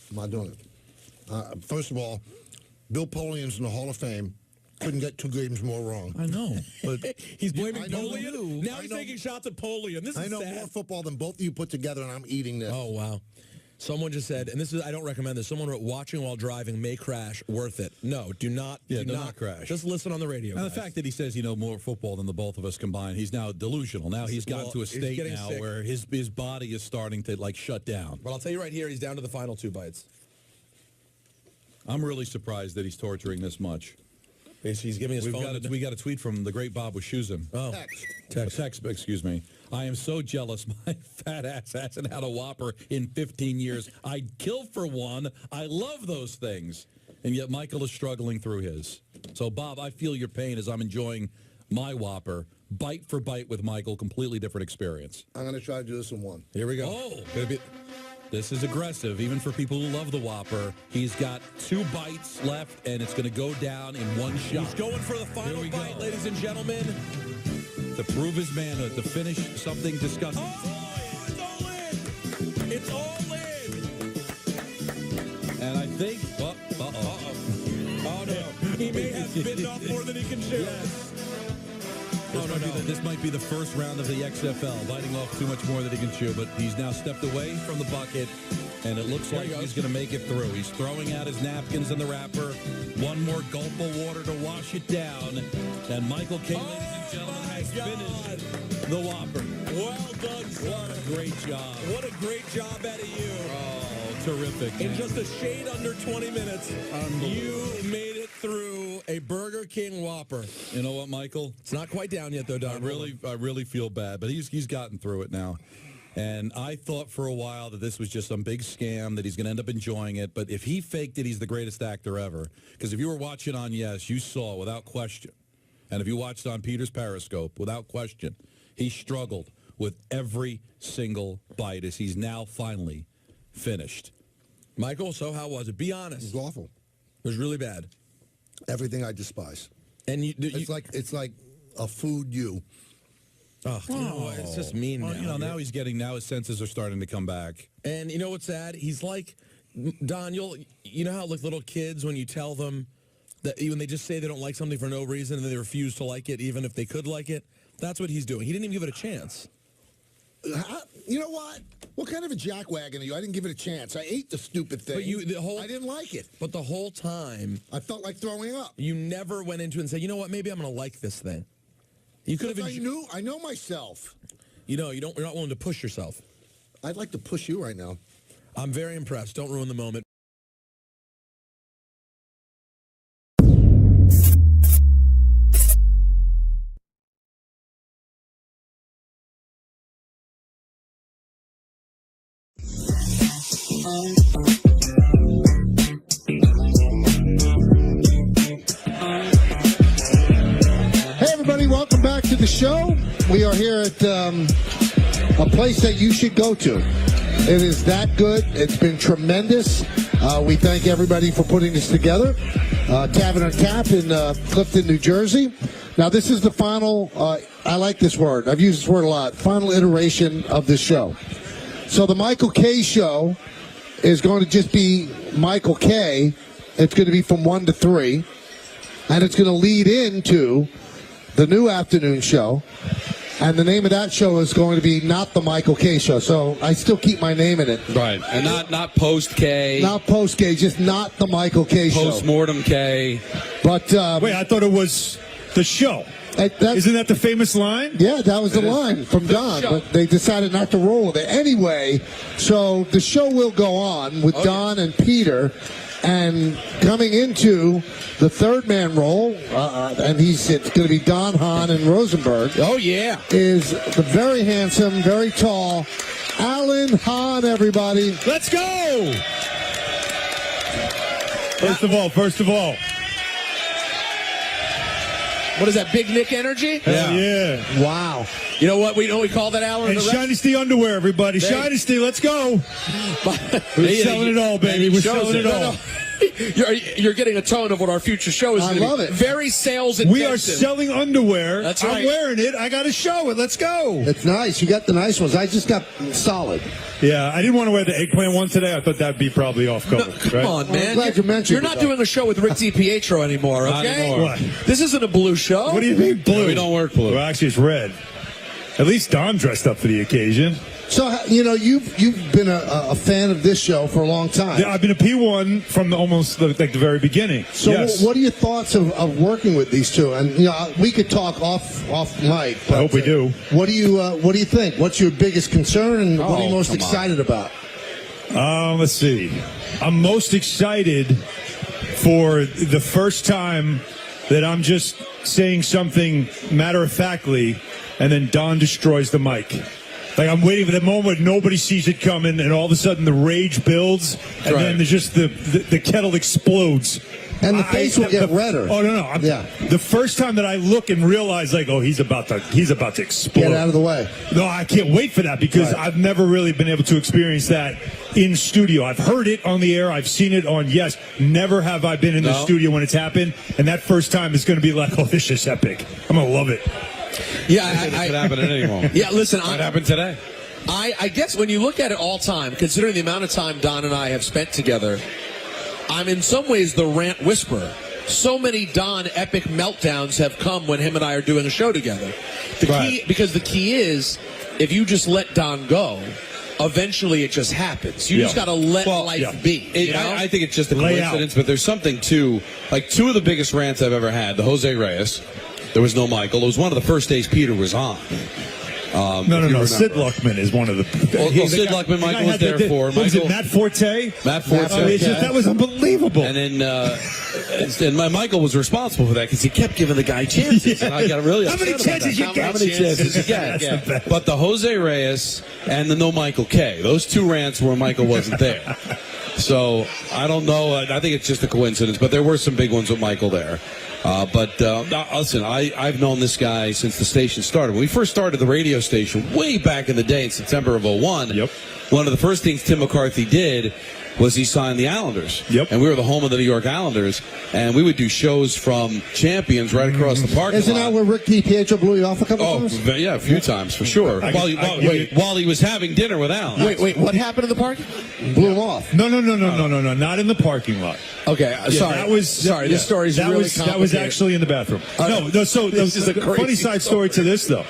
I'm not doing it. First of all, Bill Polian's in the Hall of Fame. Couldn't get 2 games more wrong. I know, but he's blaming I know Polian. you. Now he's taking shots at Polian. This is I know sad. more football than both of you put together, and I'm eating this. Oh, wow. Someone just said, and I don't recommend this. Someone wrote, "Watching while driving may crash. Worth it." No, do not crash. Just listen on the radio. And guys. the fact that he says more football than the both of us combined, he's now delusional. Now he's gotten to a state now sick. where his body is starting to shut down. But I'll tell you right here, he's down to the final 2 bites. I'm really surprised that he's torturing this much. He's giving his phone. We got a tweet from the great Bob Wischusen. Oh, text, excuse me. I am so jealous my fat ass hasn't had a Whopper in 15 years. I'd kill for one. I love those things. And yet Michael is struggling through his. So, Bob, I feel your pain as I'm enjoying my Whopper. Bite for bite with Michael, completely different experience. I'm going to try to do this in one. Here we go. Oh, this is aggressive, even for people who love the Whopper. He's got 2 bites left, and it's going to go down in one shot. He's going for the final bite, ladies and gentlemen. To prove his manhood, to finish something disgusting. Oh, it's all in. It's all in. And I think... Oh, no. He may have bitten off more than he can chew. This might be the first round of the XFL, biting off too much more than he can chew, but he's now stepped away from the bucket, and it looks like he's going to make it through. He's throwing out his napkins in the wrapper. One more gulp of water to wash it down, and Michael K., ladies and gentlemen, has finished the Whopper. Well done, sir. What a great job. What a great job out of you. Oh, terrific. In just a shade under 20 minutes, you made it through a Burger King Whopper. You know what, Michael? It's not quite down yet, though, Don. I really feel bad, but he's gotten through it now. And I thought for a while that this was just some big scam, that he's going to end up enjoying it. But if he faked it, he's the greatest actor ever. Because if you were watching on Yes, you saw without question. And if you watched on Peter's Periscope, without question, he struggled with every single bite as he's now finally finished. Michael, so how was it? Be honest. It was awful. It was really bad. Everything I despise. And it's like a food you. Oh, you know what? It's just mean now. Now his senses are starting to come back. And you know what's sad? He's like, Don, you know how like little kids, when you tell them that when they just say they don't like something for no reason and they refuse to like it even if they could like it? That's what he's doing. He didn't even give it a chance. You know what? What kind of a jackwagon are you? I didn't give it a chance. I ate the stupid thing. But I didn't like it. But the whole time, I felt like throwing up. You never went into it and said, you know what? Maybe I'm going to like this thing. You could have. I know myself. You know, you're not willing to push yourself. I'd like to push you right now. I'm very impressed. Don't ruin the moment. Hey, everybody, welcome back to the show. We are here at a place that you should go to. It is that good. It's been tremendous. We thank everybody for putting this together. Tavern on Tap in Clifton, New Jersey. Now, this is the final, I like this word. I've used this word a lot, final iteration of this show. So the Michael K. Show is going to just be Michael K. It's going to be from 1 to 3. And it's going to lead into the new afternoon show. And the name of that show is going to be Not the Michael K. Show. So I still keep my name in it. Right. And not Post K. Not Post K, just Not the Michael K. Show. Post-mortem K. But wait, I thought it was the show. Isn't that the famous line? Yeah, that was the line from Don, but they decided not to roll with it. Anyway, so the show will go on with Don and Peter, and coming into the third man role, and it's going to be Don, Hahn, and Rosenberg. Oh, yeah. Is the very handsome, very tall Alan Hahn, everybody. Let's go! First of all. What is that, Big Nick energy? Yeah. Wow. You know what we call that, Alan? And Shinesty underwear, everybody. Shinesty, let's go. We're selling it all, baby. We're selling it all. You're getting a tone of what our future show is. I love it. Very sales intensive. We are selling underwear. That's right. I'm wearing it. I got to show it. Let's go. It's nice. You got the nice ones. I just got solid. Yeah, I didn't want to wear the eggplant one today. I thought that'd be probably off color. Come on, man. I'm glad you mentioned You're not doing a show with Rick DiPietro anymore, okay? Not anymore. What? This isn't a blue show. What do you mean blue? We don't work blue. Well, actually, it's red. At least Don dressed up for the occasion. So, you've been a fan of this show for a long time. Yeah, I've been a P1 from almost the very beginning. So, yes. What are your thoughts of working with these two? And we could talk off mic. But, I hope we do. What do you think? What's your biggest concern, and what are you most excited about? Let's see. I'm most excited for the first time that I'm just saying something matter-of-factly, and then Don destroys the mic. Like, I'm waiting for the moment nobody sees it coming, and all of a sudden the rage builds, and then there's just the kettle explodes. And the face will get redder. Oh, no. The first time that I look and realize, like, oh, he's about to explode. Get out of the way. No, I can't wait for that because I've never really been able to experience that in studio. I've heard it on the air. I've seen it on Yes. Never have I been in the studio when it's happened. And that first time is going to be like, oh, this is epic. I'm going to love it. Yeah, it could happen at any moment. Yeah, listen, it happened today. I guess when you look at it all time, considering the amount of time Don and I have spent together, I'm in some ways the rant whisperer. So many Don epic meltdowns have come when him and I are doing a show together. Because the key is, if you just let Don go, eventually it just happens. You just got to let life be. I think it's just a coincidence, but there's something too. Like, two of the biggest rants I've ever had, the Jose Reyes. There was no Michael. It was one of the first days Peter was on. No. Sid Luckman is one of the. Sid Luckman, Michael was there for. What was it, Matt Forte? Matt Forte. That was unbelievable. And then Michael was responsible for that because he kept giving the guy chances. And I got really How many chances you get? How many chances you get? But the Jose Reyes and the no Michael K. Those two rants where Michael wasn't there. So I don't know. I think it's just a coincidence. But there were some big ones with Michael there. But listen, I've known this guy since the station started. When we first started the radio station way back in the day in September of 2001, one of the first things Tim McCarthy did was he signed the Islanders. And we were the home of the New York Islanders. And we would do shows from Champions right across the parking lot. Isn't that where Rick DiPietro blew you off a couple times? Yeah, a few times, for sure. While he was having dinner with Alan. Wait, what happened in the parking? Blew him off. No, not in the parking lot. Okay, sorry. This story's really complicated. That was actually in the bathroom. So this is a funny side story to this, though.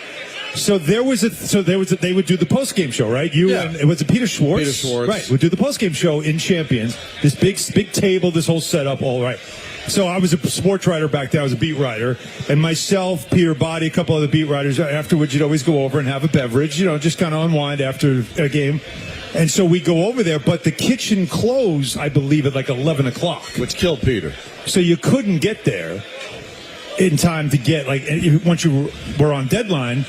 So they would do the post-game show, right? And it was Peter Schwartz. Peter Schwartz. Right. Would do the post-game show in Champions. This big table, this whole setup, all right. So I was a sports writer back then. I was a beat writer. And myself, Peter Body, a couple other beat writers, afterwards you'd always go over and have a beverage, just kind of unwind after a game. And so we go over there, but the kitchen closed, I believe, at like 11 o'clock. Which killed Peter. So you couldn't get there in time to get, once you were on deadline,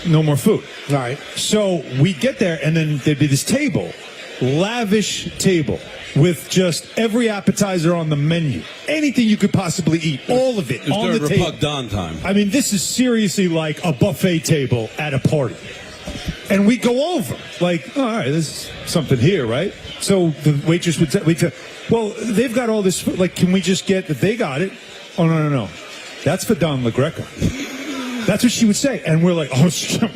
no more food. All right. So we get there, and then there'd be this table, lavish table, with just every appetizer on the menu. Anything you could possibly eat, all of it on the table. Repug Don time. I mean, this is seriously like a buffet table at a party. And we go over, all right, there's something here, right? So the waitress would say, well, they've got all this food. Can we just get that? They got it. Oh, no. That's for Don LaGreca. That's what she would say. And we're like, oh,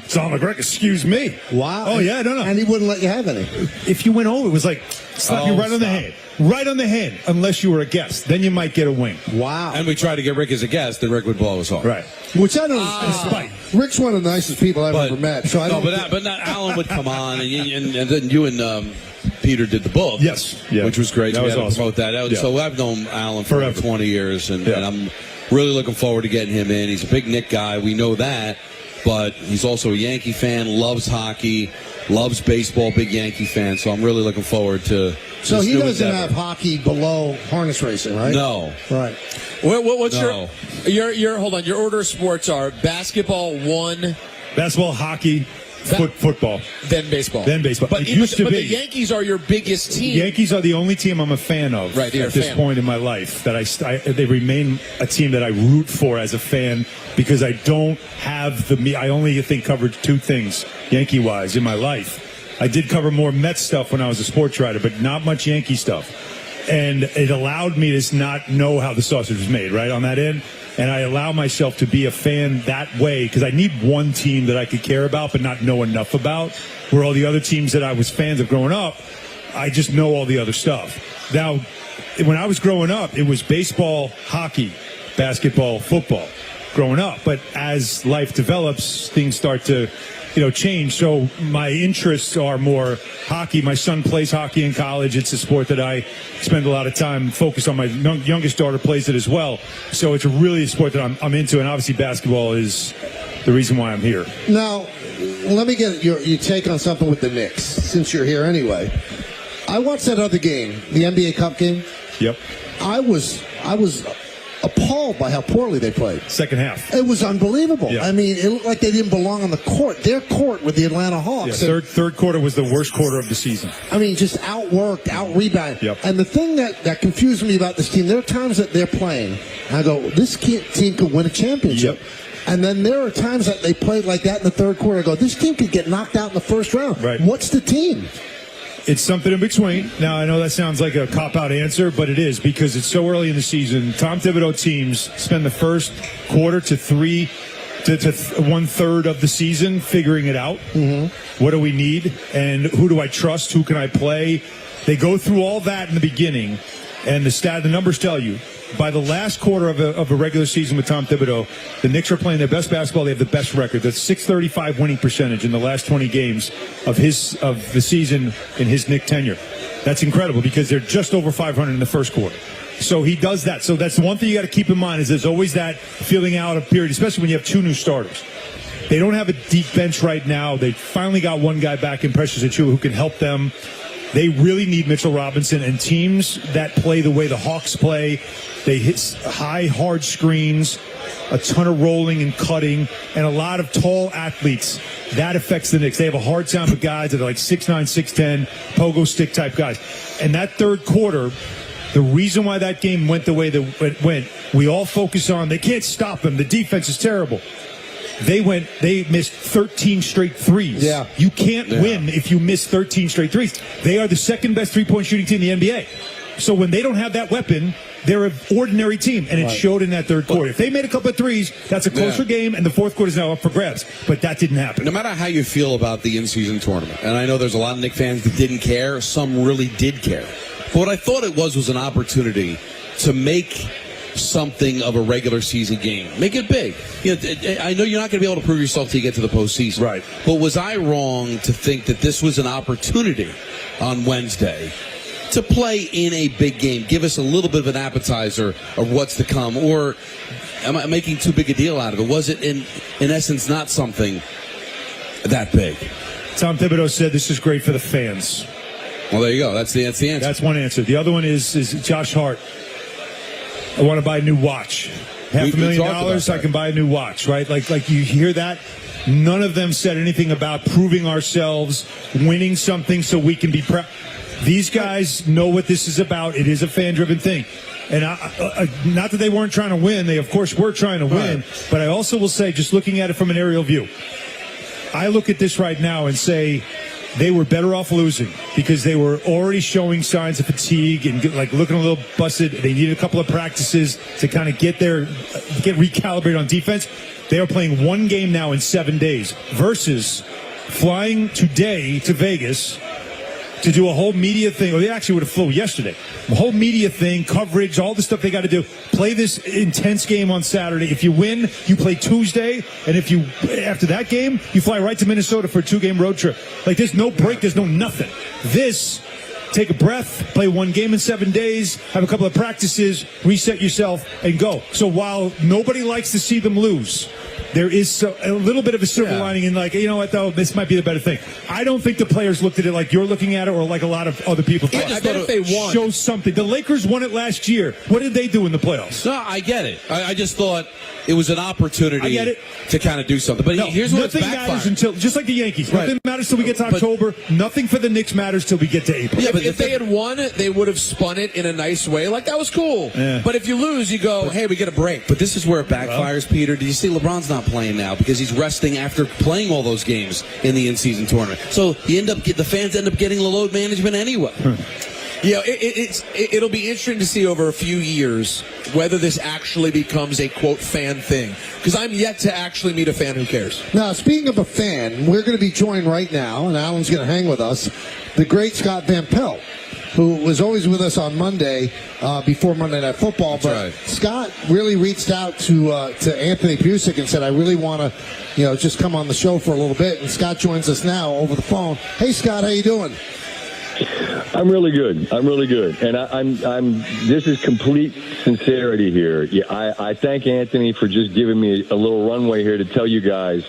Don LaGreca, excuse me. Wow. Oh, yeah, no. And he wouldn't let you have any. If you went over, it was like, slap you right on the hand. Right on the hand, unless you were a guest. Then you might get a wing. Wow. And we tried to get Rick as a guest, and Rick would blow us off. Right. Which I don't Rick's one of the nicest people I've ever met. So but Alan would come on, and then you and Peter did the book. Yes. Yeah. Which was great. That was awesome. Promote that. So I've known Alan for over 20 years, and I'm really looking forward to getting him in. He's a big Knick guy. We know that. But he's also a Yankee fan, loves hockey, loves baseball, big Yankee fan. So I'm really looking forward to So he doesn't have hockey below harness racing, right? No. Right. What's your hold on, your order of sports are basketball, basketball, hockey, football. Then baseball. But the Yankees are your biggest team. The Yankees are the only team I'm a fan of at this point in my life. They remain a team that I root for as a fan because I don't have I only covered two things Yankee-wise in my life. I did cover more Mets stuff when I was a sports writer, but not much Yankee stuff. And it allowed me to not know how the sausage was made, right, on that end. And I allow myself to be a fan that way because I need one team that I could care about but not know enough about, where all the other teams that I was fans of growing up, I just know all the other stuff. Now, when I was growing up, it was baseball, hockey, basketball, football growing up. But as life develops, things start to changed. So my interests are more hockey. My son plays hockey in college. It's a sport that I spend a lot of time focused on. My youngest daughter plays it as well. So it's really a sport that I'm into, and obviously basketball is the reason why I'm here. Now, let me get your take on something with the Knicks, since you're here anyway. I watched that other game, the NBA Cup game. Yep. I was appalled by how poorly they played. Second half. It was unbelievable. Yeah. I mean, it looked like they didn't belong on the court. Their court with the Atlanta Hawks. Yeah, third quarter was the worst quarter of the season. I mean, just outworked, out-rebounded. Yep. And the thing that confused me about this team, there are times that they're playing, and I go, this team could win a championship. Yep. And then there are times that they played like that in the third quarter. I go, this team could get knocked out in the first round. Right. What's the team? It's something in between. Now, I know that sounds like a cop-out answer, but it is because it's so early in the season. Tom Thibodeau teams spend the first quarter to one-third of the season figuring it out. Mm-hmm. What do we need? And who do I trust? Who can I play? They go through all that in the beginning, and the numbers tell you. By the last quarter of a regular season with Tom Thibodeau, the Knicks are playing their best basketball. They have the best record. That's .635 winning percentage in the last 20 games of the season in his Knick tenure. That's incredible because they're just over 500 in the first quarter. So he does that. So that's the one thing you got to keep in mind is there's always that filling out a period, especially when you have two new starters. They don't have a deep bench right now. They finally got one guy back in Precious Achiuwa who can help them. They really need Mitchell Robinson, and teams that play the way the Hawks play, they hit high, hard screens, a ton of rolling and cutting, and a lot of tall athletes. That affects the Knicks. They have a hard time with guys that are like 6'9", 6'10", pogo stick type guys. And that third quarter, the reason why that game went the way that it went, we all focus on they can't stop them. The defense is terrible. They missed 13 straight threes. Yeah. You can't win if you miss 13 straight threes. They are the second best three-point shooting team in the NBA. So when they don't have that weapon, they're an ordinary team, and it showed in that third quarter. If they made a couple of threes, that's a closer game, and the fourth quarter is now up for grabs. But that didn't happen. No matter how you feel about the in-season tournament, and I know there's a lot of Knicks fans that didn't care, some really did care. But what I thought it was an opportunity to make something of a regular season game. Make it big. I know you're not going to be able to prove yourself till you get to the postseason. Right. But was I wrong to think that this was an opportunity on Wednesday to play in a big game? Give us a little bit of an appetizer of what's to come. Or am I making too big a deal out of it? Was it, in essence, not something that big? Tom Thibodeau said this is great for the fans. Well, there you go. That's the answer. That's one answer. The other one is Josh Hart. I want to buy a new watch. $500,000, I can buy a new watch, right? Like you hear that? None of them said anything about proving ourselves, winning something so we can be proud. These guys know what this is about. It is a fan-driven thing. And not that they weren't trying to win. They, of course, were trying to win. But I also will say, just looking at it from an aerial view, I look at this right now and say, they were better off losing because they were already showing signs of fatigue and looking a little busted. They needed a couple of practices to kind of get recalibrated on defense. They are playing one game now in 7 days versus flying today to Vegas to do a whole media thing. Or they actually would have flown yesterday. A whole media thing, coverage, all the stuff they got to do. Play this intense game on Saturday. If you win, you play Tuesday. And after that game, you fly right to Minnesota for a 2-game road trip. There's no break. There's no nothing. Take a breath, play one game in 7 days, have a couple of practices, reset yourself, and go. So while nobody likes to see them lose, there is a little bit of a silver lining in you know what, though, this might be the better thing. I don't think the players looked at it like you're looking at it or like a lot of other people. I bet if they won. Show something. The Lakers won it last year. What did they do in the playoffs? No, I get it. I just thought it was an opportunity to kind of do something. But here's what nothing matters until, just like the Yankees. Nothing matters till we get to October. Nothing for the Knicks matters till we get to April. Yeah, but if they had won, they would have spun it in a nice way. That was cool. Yeah. But if you lose, you go, hey, we get a break. But this is where it backfires, Peter. Did you see LeBron's not playing now because he's resting after playing all those games in the in-season tournament? So the fans end up getting the load management anyway. Yeah, it'll be interesting to see over a few years whether this actually becomes a, quote, fan thing. Because I'm yet to actually meet a fan who cares. Now, speaking of a fan, we're going to be joined right now, and Alan's going to hang with us, the great Scott Van Pelt. who was always with us on Monday before Monday Night Football. But right. Scott really reached out to Anthony Pusick and said, I really want to, just come on the show for a little bit. And Scott joins us now over the phone. Hey, Scott, how you doing? I'm really good. And I'm this is complete sincerity here. Yeah, I thank Anthony for just giving me a little runway here to tell you guys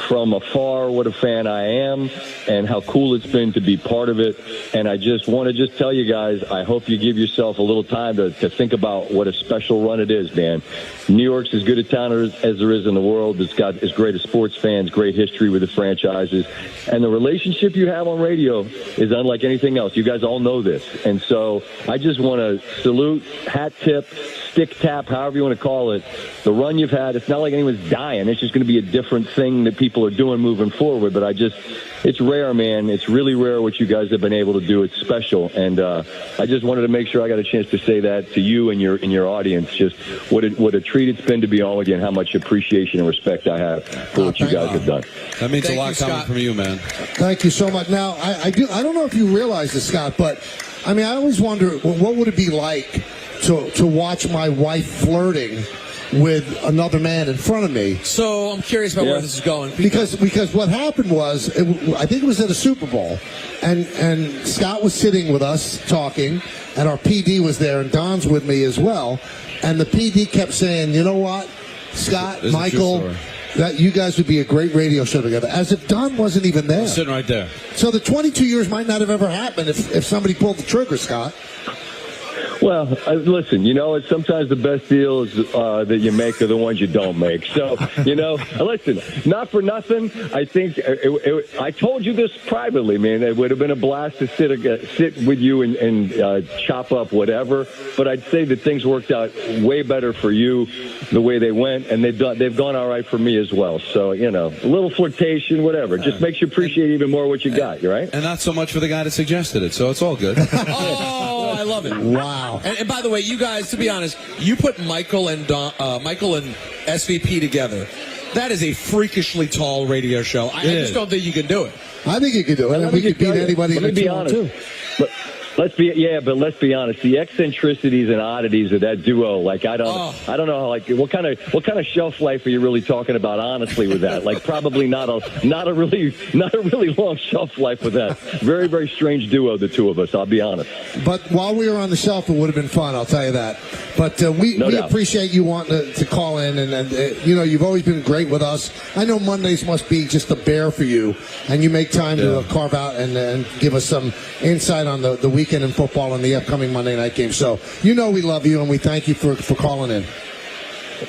from afar what a fan I am and how cool it's been to be part of it. And I just want to tell you guys, I hope you give yourself a little time to think about what a special run it is, man. New York's as good a town as there is in the world. It's got as great as sports fans, great history with the franchises. And the relationship you have on radio is unlike anything else. You guys all know this. And so I just want to salute, hat tip, stick tap, however you want to call it, the run you've had. It's not like anyone's dying. It's just going to be a different thing that people are doing moving forward. But it's rare, man. It's really rare what you guys have been able to do. It's special. And I just wanted to make sure I got a chance to say that to you and your audience, just what a treat it's been to be on with you and how much appreciation and respect I have for what you guys have done. That means a lot coming from you, man. Thank you so much. Now, I don't know if you realize this, Scott, but I always wonder, what would it be like to watch my wife flirting with another man in front of me? So I'm curious about where this is going. Because what happened was, I think it was at a Super Bowl, and Scott was sitting with us talking, and our PD was there, and Don's with me as well, and the PD kept saying, you know what, Scott, Michael, that you guys would be a great radio show together, as if Don wasn't even there. Sitting right there. So the 22 years might not have ever happened if somebody pulled the trigger, Scott. Well, listen, sometimes the best deals that you make are the ones you don't make. So, listen, not for nothing. I think I told you this privately, man. It would have been a blast to sit with you and chop up whatever. But I'd say that things worked out way better for you the way they went, and they've gone all right for me as well. So, a little flirtation, whatever. Just makes you appreciate even more what you got, right? And not so much for the guy that suggested it, so it's all good. Oh, I love it. Wow. And by the way, you guys, to be honest, you put Michael and SVP together. That is a freakishly tall radio show. I just don't think you can do it. I think you can do it, and we could beat anybody. Let me be honest. Too. Let's be honest. The eccentricities and oddities of that duo, I don't know, what kind of shelf life are you really talking about? Honestly, with that, probably not a really long shelf life with that. Very, very strange duo, the two of us. I'll be honest. But while we were on the shelf, it would have been fun. I'll tell you that. But we appreciate you wanting to call in, and you've always been great with us. I know Mondays must be just a bear for you, and you make time to carve out and give us some insight on the weekend in football and the upcoming Monday night game. So we love you, and we thank you for calling in.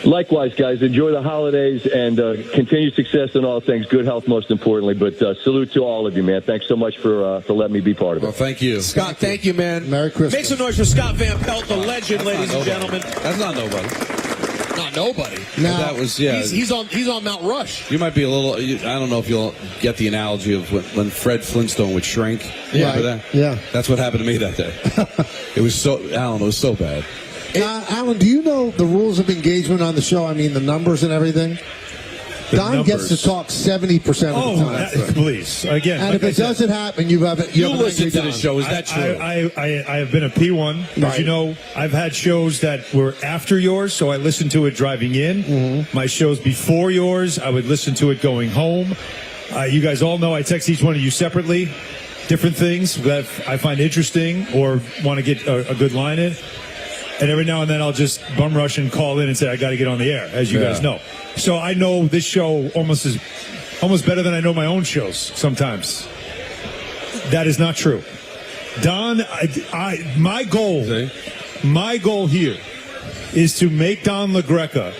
Likewise, guys. Enjoy the holidays and continued success in all things. Good health, most importantly. But salute to all of you, man. Thanks so much for letting me be part of it. Well, thank you. Scott, thank you, man. Merry Christmas. Make some noise for Scott Van Pelt, the legend, ladies and gentlemen. That's not nobody. Not nobody. Now, that was, He's on Mount Rush. You might be a little. I don't know if you'll get the analogy of when Fred Flintstone would shrink. Yeah, that? Yeah. That's what happened to me that day. It was Alan, it was so bad. Alan, do you know the rules of engagement on the show? The numbers and everything? Don gets to talk 70% of the time. Please. Again. And if it doesn't happen, you listen to the show. Is that true? I have been a P1. As you know, I've had shows that were after yours, so I listened to it driving in. Mm-hmm. My shows before yours, I would listen to it going home. You guys all know I text each one of you separately. Different things that I find interesting or want to get a good line in. And every now and then I'll just bum rush and call in and say, I got to get on the air, as you guys know. So I know this show almost better than I know my own shows sometimes. That is not true. Don, my goal here is to make Don LaGreca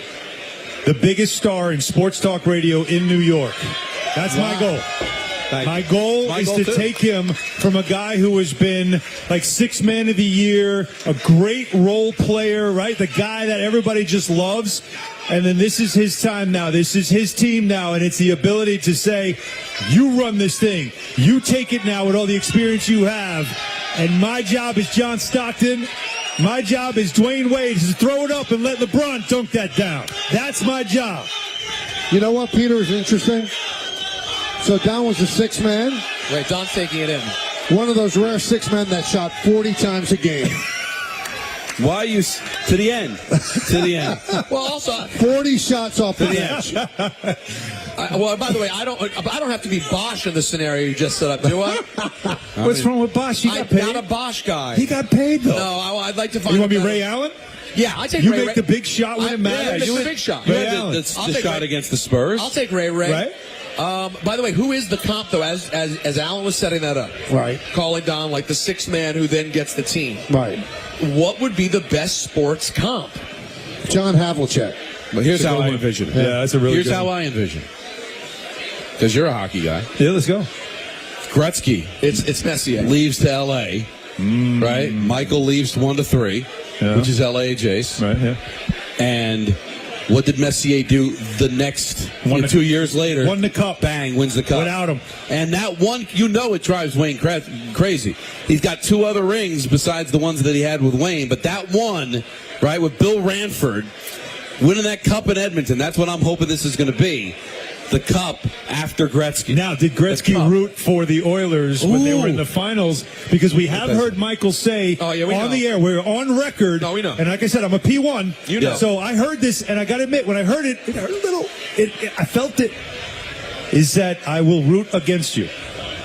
the biggest star in sports talk radio in New York. That's my goal. My goal is to take him from a guy who has been like 6th man of the year, a great role player, right? The guy that everybody just loves. And then this is his time now. This is his team now. And it's the ability to say, you run this thing. You take it now with all the experience you have. And my job is John Stockton. My job is Dwayne Wade to throw it up and let LeBron dunk that down. That's my job. You know what, Peter, is interesting? So Don was the 6th man. Wait, Don's taking it in. One of those rare 6 men that shot 40 times a game. Why you to the end? To the end. Well, also 40 shots off the bench. well, by the way, I don't have to be Bosch in the scenario you just set up, do I? What's wrong with Bosch? He got I'm paid. not a Bosch guy. He got paid though. No, I'd like to find. You want to be out. Ray Allen? Yeah, I take you Ray. You make the big shot when it matters. Yeah, the big shot. You had the shot against the Spurs. I'll take Ray. Right. By the way, who is the comp though? As Allen was setting that up, right? Calling down like the 6th man who then gets the team, right? What would be the best sports comp? John Havlicek. But here's how I envision it. Yeah, that's a really. Here's good how I envision. Because you're a hockey guy. Yeah, let's go. Gretzky. It's Messier. Leaves to L.A. Right. Michael leaves 1-3, which is L.A. Jace. Right. Yeah. And what did Messier do the next 2 years later? Won the cup. Bang, wins the cup. Without him. And that one, it drives Wayne crazy. He's got 2 other rings besides the ones that he had with Wayne. But that one, right, with Bill Ranford, winning that cup in Edmonton, that's what I'm hoping this is going to be. The cup after Gretzky. Now, did Gretzky root for the Oilers when they were in the finals? Because we have heard Michael say on the air, we're on record. No, we know. And like I said, I'm a P1. You know. So I heard this, and I got to admit, when I heard it, it hurt a little. I felt it. Is that I will root against you.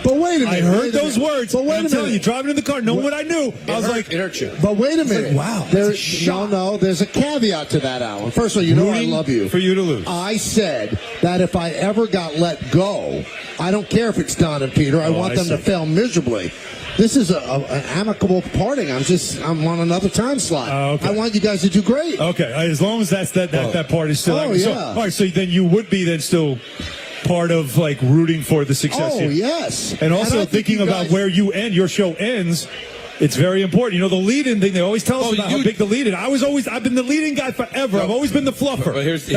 But wait a minute. I heard those words. But wait a minute. I'm telling you, driving in the car, knowing what I knew, I was like, it hurt you. But wait a minute. Wow. There's a caveat to that, Alan. First of all, you know I love you. For you to lose. I said that if I ever got let go, I don't care if it's Don and Peter. I want them to fail miserably. This is an amicable parting. I'm on another time slot. Okay. I want you guys to do great. Okay, as long as that part is still. Oh, so, yeah. all right, so then you would be then still part of like rooting for the success. Oh, here. yes. And also I think thinking about where you end, your show ends. It's very important. You know, the lead-in thing, they always tell us about how big the lead-in. I've been the lead-in guy forever. I've always been the fluffer. But this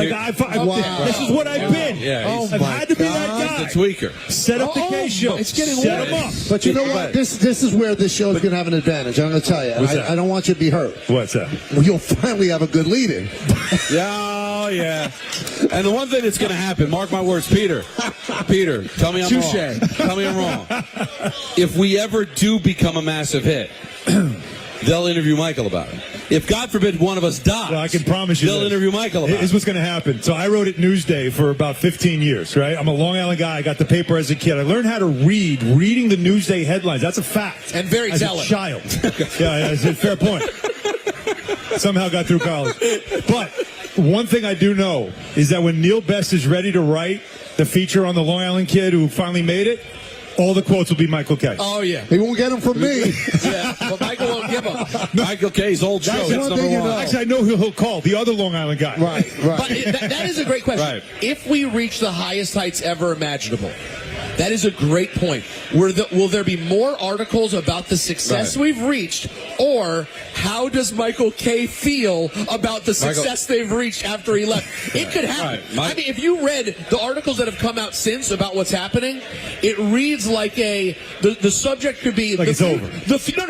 is what I've been. Yeah, I've had to be that guy. The tweaker. Set up the K-show. It's getting Set them up. But you know what? This is where this show is going to have an advantage. I'm going to tell you. And I don't want you to be hurt. What's that? Well, you'll finally have a good lead-in. Yeah. And the one thing that's going to happen, mark my words, Peter, tell me I'm wrong. Tell me I'm wrong. If we ever do become a massive hit, they'll interview Michael about it. If, God forbid, one of us dies, I can promise you they'll interview Michael about it. Here's what's going to happen. So I wrote at Newsday for about 15 years, right? I'm a Long Island guy. I got the paper as a kid. I learned how to read. Reading the Newsday headlines, that's a fact. And very as telling. a child. Yeah, that's a fair point. Somehow got through college. But one thing I do know is that when Neil Best is ready to write the feature on the Long Island kid who finally made it, all the quotes will be Michael K. Oh, yeah. He won't get them from me. Yeah, but Michael won't give them. Michael K's old show. That's That's one thing number you one. know. Actually, I know who he'll call, the other Long Island guy. Right. But that is a great question. Right. If we reach the highest heights ever imaginable, that is a great point. Will there be more articles about the success we've reached, or how does Michael K feel about the success they've reached after he left? It could happen. I mean, if you read the articles that have come out since about what's happening, it reads like the subject could be like it's over.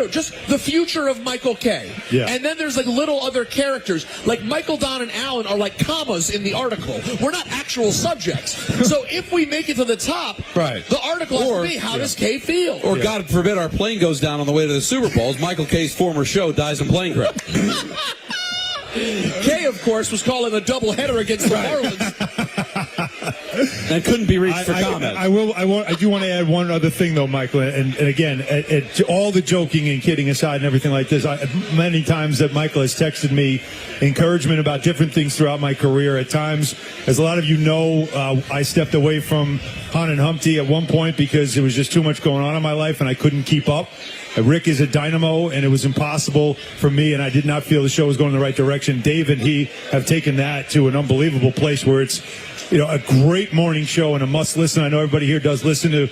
Just the future of Michael K. Yeah. And then there's like little other characters, like Michael, Don, and Alan are like commas in the article. We're not actual subjects. So if we make it to the top, the article has to be, how does K feel? Or, God forbid, our plane goes down on the way to the Super Bowls. Michael K's former show dies in plane crash. K, of course, was calling a doubleheader against the Marlins. And couldn't be reached for comment. I do want to add one other thing, though, Michael. And again, all the joking and kidding aside and everything like this, many times that Michael has texted me encouragement about different things throughout my career. At times, as a lot of you know, I stepped away from Han and Humpty at one point because there was just too much going on in my life and I couldn't keep up. Rick is a dynamo, and it was impossible for me, and I did not feel the show was going in the right direction. Dave and he have taken that to an unbelievable place where it's, a great morning show and a must listen. I know everybody here does listen to,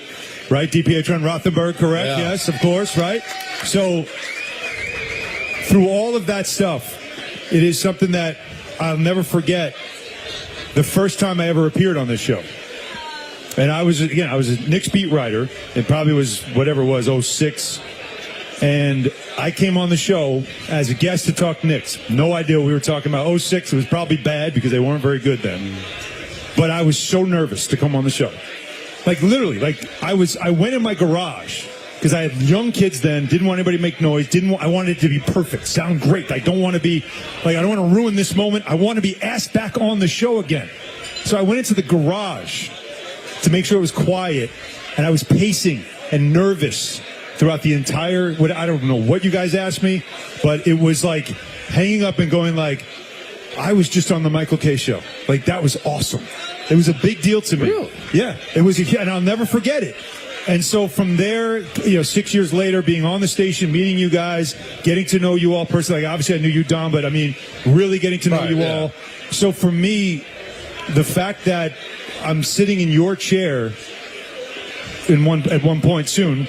right? DPHN Rothenberg, correct? Yeah. Yes, of course, right? So through all of that stuff, it is something that I'll never forget. The first time I ever appeared on this show. And I was a Knicks beat writer. It probably was, whatever it was, 06. And I came on the show as a guest to talk Knicks. No idea what we were talking about. 06, it was probably bad because they weren't very good then. But I was so nervous to come on the show. Like, literally, I went in my garage because I had young kids then, didn't want anybody to make noise, I wanted it to be perfect, sound great. I don't want to be, like, I don't want to ruin this moment. I want to be asked back on the show again. So I went into the garage to make sure it was quiet, and I was pacing and nervous throughout the entire, I don't know what you guys asked me, but it was like hanging up and going like, I was just on the Michael K. show. Like, that was awesome. It was a big deal to me. Really? Yeah, it was, and I'll never forget it. And so from there, 6 years later, being on the station, meeting you guys, getting to know you all personally. Like, obviously, I knew you, Don, but I mean, really getting to know you all. So for me, the fact that I'm sitting in your chair at one point soon,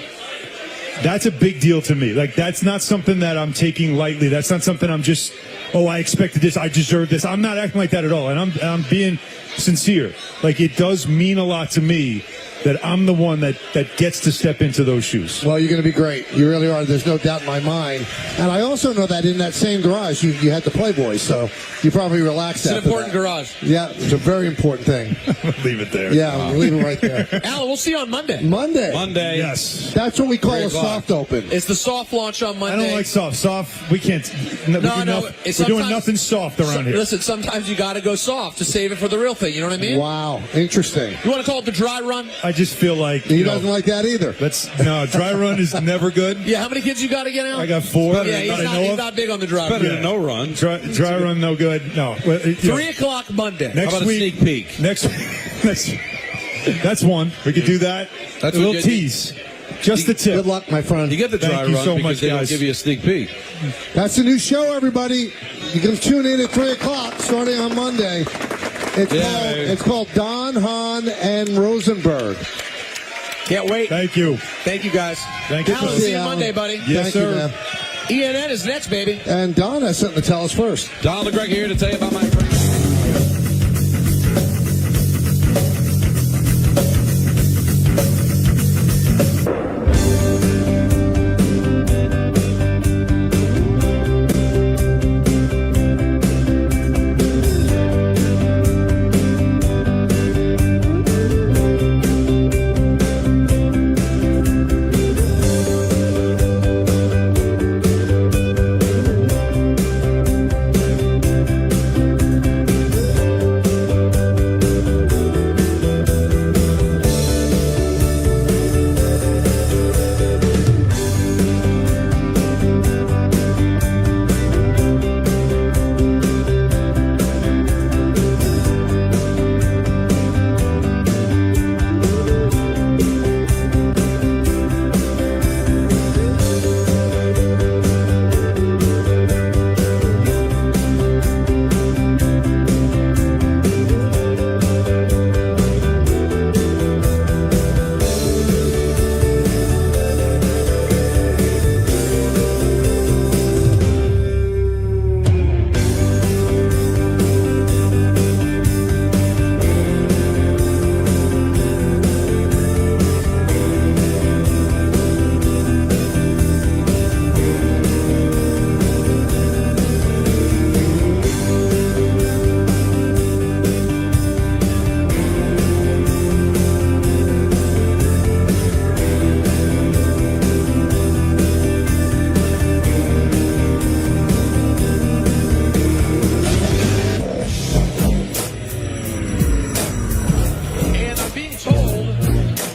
that's a big deal to me. Like, that's not something that I'm taking lightly. That's not something I'm just, I expected this, I deserve this. I'm not acting like that at all. And I'm being sincere. Like, it does mean a lot to me that I'm the one that gets to step into those shoes. Well, you're going to be great. You really are. There's no doubt in my mind. And I also know that in that same garage, you had the Playboy, so you probably relaxed It's an after important that. garage. Yeah, it's a very important thing. Leave it there. Yeah, we'll leave it right there. Alan, we'll see you on Monday. Monday. Yes. That's what we call 3 a o'clock. soft open. It's the soft launch on Monday. I don't like soft. Soft, we can't. We're doing nothing soft around here. Listen, sometimes you got to go soft to save it for the real thing. You know what I mean? Wow, interesting. You want to call it the dry run? I just feel like He doesn't like that either. Dry run is never good. Yeah, how many kids you got again, Alan? I got 4. Yeah, he's not big on the dry run. Better than no run. Dry run, no good. No. 3 o'clock Monday. Next How about week, a sneak peek? That's one. We could do that. That's a little what tease. Just the tip. Good luck, my friend. You get the dry Thank you run so because much, they don't guys. give you a sneak peek. That's the new show, everybody. You can tune in at 3 o'clock starting on Monday. It's called Don, Hahn, and Rosenberg. Can't wait. Thank you. Thank you, guys. Thank you. Alan, see you Monday, buddy. Yes, Thank you, sir. man. ENN is next, baby. And Don has something to tell us first. Don LeGreg here to tell you about my friend.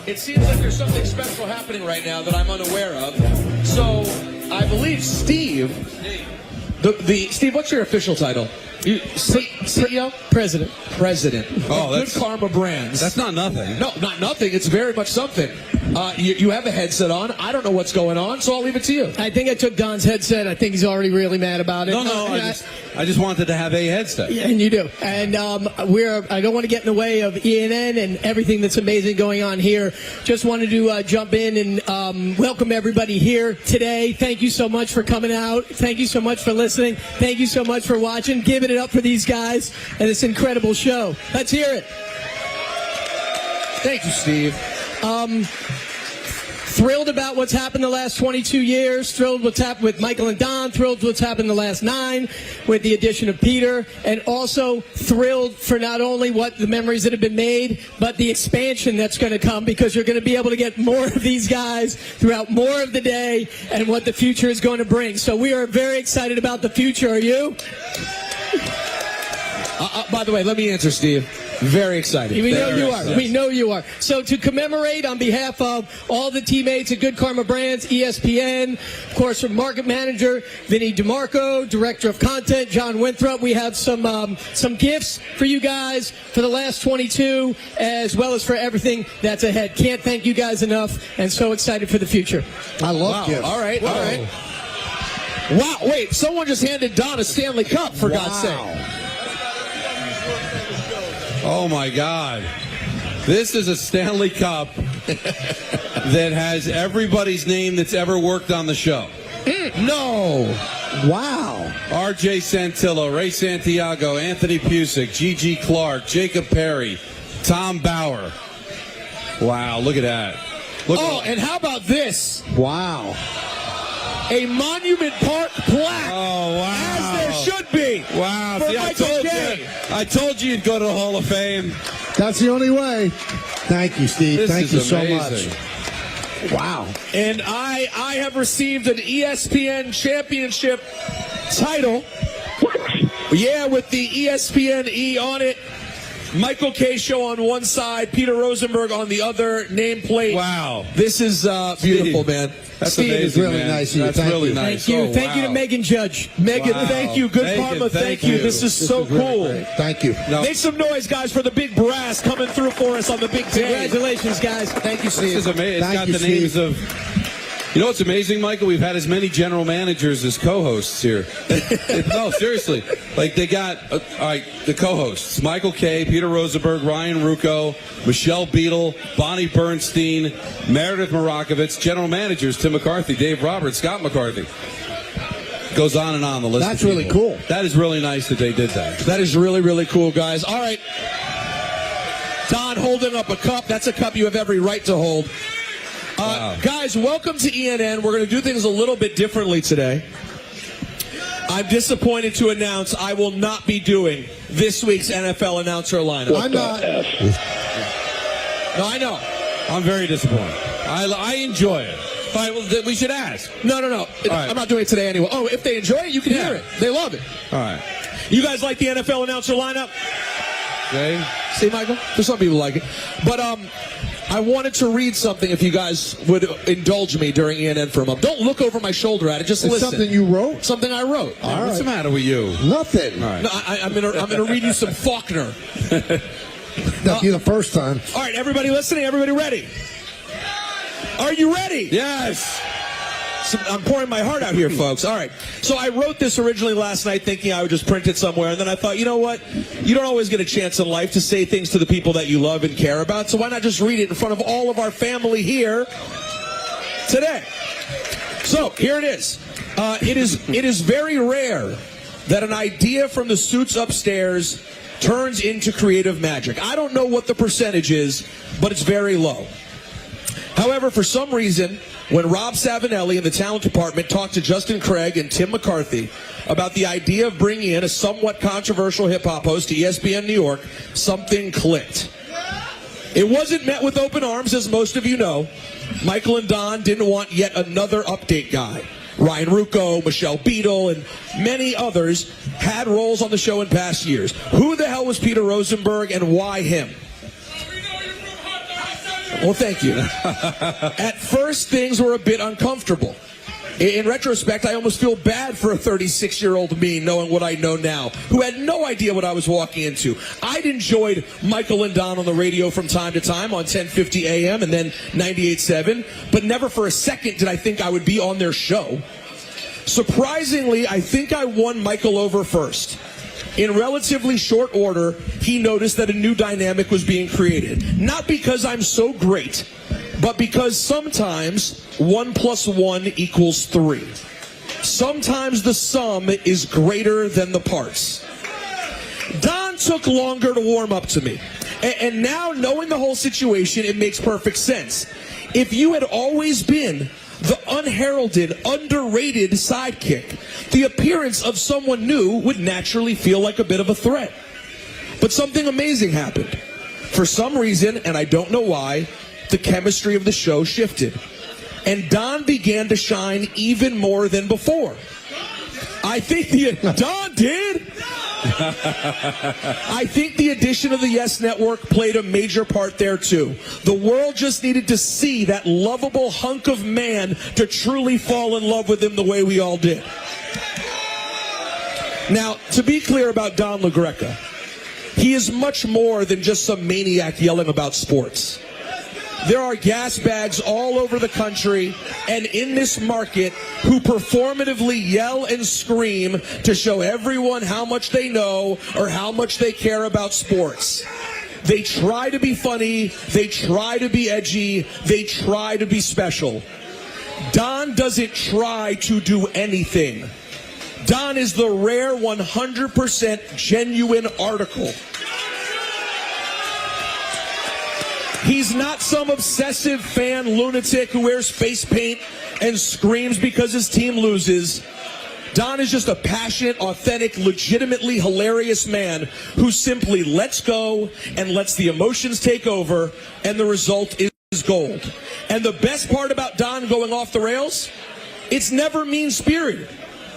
It seems like there's something special happening right now that I'm unaware of. So, I believe Steve, Steve, what's your official title? CEO? President. Oh, that's Good Karma Brands. That's not nothing. No, not nothing. It's very much something. You have a headset on. I don't know what's going on, so I'll leave it to you. I think I took Don's headset. I think he's already really mad about it. No, I just wanted to have a headset. Yeah, and you do. And I don't want to get in the way of ENN and everything that's amazing going on here. Just wanted to jump in and welcome everybody here today. Thank you so much for coming out. Thank you so much for listening. Thank you so much for watching. Giving it up for these guys and this incredible show. Let's hear it. Thank you, Steve. Thrilled about what's happened the last 22 years. Thrilled what's happened with Michael and Don. Thrilled what's happened the last 9 with the addition of Peter. And also thrilled for not only what the memories that have been made, but the expansion that's going to come, because you're going to be able to get more of these guys throughout more of the day and what the future is going to bring. So we are very excited about the future. Are you? By the way, let me answer, Steve. Very excited. We know you are. We know you are. So to commemorate, on behalf of all the teammates at Good Karma Brands, ESPN, of course, from market manager Vinny DeMarco, director of content John Winthrop, we have some gifts for you guys for the last 22, as well as for everything that's ahead. Can't thank you guys enough, and so excited for the future. I love gifts. All right. All right. Wow. Wait. Someone just handed Don a Stanley Cup, for God's sake. Oh, my God. This is a Stanley Cup that has everybody's name that's ever worked on the show. No. Wow. R.J. Santillo, Ray Santiago, Anthony Pusick, G.G. Clark, Jacob Perry, Tom Bauer. Wow, look at that. And how about this? Wow. A Monument Park plaque. Oh, wow. As there should be. Wow. For See, Michael K. I told you you'd go to the Hall of Fame. That's the only way. Thank you, Steve. Thank you so amazing. much. Wow. And I have received an ESPN championship title. Yeah, with the ESPN E on it. Michael K. Show on one side, Peter Rosenberg on the other, nameplate. Wow. This is beautiful, man. That's Steve, amazing, is really man. nice of you. That's Thank really you. nice. Thank you. Oh, Thank you to wow. Megan Judge. Megan, Wow. thank you. Good Megan, karma, thank you. This is so really cool. great. Thank you. No. Make some noise, guys, for the big brass coming through for us on the big day. Congratulations, guys. Thank you, This Steve. is amazing. It's Thank got you, the names Steve. of... You know what's amazing, Michael? We've had as many general managers as co-hosts here. No, seriously. Like, they got, all right, the co-hosts, Michael K., Peter Rosenberg, Ryan Rucco, Michelle Beadle, Bonnie Bernstein, Meredith Marakovitz, general managers, Tim McCarthy, Dave Roberts, Scott McCarthy. Goes on and on the list. That's of really people. cool. That is really nice that they did that. That is really, really cool, guys. All right. Don holding up a cup. That's a cup you have every right to hold. Wow. Guys, welcome to ENN. We're going to do things a little bit differently today. I'm disappointed to announce I will not be doing this week's NFL announcer lineup. I'm not. No, I know. I'm very disappointed. I enjoy it. All right, well, we should ask. No. right. I'm not doing it today anyway. Oh, if they enjoy it, you can hear it. They love it. All right. You guys like the NFL announcer lineup? Okay. See, Michael? There's some people like it. But I wanted to read something if you guys would indulge me during ENN for a moment. Don't look over my shoulder at it. Just It's listen. something you wrote? Something I wrote. All What's right. the matter with you? Nothing. All right. No, I'm gonna read you some Faulkner. That'll be the first time. All right, everybody listening, everybody ready? Are you ready? Yes. So I'm pouring my heart out here, folks. All right. So I wrote this originally last night thinking I would just print it somewhere, and then I thought, you know what? You don't always get a chance in life to say things to the people that you love and care about, so why not just read it in front of all of our family here today? So here it is. It is very rare that an idea from the suits upstairs turns into creative magic. I don't know what the percentage is, but it's very low. However, for some reason, when Rob Savinelli in the talent department talked to Justin Craig and Tim McCarthy about the idea of bringing in a somewhat controversial hip-hop host to ESPN New York, something clicked. It wasn't met with open arms, as most of you know. Michael and Don didn't want yet another update guy. Ryan Rucco, Michelle Beadle, and many others had roles on the show in past years. Who the hell was Peter Rosenberg, and why him? Well, thank you. At first, things were a bit uncomfortable. In retrospect, I almost feel bad for a 36-year-old me, knowing what I know now, who had no idea what I was walking into. I'd enjoyed Michael and Don on the radio from time to time on 1050 AM and then 98.7, but never for a second did I think I would be on their show. Surprisingly, I think I won Michael over first. In relatively short order, he noticed that a new dynamic was being created. Not because I'm so great, but because sometimes 1 + 1 = 3. Sometimes the sum is greater than the parts. Don took longer to warm up to me. And now, knowing the whole situation, it makes perfect sense. If you had always been the unheralded, underrated sidekick, the appearance of someone new would naturally feel like a bit of a threat. But something amazing happened. For some reason, and I don't know why, the chemistry of the show shifted. And Don began to shine even more than before. I think Don did. I think the addition of the Yes Network played a major part there too. The world just needed to see that lovable hunk of man to truly fall in love with him the way we all did. Now, to be clear about Don LaGreca, he is much more than just some maniac yelling about sports. There are gas bags all over the country and in this market who performatively yell and scream to show everyone how much they know or how much they care about sports. They try to be funny, they try to be edgy, they try to be special. Don doesn't try to do anything. Don is the rare 100% genuine article. He's not some obsessive fan lunatic who wears face paint and screams because his team loses. Don is just a passionate, authentic, legitimately hilarious man who simply lets go and lets the emotions take over, and the result is gold. And the best part about Don going off the rails, it's never mean-spirited,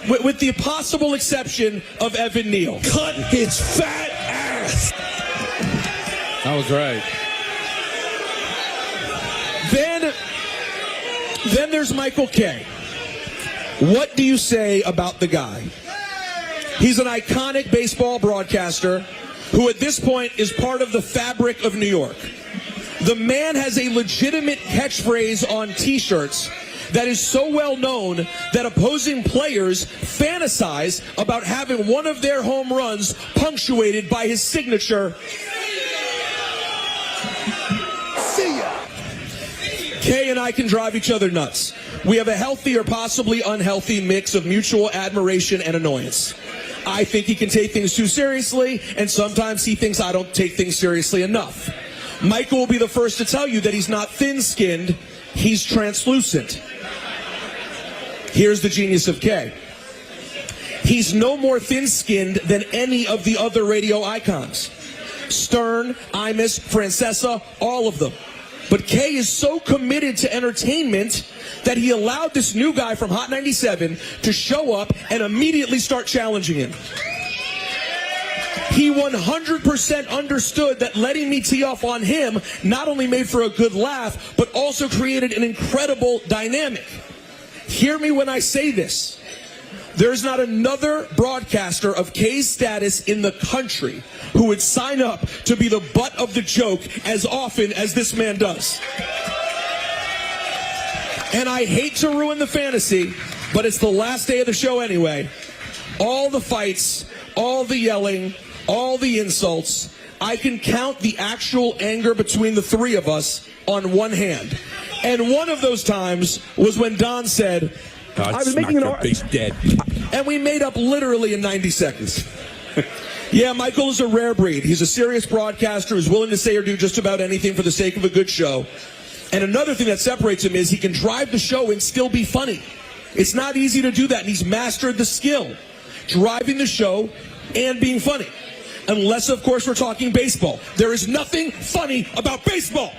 with the possible exception of Evan Neal. Cut his fat ass! That was right. Then there's Michael Kay. What do you say about the guy? He's an iconic baseball broadcaster who at this point is part of the fabric of New York. The man has a legitimate catchphrase on T-shirts that is so well known that opposing players fantasize about having one of their home runs punctuated by his signature. See ya. Kay and I can drive each other nuts. We have a healthy or possibly unhealthy mix of mutual admiration and annoyance. I think he can take things too seriously, and sometimes he thinks I don't take things seriously enough. Michael will be the first to tell you that he's not thin-skinned, he's translucent. Here's the genius of Kay. He's no more thin-skinned than any of the other radio icons. Stern, Imus, Francesa, all of them. But Kay is so committed to entertainment that he allowed this new guy from Hot 97 to show up and immediately start challenging him. He 100% understood that letting me tee off on him not only made for a good laugh, but also created an incredible dynamic. Hear me when I say this. There's not another broadcaster of Kay's status in the country who would sign up to be the butt of the joke as often as this man does. And I hate to ruin the fantasy, but it's the last day of the show anyway. All the fights, all the yelling, all the insults, I can count the actual anger between the three of us on one hand. And one of those times was when Don said, I was making an face dead. And we made up literally in 90 seconds. Yeah, Michael is a rare breed. He's a serious broadcaster who's willing to say or do just about anything for the sake of a good show. And another thing that separates him is he can drive the show and still be funny. It's not easy to do that, and he's mastered the skill. Driving the show and being funny. Unless, of course, we're talking baseball. There is nothing funny about baseball.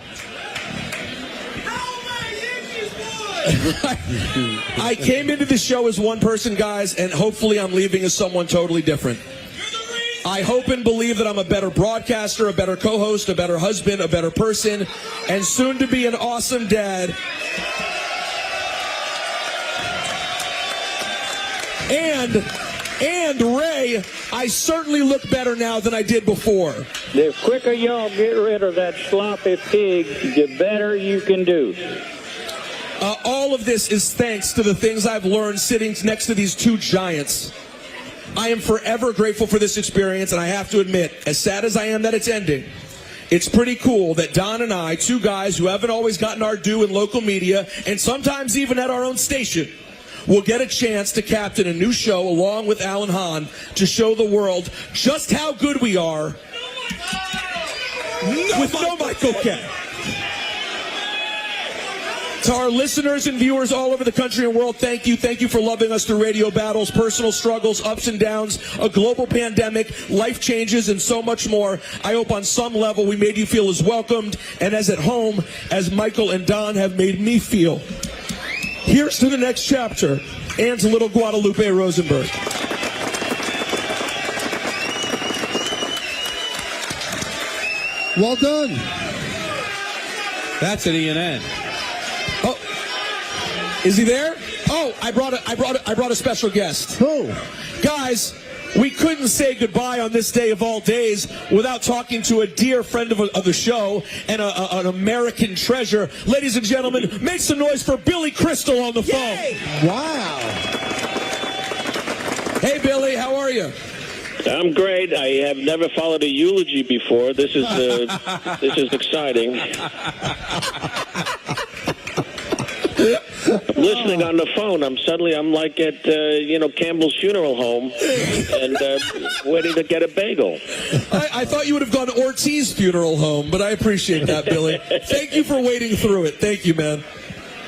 I came into the show as one person, guys, and hopefully I'm leaving as someone totally different. I hope and believe that I'm a better broadcaster, a better co-host, a better husband, a better person, and soon to be an awesome dad. And Ray, I certainly look better now than I did before. The quicker y'all get rid of that sloppy pig, the better you can do. All of this is thanks to the things I've learned sitting next to these two giants. I am forever grateful for this experience, and I have to admit, as sad as I am that it's ending, it's pretty cool that Don and I, two guys who haven't always gotten our due in local media, and sometimes even at our own station, will get a chance to captain a new show along with Alan Hahn to show the world just how good we are with no Michael Kay. To our listeners and viewers all over the country and world, thank you. Thank you for loving us through radio battles, personal struggles, ups and downs, a global pandemic, life changes, and so much more. I hope on some level we made you feel as welcomed and as at home as Michael and Don have made me feel. Here's to the next chapter. And to little Guadalupe Rosenberg. Well done. That's an ENN. Oh, is he there? Oh, I brought a special guest. Who? Guys, we couldn't say goodbye on this day of all days without talking to a dear friend of the show and an American treasure. Ladies and gentlemen, make some noise for Billy Crystal on the phone. Wow. Hey, Billy, how are you? I'm great. I have never followed a eulogy before. This is exciting. I'm listening on the phone. I'm like at Campbell's funeral home and waiting to get a bagel. I thought you would have gone to Ortiz funeral home, but I appreciate that, Billy. Thank you for wading through it. Thank you, man.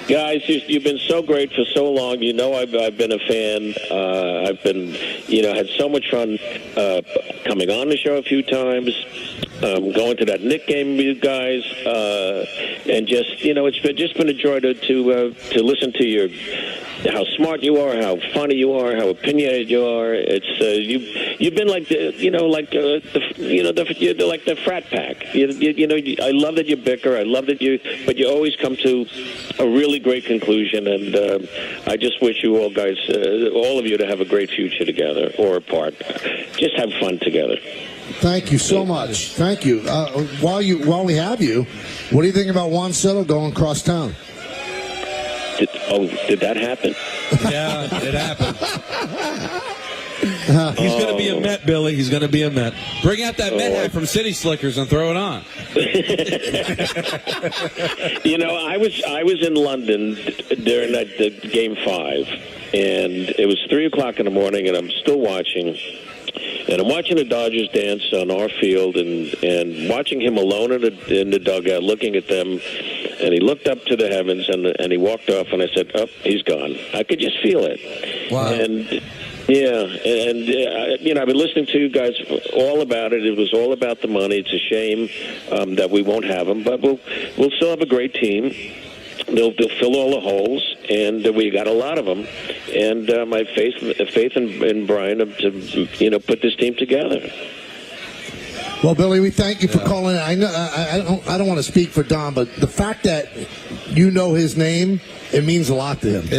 Guys, you've been so great for so long. You know I've been a fan. I've been, had so much fun coming on the show a few times, going to that Knick game with you guys, and just, it's been a joy to listen to how smart you are, how funny you are, how opinionated you are. It's you've been like the frat pack. I love that you bicker. I love that but you always come to a really great conclusion, and I just wish you all guys, all of you, to have a great future together or apart. Just have fun together. Thank you so much. Thank you. While we have you, what do you think about Juan Soto going across town? Did that happen? Yeah, it happened. He's going to be a Met, Billy. He's going to be a Met. Bring out that Met hat from City Slickers and throw it on. I was in London during that Game 5, and it was 3 o'clock in the morning, and I'm still watching. And I'm watching the Dodgers dance on our field, and watching him alone in the dugout, looking at them. And he looked up to the heavens, and he walked off. And I said, "Oh, he's gone." I could just feel it. Wow. And I've been listening to you guys all about it. It was all about the money. It's a shame that we won't have him, but we'll still have a great team. They'll fill all the holes, and we got a lot of them. And my faith in Brian to put this team together. Well, Billy, we thank you for calling in. I know I don't want to speak for Don, but the fact that you know his name, it means a lot to him.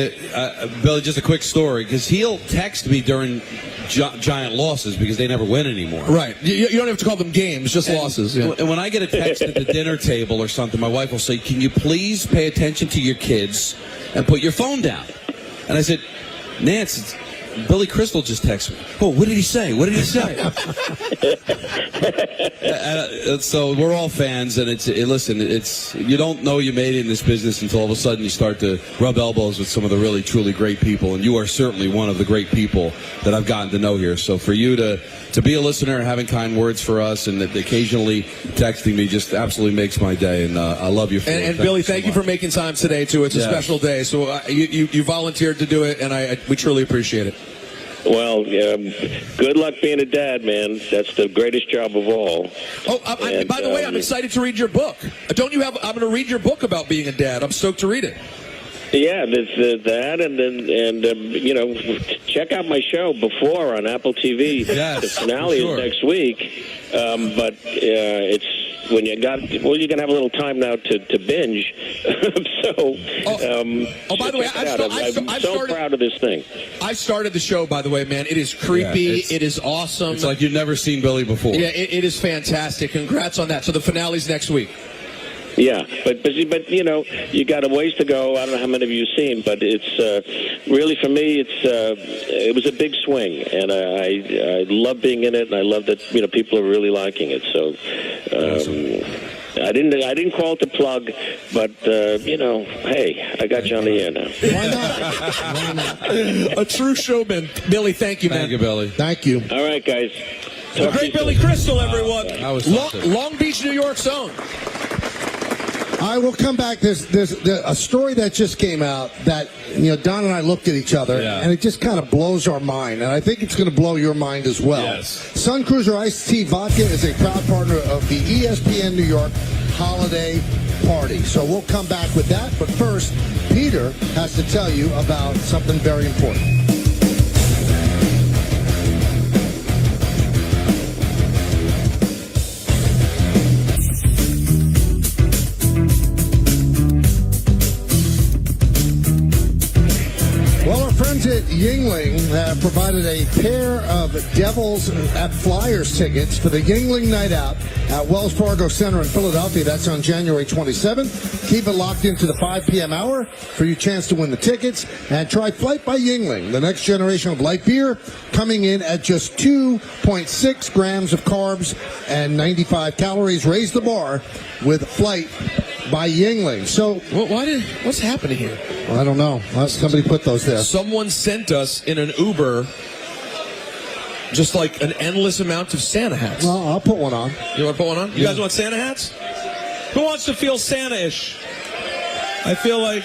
Billy, just a quick story, because he'll text me during giant losses because they never win anymore. Right. You don't have to call them games, just losses. Yeah. And when I get a text at the dinner table or something, my wife will say, "Can you please pay attention to your kids and put your phone down?" And I said, "Nance, Billy Crystal just texted me." "Oh, what did he say? What did he say?" So we're all fans, and it's you don't know you made it in this business until all of a sudden you start to rub elbows with some of the really, truly great people, and you are certainly one of the great people that I've gotten to know here. So for you to be a listener and having kind words for us, and occasionally texting me just absolutely makes my day, and I love you for it. And Billy, thank you for making time today, too. It's a special day, so you volunteered to do it, and we truly appreciate it. Well, good luck being a dad, man. That's the greatest job of all. Oh, by the way, I'm excited to read your book. I'm going to read your book about being a dad. I'm stoked to read it. Yeah, there's that, and check out my show Before on Apple TV. Yes, the finale is next week, but it's when you're going to have a little time now to binge. By the way, I'm so proud of this thing. I started the show, by the way, man. It is creepy. It is awesome. It's like you've never seen Billy before. Yeah, it is fantastic. Congrats on that. So the finale's next week. Yeah, but you got a ways to go. I don't know how many of you have seen, but it's really, for me, it was a big swing, and I love being in it, and I love that people are really liking it. So I didn't call it the plug, but hey, I got you on the air now. Why not? A true showman, Billy. Thank you, man. Thank you, Billy. Thank you. All right, guys. The great Billy Crystal, everyone. That was Long Beach, New York's own. I will come back. There's a story that just came out that, Don and I looked at each other, and it just kind of blows our mind. And I think it's going to blow your mind as well. Yes. Sun Cruiser Iced Tea Vodka is a proud partner of the ESPN New York Holiday Party. So we'll come back with that. But first, Peter has to tell you about something very important. Well, our friends at Yingling have provided a pair of Devils at Flyers tickets for the Yingling Night Out at Wells Fargo Center in Philadelphia. That's on January 27th. Keep it locked into the 5 p.m. hour for your chance to win the tickets. And try Flight by Yingling, the next generation of light beer, coming in at just 2.6 grams of carbs and 95 calories. Raise the bar with Flight by Yingling. So, what's happening here? Well, I don't know. Somebody put those there. Someone sent us in an Uber just like an endless amount of Santa hats. Well, I'll put one on. You want to put one on? You guys want Santa hats? Who wants to feel Santa-ish? I feel like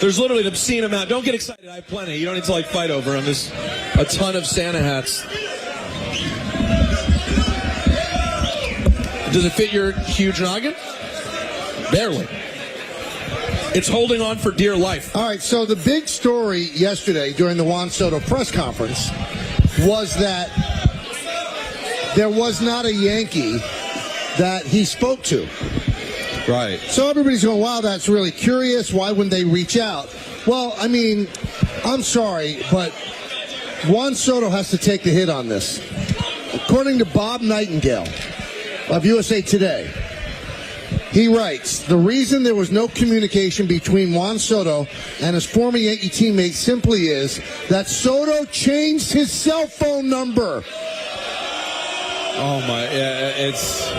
there's literally an obscene amount. Don't get excited. I have plenty. You don't need to fight over them. There's a ton of Santa hats. Does it fit your huge noggin? Barely. It's holding on for dear life. All right, so the big story yesterday during the Juan Soto press conference was that there was not a Yankee that he spoke to. Right. So everybody's going, wow, that's really curious. Why wouldn't they reach out? Well, I mean, I'm sorry, but Juan Soto has to take the hit on this. According to Bob Nightingale of USA Today, he writes, the reason there was no communication between Juan Soto and his former Yankee teammate simply is that Soto changed his cell phone number. Oh, my. Yeah,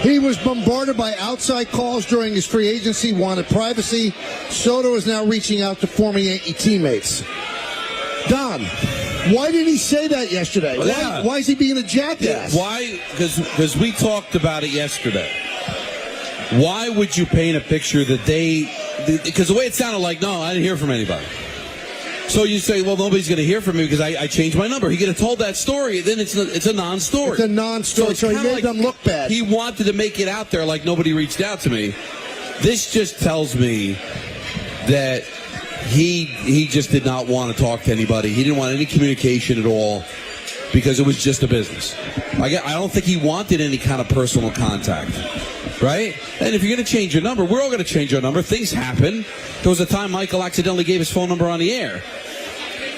He was bombarded by outside calls during his free agency, wanted privacy. Soto is now reaching out to former Yankee teammates. Don, why did he say that yesterday? Why is he being a jackass? Why? Because we talked about it yesterday. Why would you paint a picture that because the way it sounded like, no, I didn't hear from anybody. So you say, well, nobody's going to hear from me because I changed my number. He could have told that story, then it's a non-story. It's a non-story, so he made them look bad. He wanted to make it out there like nobody reached out to me. This just tells me that he just did not want to talk to anybody. He didn't want any communication at all because it was just a business. I don't think he wanted any kind of personal contact. Right? And if you're going to change your number, we're all going to change our number. Things happen. There was a time Michael accidentally gave his phone number on the air.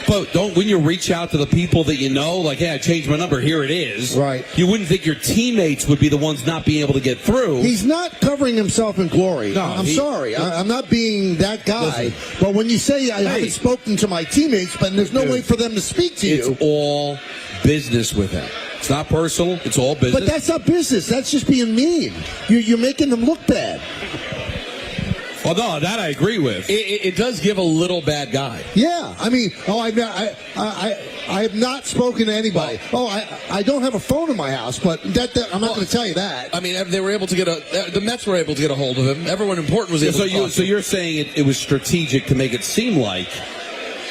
But when you reach out to the people that you know, like, hey, I changed my number, here it is. Right. You wouldn't think your teammates would be the ones not being able to get through. He's not covering himself in glory. No, I'm sorry. I'm not being that guy. Listen, but when you say I haven't spoken to my teammates, but there's no way for them to speak to you. It's all business with him. It's not personal. It's all business. But that's not business. That's just being mean. You're making them look bad. Well, no, that I agree with. It does give a little bad guy. Yeah, I mean, I have not spoken to anybody. I don't have a phone in my house, but I'm not going to tell you that. I mean, they were able to the Mets were able to get a hold of him. Everyone important was able to talk to him. So you're saying it was strategic to make it seem like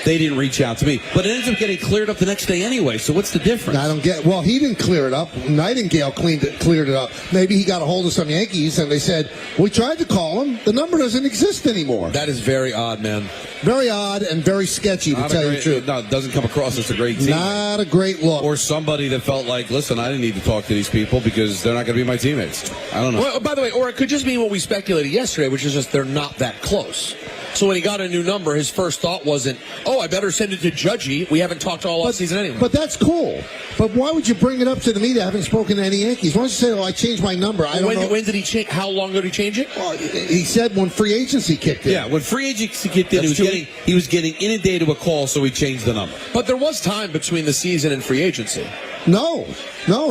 they didn't reach out to me. But it ends up getting cleared up the next day anyway, so what's the difference? I don't get. Well, he didn't clear it up. Nightingale cleared it up. Maybe he got a hold of some Yankees, and they said, we tried to call him. The number doesn't exist anymore. That is very odd, man. Very odd and very sketchy, to tell you the truth. No, it doesn't come across as a great team. Not a great look. Or somebody that felt like, listen, I didn't need to talk to these people because they're not going to be my teammates. I don't know. Well, by the way, or it could just mean what we speculated yesterday, which is just they're not that close. So when he got a new number, his first thought wasn't, I better send it to Judgy. We haven't talked all offseason anyway. But that's cool. But why would you bring it up to the media? I haven't spoken to any Yankees. Why don't you say, I changed my number? I don't know. When did he change? How long ago did he change it? Well, he said when free agency kicked in. Yeah, when free agency kicked in, he was getting inundated with calls, so he changed the number. But there was time between the season and free agency. No,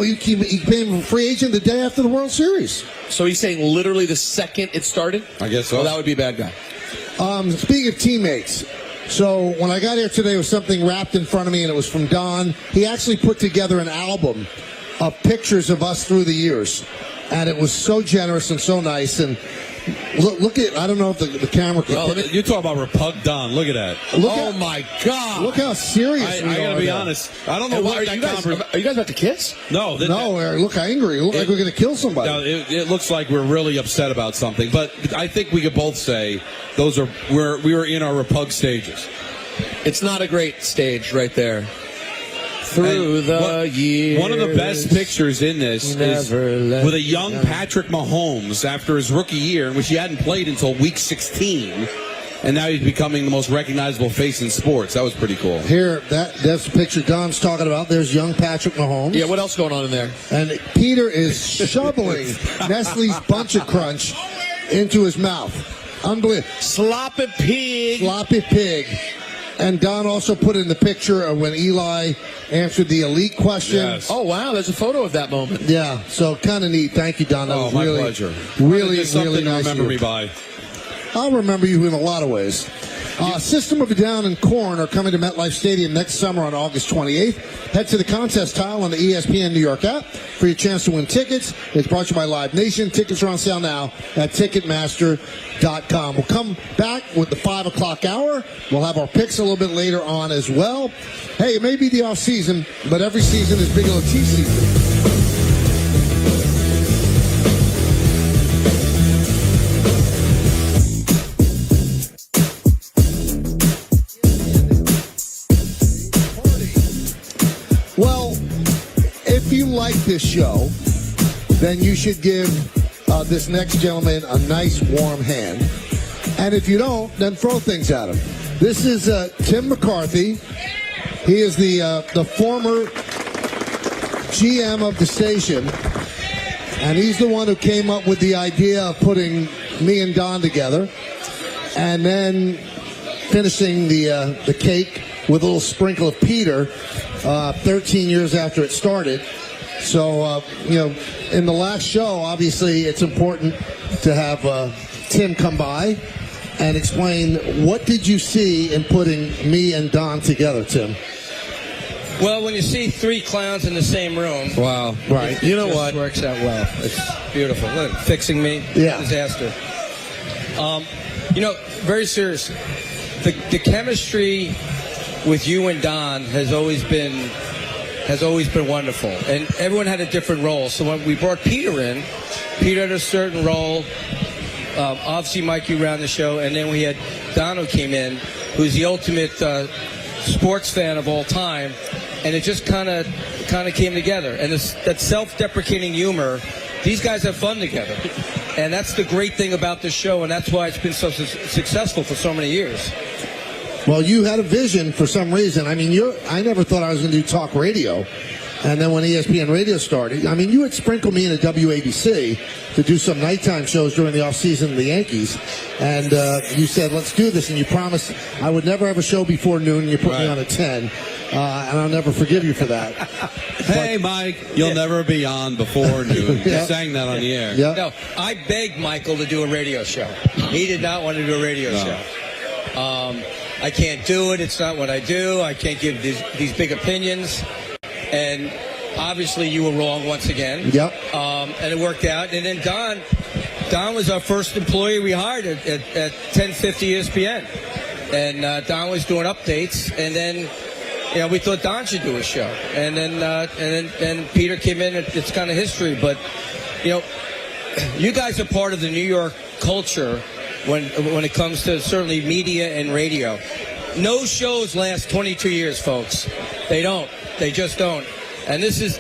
he became a free agent the day after the World Series. So he's saying literally the second it started? I guess so. Well, that would be a bad guy. Speaking of teammates, so when I got here today, there was something wrapped in front of me, and it was from Don. He actually put together an album of pictures of us through the years, and it was so generous and so nice. And Look at, I don't know if the camera can. Oh, you talk about repug Don. Look at that. My God. Look how serious I we are. got to be now. honest. I don't know what are you guys about to kiss? No. No, Eric, look angry. Look like we're going to kill somebody. No, it looks like we're really upset about something. But I think we could both say we were in our repug stages. It's not a great stage right there. Through the years. One of the best pictures in this is with a young Patrick Mahomes after his rookie year, in which he hadn't played until week 16, and now he's becoming the most recognizable face in sports. That was pretty cool. Here, that's the picture Don's talking about. There's young Patrick Mahomes. Yeah, what else going on in there? And Peter is shoveling Nestle's Bunch of Crunch into his mouth. Unbelievable. Sloppy pig. Sloppy pig. And Don also put in the picture of when Eli answered the elite question. Yes. Oh, wow. There's a photo of that moment. Yeah, so kind of neat. Thank you, Don. That was my really, pleasure. Really, Something really to nice. remember me by. I'll remember you in a lot of ways. System of a Down and Korn are coming to MetLife Stadium next summer on August 28th. Head to the contest tile on the ESPN New York app for your chance to win tickets. It's brought to you by Live Nation. Tickets are on sale now at Ticketmaster.com. We'll come back with the 5 o'clock hour. We'll have our picks a little bit later on as well. Hey, it may be the off season, but every season is Bigelow Tea season. Well, if you like this show, then you should give this next gentleman a nice warm hand. And if you don't, then throw things at him. This is Tim McCarthy. He is the former GM of the station, and he's the one who came up with the idea of putting me and Don together, and then finishing the cake with a little sprinkle of Peter 13 years after it started. So, in the last show, obviously, it's important to have Tim come by and explain what did you see in putting me and Don together, Tim? Well, when you see three clowns in the same room, wow, right? You know what? Works out well. It's beautiful. Look, fixing me, disaster. Very serious. The chemistry with you and Don has always been wonderful, and everyone had a different role. So when we brought Peter in, Peter had a certain role. Obviously, Mike, you ran the show, and then we had Don who came in, who's the ultimate sports fan of all time, and it just kind of came together. And that self-deprecating humor, these guys have fun together, and that's the great thing about this show, and that's why it's been so successful for so many years. Well, you had a vision for some reason. I mean, I never thought I was going to do talk radio. And then when ESPN Radio started, I mean, you had sprinkled me in a WABC to do some nighttime shows during the off-season of the Yankees. And you said, let's do this. And you promised I would never have a show before noon. And you put me on at 10. And I'll never forgive you for that. Hey, Mike, you'll never be on before noon. You sang that on the air. Yeah. No, I begged Michael to do a radio show. He did not want to do a radio show. I can't do it. It's not what I do. I can't give these big opinions. And obviously you were wrong once again. Yep. And it worked out. And then Don was our first employee we hired at 1050 ESPN. And Don was doing updates. And then, we thought Don should do a show. And then Peter came in. It's kind of history. But, you guys are part of the New York culture when it comes to certainly media and radio. No shows last 22 years, folks. They don't. They just don't. And this is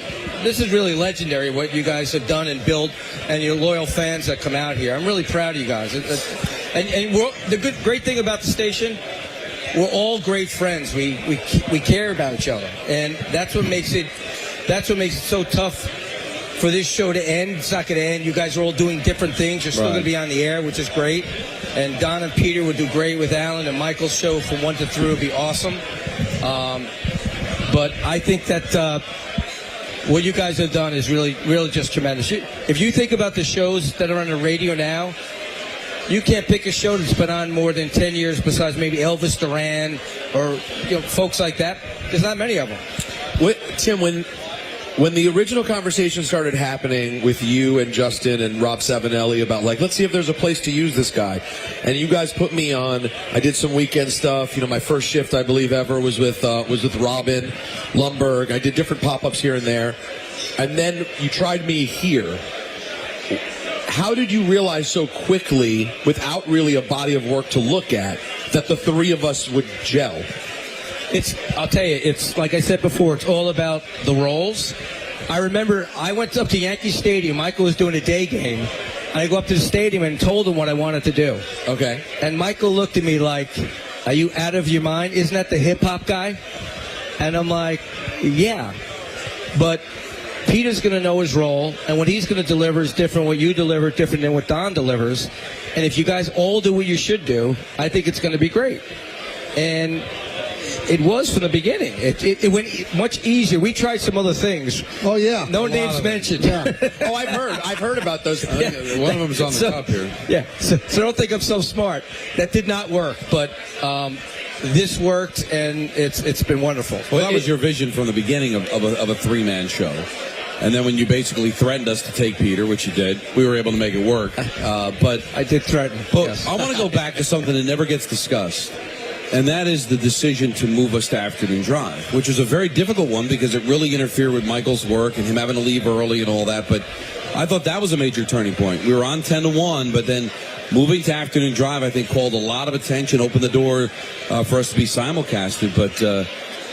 really legendary what you guys have done and built, and your loyal fans that come out here. I'm really proud of you guys. And the great thing about the station, we're all great friends. We care about each other, and that's what makes it so tough for this show to end. It's not going to end. You guys are all doing different things. You're still going to be on the air, which is great. And Don and Peter would do great with Alan, and Michael's show from 1 to 3 would be awesome. But I think that what you guys have done is really, really just tremendous. If you think about the shows that are on the radio now, you can't pick a show that's been on more than 10 years besides maybe Elvis Duran or folks like that. There's not many of them. Tim, when When the original conversation started happening with you and Justin and Rob Savinelli about, like, let's see if there's a place to use this guy, and you guys put me on, I did some weekend stuff. You know, my first shift, I believe, ever was with Robin Lumberg. I did different pop-ups here and there, and then you tried me here. How did you realize so quickly, without really a body of work to look at, that the three of us would gel? I'll tell you, it's like I said before, it's all about the roles. I remember I went up to Yankee Stadium. Michael was doing a day game. And I go up to the stadium and told him what I wanted to do. Okay. And Michael looked at me like, are you out of your mind? Isn't that the hip-hop guy? And I'm like, yeah. But Peter's going to know his role, and what he's going to deliver is different. What you deliver different than what Don delivers. And if you guys all do what you should do, I think it's going to be great. And it was from the beginning. It went much easier. We tried some other things. Oh yeah, no names mentioned. Yeah. Oh, I've heard about those. One of them's on the top here. Yeah. So don't think I'm so smart. That did not work, but this worked, and it's been wonderful. Well, that was your vision from the beginning of a three-man show. And then when you basically threatened us to take Peter, which you did, we were able to make it work. But I did threaten. But yes. I want to go back to something that never gets discussed. And that is the decision to move us to afternoon drive, which was a very difficult one because it really interfered with Michael's work and him having to leave early and all that. But I thought that was a major turning point. We were on 10-1, but then moving to afternoon drive, I think, called a lot of attention, opened the door for us to be simulcasted. But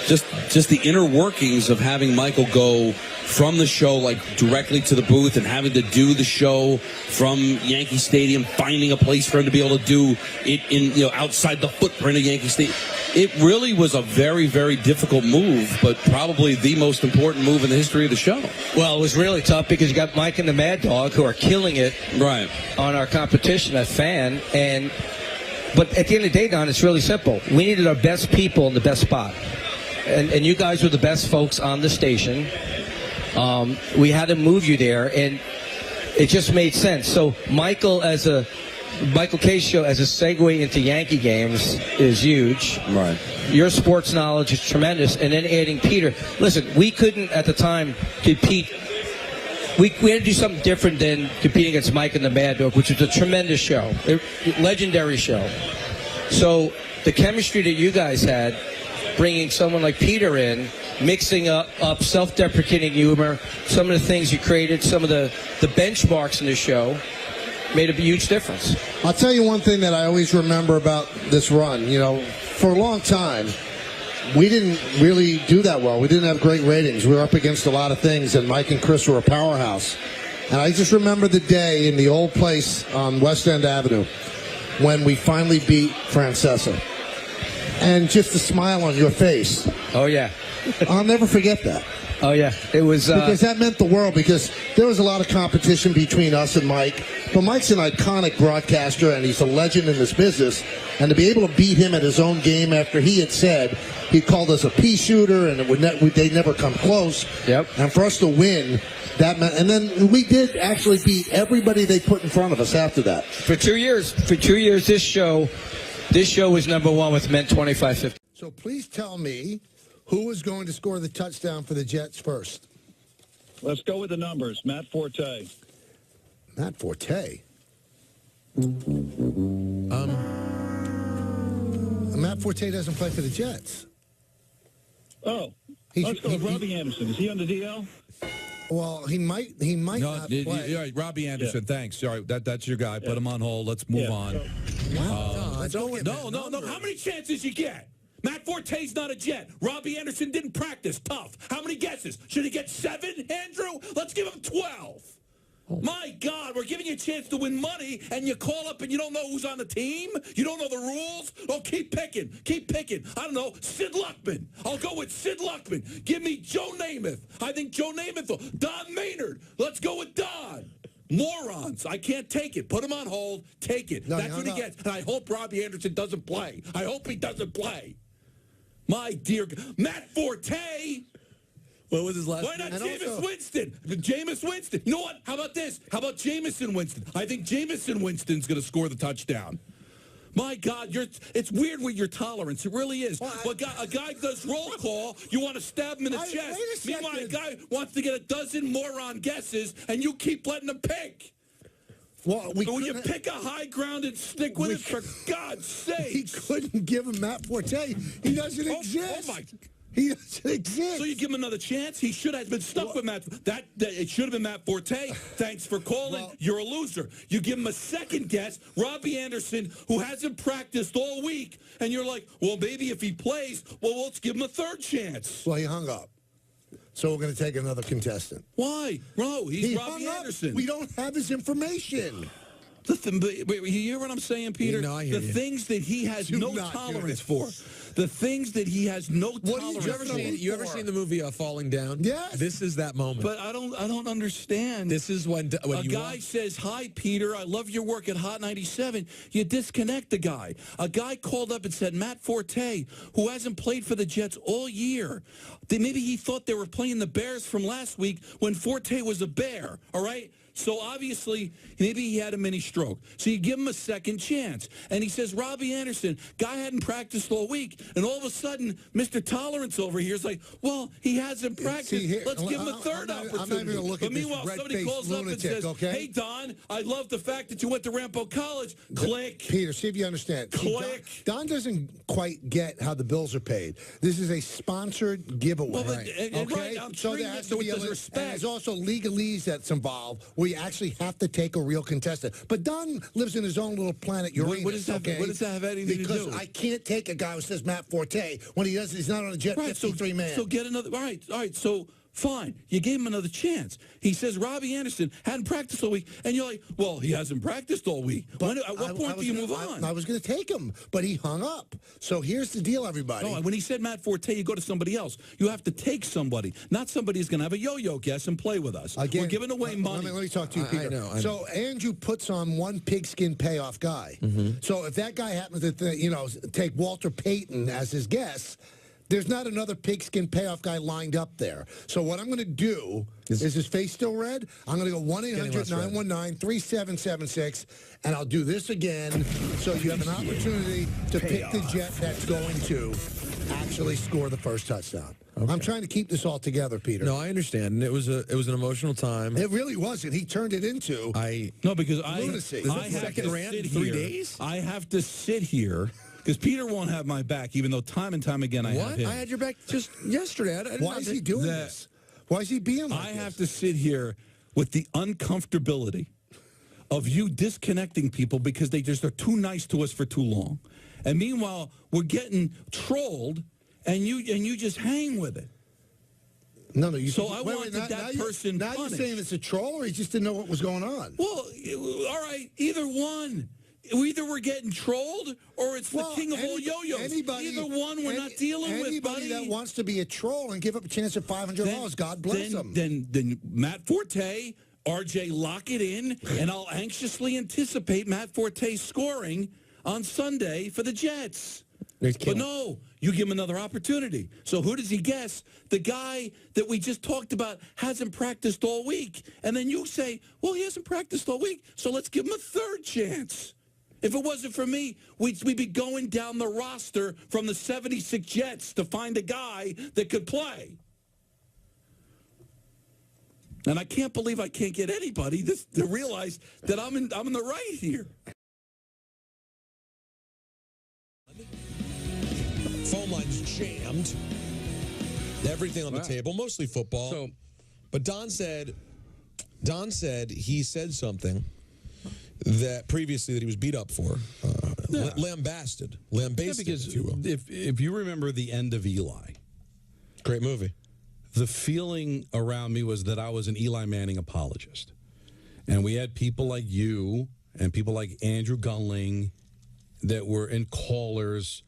just the inner workings of having Michael go from the show, like, directly to the booth and having to do the show from Yankee Stadium, finding a place for him to be able to do it in, outside the footprint of Yankee Stadium. It really was a very, very difficult move, but probably the most important move in the history of the show. Well, it was really tough because you got Mike and the Mad Dog, who are killing it right on our competition at Fan. But at the end of the day, Don, it's really simple. We needed our best people in the best spot. And you guys were the best folks on the station. We had to move you there, and it just made sense. So Michael K's show as a segue into Yankee games is huge. Right. Your sports knowledge is tremendous, and then adding Peter. Listen, we couldn't at the time compete. We had to do something different than competing against Mike and the Mad Dog, which was a tremendous show, a legendary show. So the chemistry that you guys had, bringing someone like Peter in, mixing up self-deprecating humor, some of the things you created, some of the benchmarks in the show, made a huge difference. I'll tell you one thing that I always remember about this run. For a long time, we didn't really do that well. We didn't have great ratings. We were up against a lot of things, and Mike and Chris were a powerhouse. And I just remember the day in the old place on West End Avenue when we finally beat Francesa. And just the smile on your face. Oh, yeah. I'll never forget that. Oh, yeah. It was... because that meant the world, because there was a lot of competition between us and Mike. But Mike's an iconic broadcaster, and he's a legend in this business. And to be able to beat him at his own game after he had said he called us a pea shooter and they'd never come close. Yep. And for us to win, that meant... And then we did actually beat everybody they put in front of us after that. For 2 years, this show was number one with men 25-50. So please tell me who is going to score the touchdown for the Jets first. Let's go with the numbers. Matt Forte. Matt Forte? Matt Forte doesn't play for the Jets. Oh, let's go with Robbie Anderson. Is he on the DL? Well, he might not play. You're right, Robbie Anderson, thanks. All right, that's your guy. Put him on hold. Let's move on. No. How many chances you get? Matt Forte's not a Jet. Robbie Anderson didn't practice. Tough. How many guesses? Should he get 7, Andrew? Let's give him 12. My God, we're giving you a chance to win money, and you call up and you don't know who's on the team? You don't know the rules? Oh, keep picking. Keep picking. I don't know, Sid Luckman. I'll go with Sid Luckman. Give me Joe Namath. I think Joe Namath will. Don Maynard. Let's go with Don. Morons. I can't take it. Put him on hold. Take it. That's what he gets. And I hope Robbie Anderson doesn't play. I hope he doesn't play. My dear Matt Forte. What was his last name? Why not Jameis Winston? Jameis Winston. You know what? How about this? How about Jamison Winston? I think Jamison Winston's going to score the touchdown. My God, it's weird with your tolerance. It really is. But a guy does roll call, you want to stab him in the chest. Meanwhile, a guy wants to get a dozen moron guesses, and you keep letting him pick. Well, will you pick a high ground and stick with it, for God's sake? He couldn't give him Matt Forte. He doesn't exist. Oh, my. He doesn't exist. So you give him another chance? He should have been stuck with Matt. It should have been Matt Forte. Thanks for calling. You're a loser. You give him a second guess, Robbie Anderson, who hasn't practiced all week, and you're like, well, maybe if he plays, well, let's give him a third chance. Well, he hung up. So we're going to take another contestant. Why? No, he's Robbie Anderson. We don't have his information. Wait, you hear what I'm saying, Peter? No, I hear you. Things that he has no tolerance for. The things that he has no tolerance for. You ever seen the movie Falling Down? Yes. This is that moment. But I don't understand. This is when a guy says, "Hi, Peter. I love your work at Hot 97." You disconnect the guy. A guy called up and said, "Matt Forte, who hasn't played for the Jets all year." Maybe he thought they were playing the Bears from last week when Forte was a Bear. All right. So obviously, maybe he had a mini stroke. So you give him a second chance. And he says, Robbie Anderson, guy hadn't practiced all week. And all of a sudden, Mr. Tolerance over here is like, well, he hasn't practiced. Let's give him a third opportunity. I'm not even going to look at this meanwhile, somebody red-faced calls up and lunatic, says, okay? hey, Don, I love the fact that you went to Rampo College. Click. Peter, see if you understand. Click. Don doesn't quite get how the bills are paid. This is a sponsored giveaway. Well, right. I'm so treating there has it to with be the respect. And there's also legalese that's involved where you actually have to take a real contestant. But Don lives in his own little planet Uranus. What does that have anything to do? Because I can't take a guy who says Matt Forte when he's not on a Jet 53 man. So get another. All right. So fine, you gave him another chance. He says Robbie Anderson hadn't practiced all week, and you're like, well, he hasn't practiced all week. At what point do you move on? I was going to take him, but he hung up. So here's the deal, everybody. No, when he said Matt Forte, you go to somebody else. You have to take somebody, not somebody who's going to have a yo-yo guess and play with us. Again, we're giving away money. Let me talk to you, Peter. I know. So Andrew puts on one pigskin payoff guy. So if that guy happens to, take Walter Payton as his guess, there's not another pigskin payoff guy lined up there. So what I'm going to do, is his face still red? I'm going to go 1-800-919-3776, and I'll do this again so you have an opportunity to pick the Jet that's going to actually score the first touchdown. Okay. I'm trying to keep this all together, Peter. No, I understand. And it was an emotional time. It really wasn't. He turned it into lunacy. I have to sit here. 3 days? I have to sit here. Because Peter won't have my back, even though time and time again I have him. I had your back just yesterday. Why is he doing this? Why is he being like this? I have to sit here with the uncomfortability of you disconnecting people because they're too nice to us for too long. And meanwhile, we're getting trolled, and you just hang with it. No, I wanted that person Now punished. you're saying it's a troll, or he just didn't know what was going on? Well, all right, either one. Either we're getting trolled or it's the king of all yo-yos. Either one we're not dealing with, Anybody that wants to be a troll and give up a chance at $500, God bless them. Then Matt Forte, RJ, lock it in, and I'll anxiously anticipate Matt Forte scoring on Sunday for the Jets. But no, you give him another opportunity. So who does he guess? The guy that we just talked about hasn't practiced all week. And then you say, well, he hasn't practiced all week, so let's give him a third chance. If it wasn't for me, we'd be going down the roster from the 76 Jets to find a guy that could play. And I can't believe I can't get anybody to realize that I'm in the right here. Phone lines jammed. Everything on the table, mostly football. But Don said he said something that previously that he was beat up for, lambasted, because if you will. If you remember the end of Eli, great movie. The feeling around me was that I was an Eli Manning apologist, and we had people like you and people like Andrew Gunling that were in callers.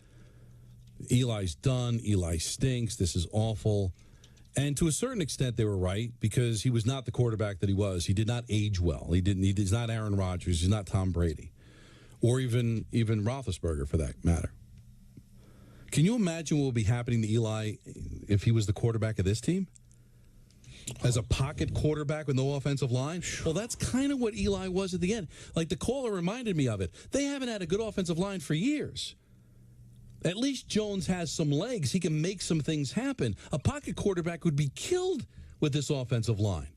Eli's done. Eli stinks. This is awful. And to a certain extent, they were right because he was not the quarterback that he was. He did not age well. He's not Aaron Rodgers. He's not Tom Brady, or even Roethlisberger for that matter. Can you imagine what would be happening to Eli if he was the quarterback of this team? as a pocket quarterback with no offensive line. Well, that's kind of what Eli was at the end. Like the caller reminded me of it. They haven't had a good offensive line for years. At least Jones has some legs. He can make some things happen. A pocket quarterback would be killed with this offensive line.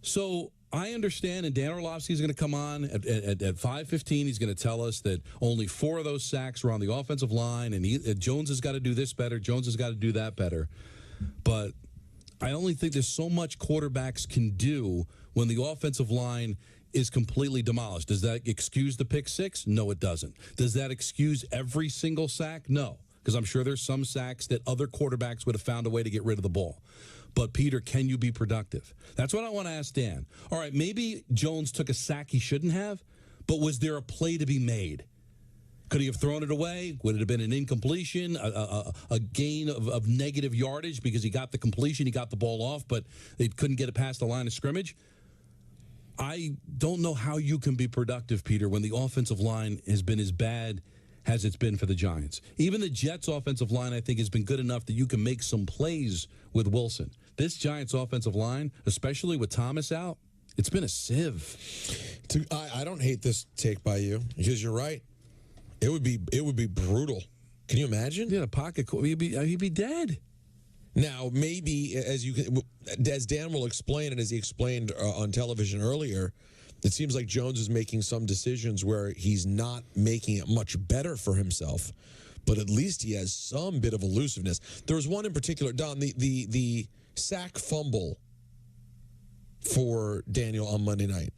So I understand, and Dan Orlovsky is going to come on at 5:15. He's going to tell us that only 4 of those sacks were on the offensive line, and Jones has got to do this better. Jones has got to do that better. But I only think there's so much quarterbacks can do when the offensive line is completely demolished. Does that excuse the pick six? No, it doesn't. Does that excuse every single sack? No, because I'm sure there's some sacks that other quarterbacks would have found a way to get rid of the ball. But, Peter, can you be productive? That's what I want to ask Dan. All right, maybe Jones took a sack he shouldn't have, but was there a play to be made? Could he have thrown it away? Would it have been an incompletion, a gain of negative yardage because he got the completion, he got the ball off, but they couldn't get it past the line of scrimmage? I don't know how you can be productive, Peter, when the offensive line has been as bad as it's been for the Giants. Even the Jets' offensive line, I think, has been good enough that you can make some plays with Wilson. This Giants' offensive line, especially with Thomas out, it's been a sieve. I don't hate this take by you because you're right. It would be brutal. Can you imagine? Yeah, a pocket. He'd be dead. Now, maybe as Dan will explain, and as he explained on television earlier, it seems like Jones is making some decisions where he's not making it much better for himself, but at least he has some bit of elusiveness. There was one in particular, Don, the sack fumble for Daniel on Monday night.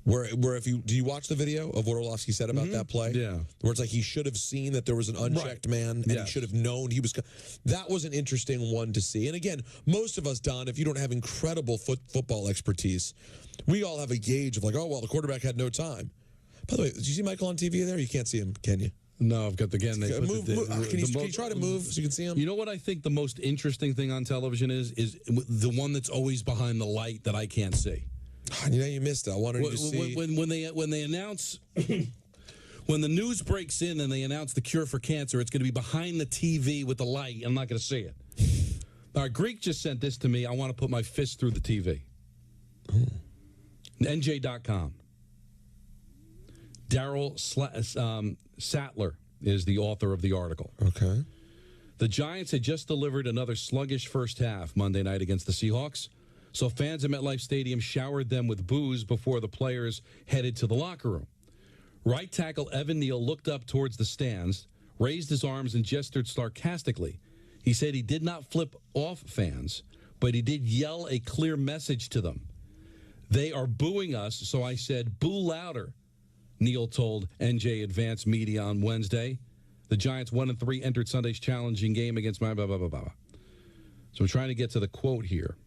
Where do you watch the video of what Orlovsky said about that play? Yeah. Where it's like he should have seen that there was an unchecked man and he should have known he was. That was an interesting one to see. And again, most of us, Don, if you don't have incredible football expertise, we all have a gauge of like, oh, well, the quarterback had no time. By the way, did you see Michael on TV there? You can't see him, can you? No, I've got the again. Can you try to move so you can see him? You know what I think the most interesting thing on television is the one that's always behind the light that I can't see. You know, you missed it. I wanted you to see. When they announce, when the news breaks in and they announce the cure for cancer, it's going to be behind the TV with the light. I'm not going to see it. All right, Greek just sent this to me. I want to put my fist through the TV. NJ.com. Daryl Sattler is the author of the article. Okay. The Giants had just delivered another sluggish first half Monday night against the Seahawks. So fans at MetLife Stadium showered them with boos before the players headed to the locker room. Right tackle Evan Neal looked up towards the stands, raised his arms, and gestured sarcastically. He said he did not flip off fans, but he did yell a clear message to them. They are booing us, so I said, boo louder, Neal told NJ Advanced Media on Wednesday. The Giants 1-3 entered Sunday's challenging game against my blah, blah, blah, blah. So I'm trying to get to the quote here.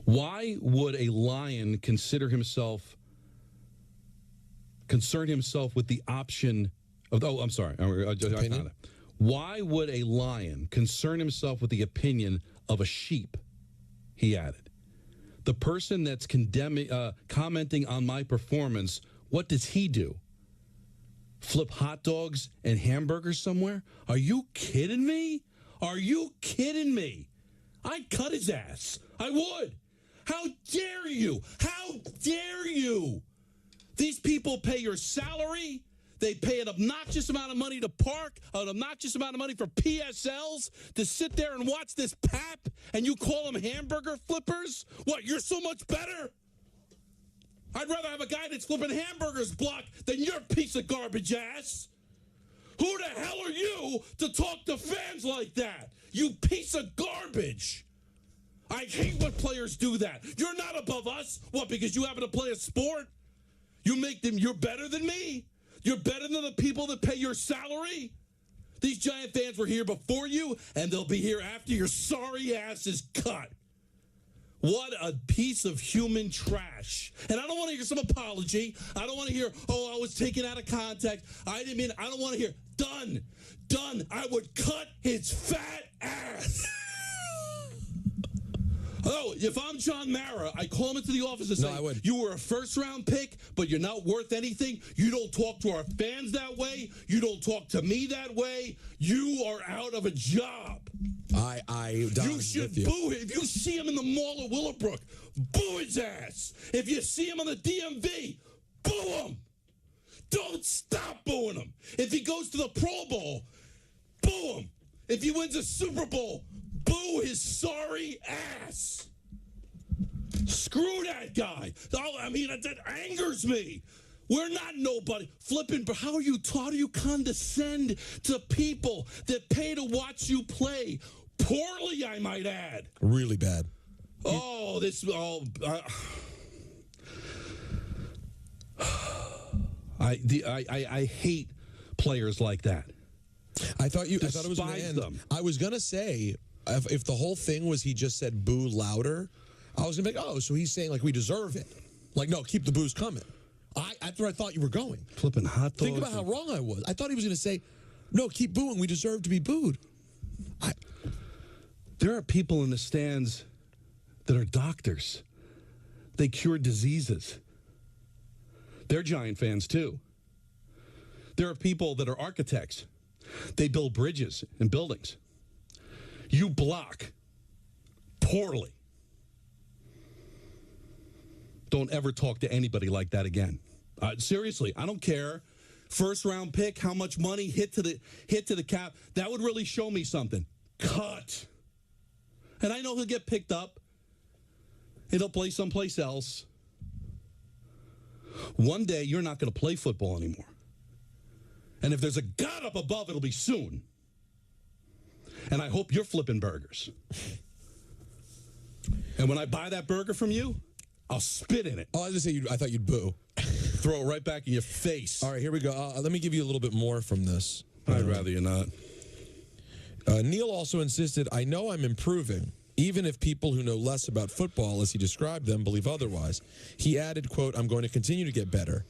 Why would a lion concern himself with the option of... Oh, I'm sorry. Why would a lion concern himself with the opinion of a sheep? He added. The person that's commenting on my performance, what does he do? Flip hot dogs and hamburgers somewhere? Are you kidding me? Are you kidding me? I'd cut his ass. I would. How dare you? How dare you? These people pay your salary. They pay an obnoxious amount of money to park, an obnoxious amount of money for PSLs to sit there and watch this pap, and you call them hamburger flippers? What, you're so much better? I'd rather have a guy that's flipping hamburgers block than your piece of garbage ass. Who the hell are you to talk to fans like that? You piece of garbage. I hate when players do that. You're not above us. What, because you happen to play a sport? You're better than me? You're better than the people that pay your salary? These Giant fans were here before you, and they'll be here after your sorry ass is cut. What a piece of human trash. And I don't want to hear some apology. I don't want to hear, oh, I was taken out of context. I didn't mean it. I don't want to hear, done. I would cut his fat ass. Oh, if I'm John Mara, I call him into the office and say, I would. you were a first-round pick, but you're not worth anything. You don't talk to our fans that way. You don't talk to me that way. You are out of a job. You should boo him. If you see him in the mall of Willowbrook, boo his ass. If you see him on the DMV, boo him. Don't stop booing him. If he goes to the Pro Bowl, boo him. If he wins a Super Bowl, boo his sorry ass. Screw that guy. I mean, that angers me. We're not nobody. Flipping, but how do you condescend to people that pay to watch you play? Poorly, I might add. Really bad. Oh, I hate players like that. I thought it was going to end. Them. I was going to say, if the whole thing was he just said boo louder, I was going to be like, oh, so he's saying like we deserve it. Like, no, keep the boos coming. That's where I thought you were going. Flipping hot dogs. Think about how wrong I was. I thought he was going to say, no, keep booing. We deserve to be booed. There are people in the stands that are doctors. They cure diseases. They're Giant fans, too. There are people that are architects. They build bridges and buildings. You block poorly. Don't ever talk to anybody like that again. Seriously, I don't care. First round pick, how much money hit to the cap. That would really show me something. Cut. And I know he'll get picked up. And he'll play someplace else. One day, you're not going to play football anymore. And if there's a God up above, it'll be soon. And I hope you're flipping burgers. And when I buy that burger from you, I'll spit in it. Oh, I was going to say, I thought you'd boo. Throw it right back in your face. All right, here we go. Let me give you a little bit more from this. I'd rather you not. Neil also insisted, I know I'm improving, even if people who know less about football, as he described them, believe otherwise. He added, quote, I'm going to continue to get better.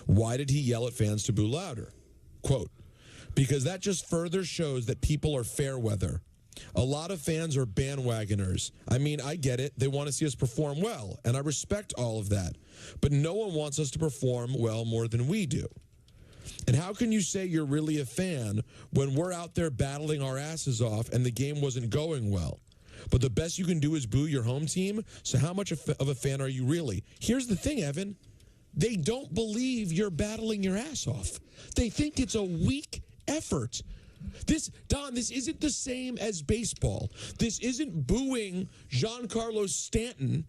Why did he yell at fans to boo louder? Quote, because that just further shows that people are fair weather. A lot of fans are bandwagoners. I mean, I get it. They want to see us perform well, and I respect all of that. But no one wants us to perform well more than we do. And how can you say you're really a fan when we're out there battling our asses off and the game wasn't going well? But the best you can do is boo your home team? So how much of a fan are you really? Here's the thing, Evan. They don't believe you're battling your ass off. They think it's a weak effort. This isn't the same as baseball. This isn't booing Giancarlo Stanton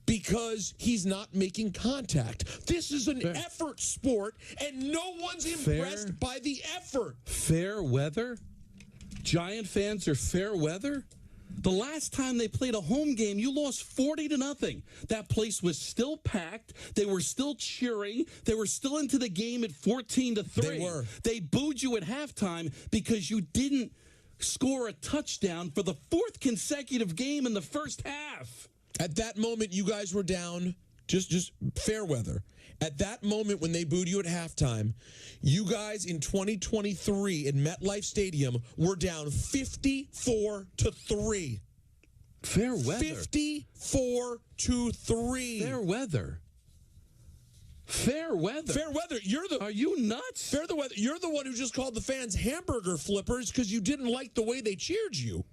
because he's not making contact. This is an effort sport, and no one's impressed by the effort. Fair weather? Giant fans are fair weather? The last time they played a home game, you lost 40-0. That place was still packed. They were still cheering. They were still into the game at 14-3. They were. They booed you at halftime because you didn't score a touchdown for the fourth consecutive game in the first half. At that moment, you guys were down, just fair weather. At that moment when they booed you at halftime, you guys in 2023 in MetLife Stadium were down 54-3. Fair weather. 54-3. Fair weather. Fair weather. Fair weather. Are you nuts? Fair the weather. You're the one who just called the fans hamburger flippers because you didn't like the way they cheered you.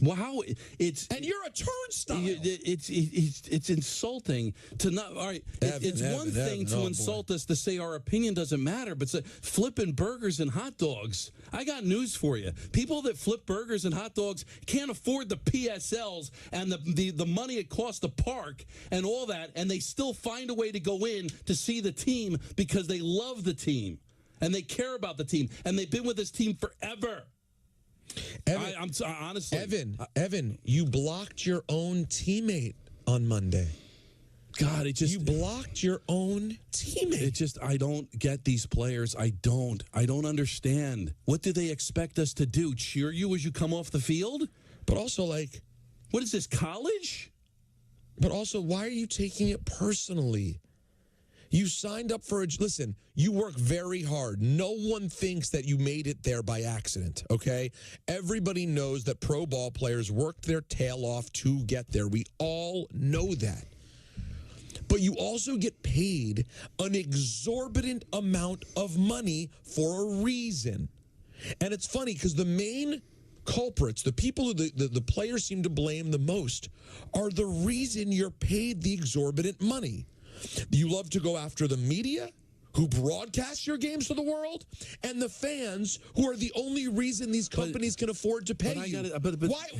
Wow, and you're a turnstile. It's insulting to not. All right, it's one thing to insult us to say our opinion doesn't matter, but flipping burgers and hot dogs. I got news for you. People that flip burgers and hot dogs can't afford the PSLs and the money it costs to park and all that, and they still find a way to go in to see the team because they love the team and they care about the team and they've been with this team forever. Evan, honestly, Evan, you blocked your own teammate on Monday. God, you blocked your own teammate. I don't get these players. I don't understand. What do they expect us to do? Cheer you as you come off the field? But also, what is this, college? But also, why are you taking it personally? You signed up for listen, you work very hard. No one thinks that you made it there by accident, okay? Everybody knows that pro ball players worked their tail off to get there. We all know that. But you also get paid an exorbitant amount of money for a reason. And it's funny because the main culprits, the people who the players seem to blame the most, are the reason you're paid the exorbitant money. You love to go after the media, who broadcast your games to the world, and the fans, who are the only reason these companies can afford to pay you.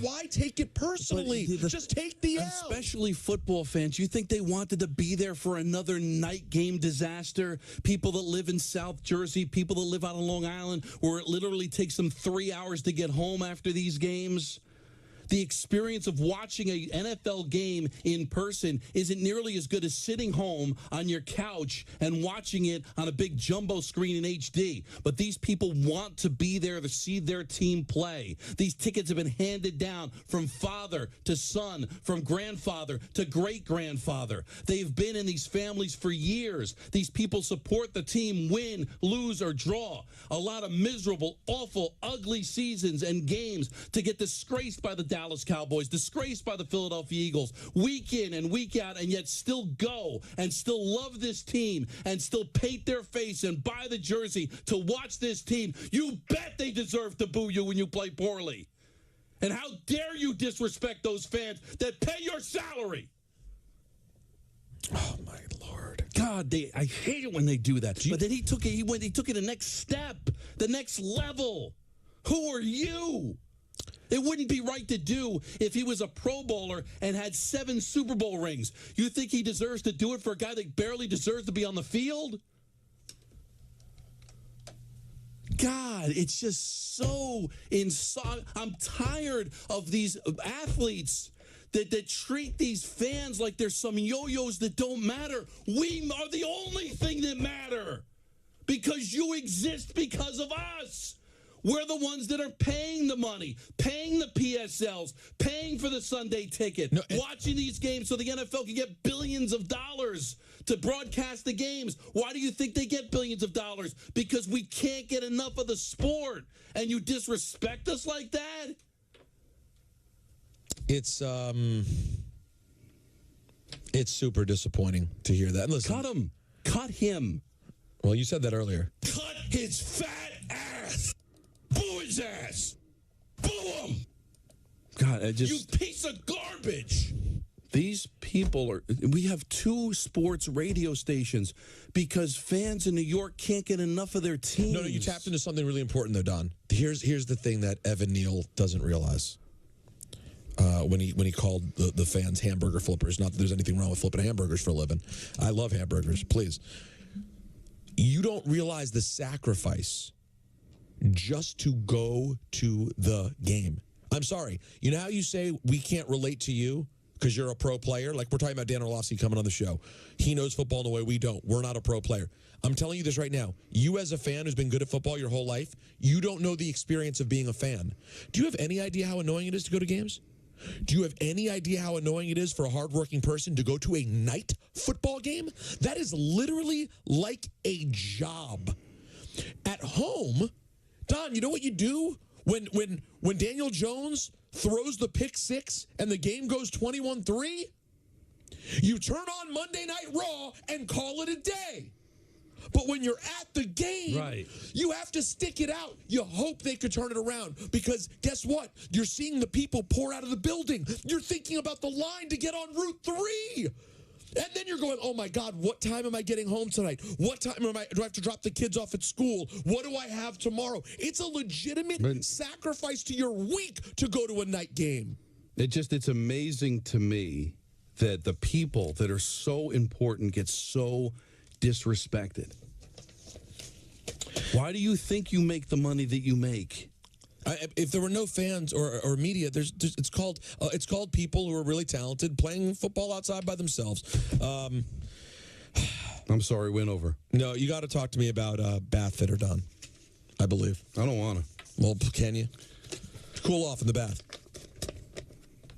Why take it personally? Just take the L. Especially football fans. You think they wanted to be there for another night game disaster? People that live in South Jersey, people that live out on Long Island, where it literally takes them 3 hours to get home after these games? The experience of watching an NFL game in person isn't nearly as good as sitting home on your couch and watching it on a big jumbo screen in HD. But these people want to be there to see their team play. These tickets have been handed down from father to son, from grandfather to great-grandfather. They've been in these families for years. These people support the team, win, lose, or draw. A lot of miserable, awful, ugly seasons and games to get disgraced by the Dallas Cowboys, disgraced by the Philadelphia Eagles, week in and week out, and yet still go and still love this team and still paint their face and buy the jersey to watch this team. You bet they deserve to boo you when you play poorly. And how dare you disrespect those fans that pay your salary? Oh, my Lord. God, I hate it when they do that. But then he took it the next step, the next level. Who are you? It wouldn't be right to do if he was a Pro Bowler and had 7 Super Bowl rings. You think he deserves to do it for a guy that barely deserves to be on the field? God, it's just so insane. I'm tired of these athletes that treat these fans like they're some yo-yos that don't matter. We are the only thing that matter because you exist because of us. We're the ones that are paying the money, paying the PSLs, paying for the Sunday ticket, watching these games so the NFL can get billions of dollars to broadcast the games. Why do you think they get billions of dollars? Because we can't get enough of the sport, and you disrespect us like that? It's super disappointing to hear that. Listen, cut him. Cut him. Well, you said that earlier. Cut his fat ass. Boo his ass. Boo him. God, you piece of garbage. These people we have 2 sports radio stations because fans in New York can't get enough of their teams. No, you tapped into something really important, though, Don. Here's the thing that Evan Neal doesn't realize. When he called the fans hamburger flippers. Not that there's anything wrong with flipping hamburgers for a living. I love hamburgers, please. You don't realize the sacrifice just to go to the game. I'm sorry. You know how you say we can't relate to you because you're a pro player? Like we're talking about Dan Orlovsky coming on the show. He knows football in a way we don't. We're not a pro player. I'm telling you this right now. You as a fan who's been good at football your whole life, you don't know the experience of being a fan. Do you have any idea how annoying it is to go to games? Do you have any idea how annoying it is for a hardworking person to go to a night football game? That is literally like a job. At home, Don, you know what you do when Daniel Jones throws the pick 6 and the game goes 21-3? You turn on Monday Night Raw and call it a day. But when you're at the game, you have to stick it out. You hope they could turn it around because guess what? You're seeing the people pour out of the building. You're thinking about the line to get on Route 3. And then you're going, oh, my God, what time am I getting home tonight? What time do I have to drop the kids off at school? What do I have tomorrow? It's a legitimate sacrifice to your week to go to a night game. It's amazing to me that the people that are so important get so disrespected. Why do you think you make the money that you make? If there were no fans or media, it's called people who are really talented playing football outside by themselves. I'm sorry, win over. No, you got to talk to me about bath fitter, Don. I believe. I don't want to. Well, can you? Cool off in the bath.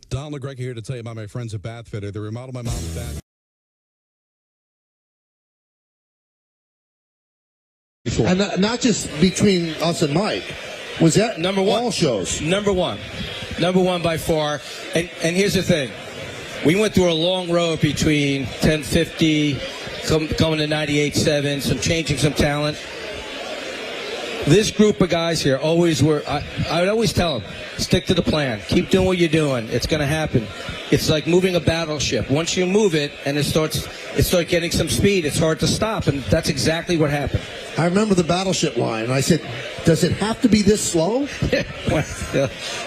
Don LaGreca here to tell you about my friends at Bath Fitter. They remodeled my mom's bath. cool. And not just between us and Mike. Was that number one? All shows. Number one by far. And here's the thing: we went through a long road between 1050, coming to 98.7, changing some talent. This group of guys here always were. I would always tell them, stick to the plan. Keep doing what you're doing. It's going to happen. It's like moving a battleship. Once you move it and it starts getting some speed, it's hard to stop, and that's exactly what happened. I remember the battleship line, and I said, does it have to be this slow?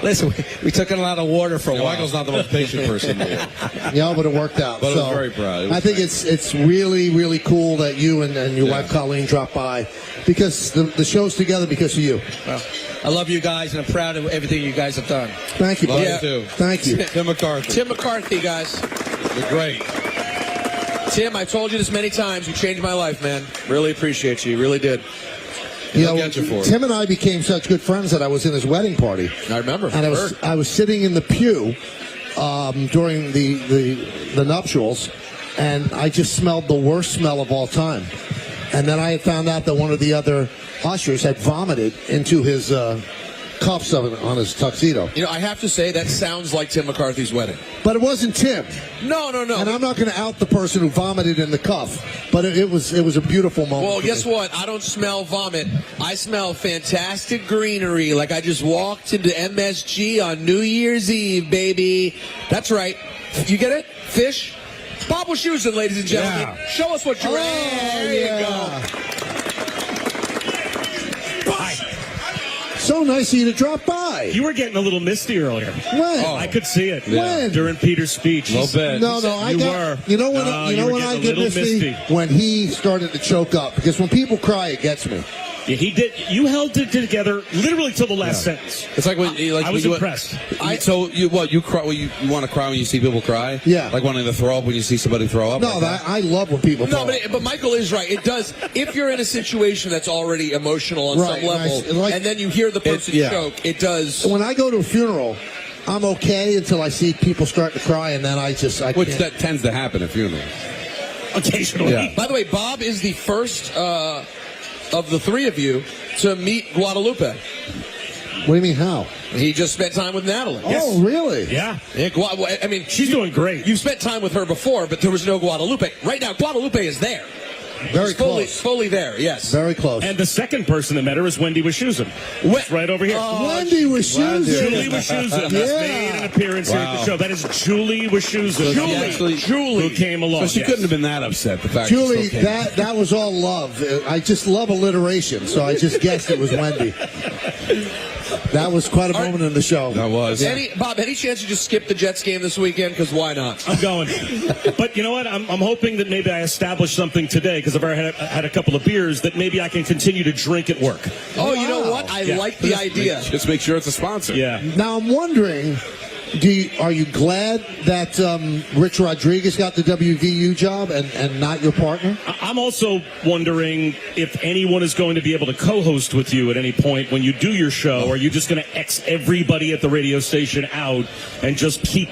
Listen, we took in a lot of water for a while. Michael's not the most patient person. Yeah, but it worked out. But so I was very proud. I think it's really, really cool that you and your wife Colleen dropped by, because the show's together because of you. Well, I love you guys, and I'm proud of everything you guys have done. Thank you, buddy. Love you too. Thank you. Tim McCarthy. Tim McCarthy, guys. You're great. Tim, I've told you this many times. You changed my life, man. Really appreciate you. You really did. Tim and I became such good friends that I was in his wedding party. I remember. And I was sitting in the pew during the nuptials, and I just smelled the worst smell of all time. And then I had found out that one of the other ushers had vomited into his cuffs on his tuxedo. You know, I have to say that sounds like Tim McCarthy's wedding. But it wasn't Tim. No. And I'm not going to out the person who vomited in the cuff, but it was a beautiful moment. Well, guess what? I don't smell vomit. I smell fantastic greenery, like I just walked into MSG on New Year's Eve, baby. That's right. You get it? Fish? Bob Wischusen, ladies and gentlemen. Yeah. Show us what you're There you go. So nice of you to drop by. You were getting a little misty earlier. When? I could see it. When? During Peter's speech. A little bit. No, You were. You know when? No, you you know were when I getting a get little misty? misty. When he started to choke up. Because when people cry, it gets me. Yeah, he did. You held it together literally till the last sentence. It's like when I was impressed. So you cry? You want to cry when you see people cry? Yeah. Like wanting to throw up when you see somebody throw up. No, I love when people. No, but Michael is right. It does. If you're in a situation that's already emotional on some level, and then you hear the person choke, it does. When I go to a funeral, I'm okay until I see people start to cry, and then I Which can't. that tends to happen at funerals. Occasionally. Yeah. By the way, Bob is the first of the three of you to meet Guadalupe. What do you mean, how? He just spent time with Natalie. Oh, really? Yeah. I mean, she's doing great. You've spent time with her before, but there was no Guadalupe. Right now, Guadalupe is there. Very close. Fully there, yes. Very close. And the second person that met her is Wendy Wischusen. Right over here. Wendy Wischusen. Julie Wischusen has made an appearance here at the show. That is Julie Wischusen. Julie. Who came along. So she couldn't have been that upset. The fact Julie, she still came. that was all love. I just love alliteration, so I just guessed it was Wendy. That was quite a moment in the show. That was. Bob, any chance you just skip the Jets game this weekend? Because why not? I'm going. But you know what? I'm hoping that maybe I establish something today, because I've already had a couple of beers, that maybe I can continue to drink at work. Oh, you know what? I like the idea. Just make sure it's a sponsor. Yeah. Now I'm wondering, are you glad that Rich Rodriguez got the WVU job and not your partner? I'm also wondering if anyone is going to be able to co-host with you at any point when you do your show. Or are you just going to X everybody at the radio station out and just keep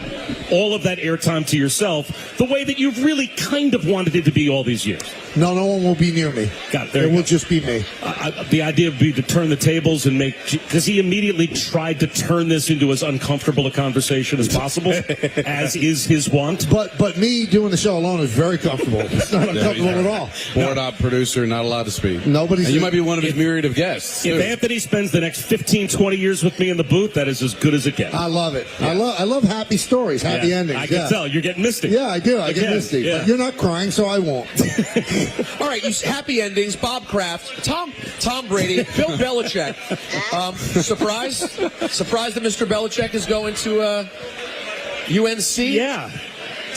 all of that airtime to yourself, the way that you've really kind of wanted it to be all these years? No one will be near me. It will just be me. The idea would be to turn the tables and because he immediately tried to turn this into as uncomfortable a conversation as possible, as is his want. But me doing the show alone is very comfortable. It's not uncomfortable at all. Board op producer, not allowed to speak. Nobody's. And you might be one of his myriad of guests. If Anthony spends the next 15, 20 years with me in the booth, that is as good as it gets. I love it. Yeah. I love happy stories, happy endings. I can tell. You're getting misty. Yeah, I do. I get misty. Yeah. But you're not crying, so I won't. All right, you happy endings. Bob Kraft, Tom Brady, Bill Belichick. Surprised that Mr. Belichick is going to UNC? Yeah.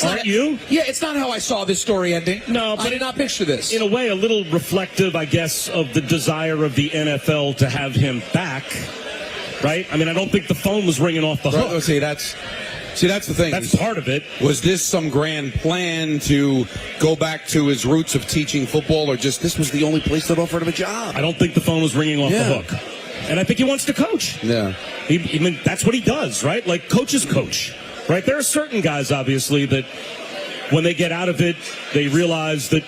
Aren't you? Yeah, it's not how I saw this story ending. No, but I did not picture this. In a way, a little reflective, I guess, of the desire of the NFL to have him back. Right? I mean, I don't think the phone was ringing off the hook. Right. See, that's the thing. That's part of it. Was this some grand plan to go back to his roots of teaching football, or just this was the only place that offered him a job? I don't think the phone was ringing off the hook. And I think he wants to coach. Yeah. I mean, that's what he does, right? Like, coaches coach, right? There are certain guys, obviously, that when they get out of it, they realize that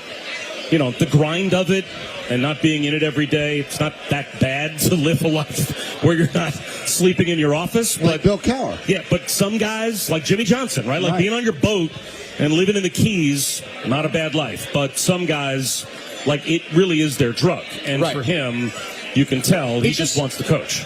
the grind of it and not being in it every day. It's not that bad to live a life where you're not sleeping in your office. Like Bill Cowher. Yeah, but some guys, like Jimmy Johnson, right? Like being on your boat and living in the Keys, not a bad life. But some guys, like, it really is their drug. And for him, you can tell he just wants to coach.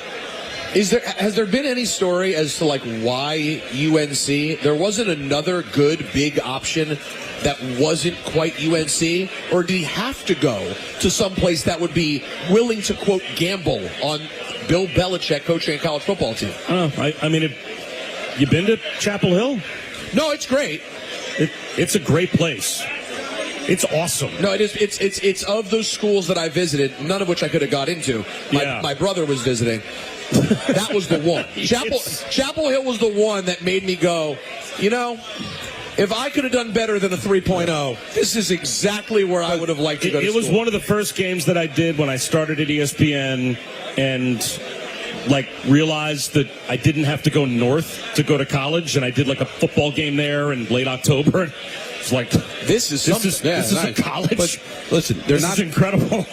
Has there been any story as to like why UNC? There wasn't another good big option that wasn't quite UNC, or did he have to go to some place that would be willing to quote gamble on Bill Belichick coaching a college football team? I mean, you been to Chapel Hill? No, it's great. It's a great place. It's awesome. No, it is. It's of those schools that I visited, none of which I could have got into. My brother was visiting. That was the one. Chapel Hill was the one that made me go, if I could have done better than a 3.0, this is exactly where I would have liked to go to school. It was school. one of the first games that I did when I started at ESPN and realized that I didn't have to go north to go to college, and I did a football game there in late October. It's like, this is a college. But listen, This is incredible.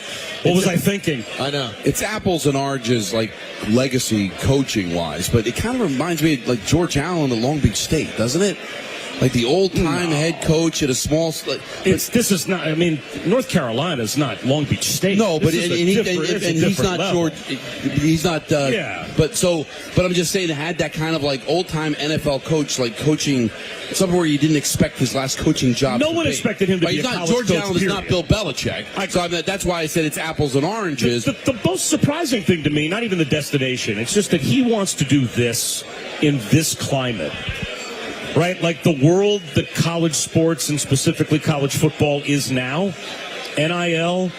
What was I thinking? I know. It's apples and oranges, legacy coaching-wise, but it kind of reminds me of George Allen at Long Beach State, doesn't it? Like the old-time head coach at a small... This is not... I mean, North Carolina is not Long Beach State. No, but he's not level. George... He's not... But I'm just saying, it had that kind of old-time NFL coach, coaching somewhere where you didn't expect his last coaching job. No one expected him to be a college George coach, Allen is not Bill Belichick. So that's why I said it's apples and oranges. The most surprising thing to me, not even the destination, it's just that he wants to do this in this climate. Right? Like the world that college sports and specifically college football is now, NIL,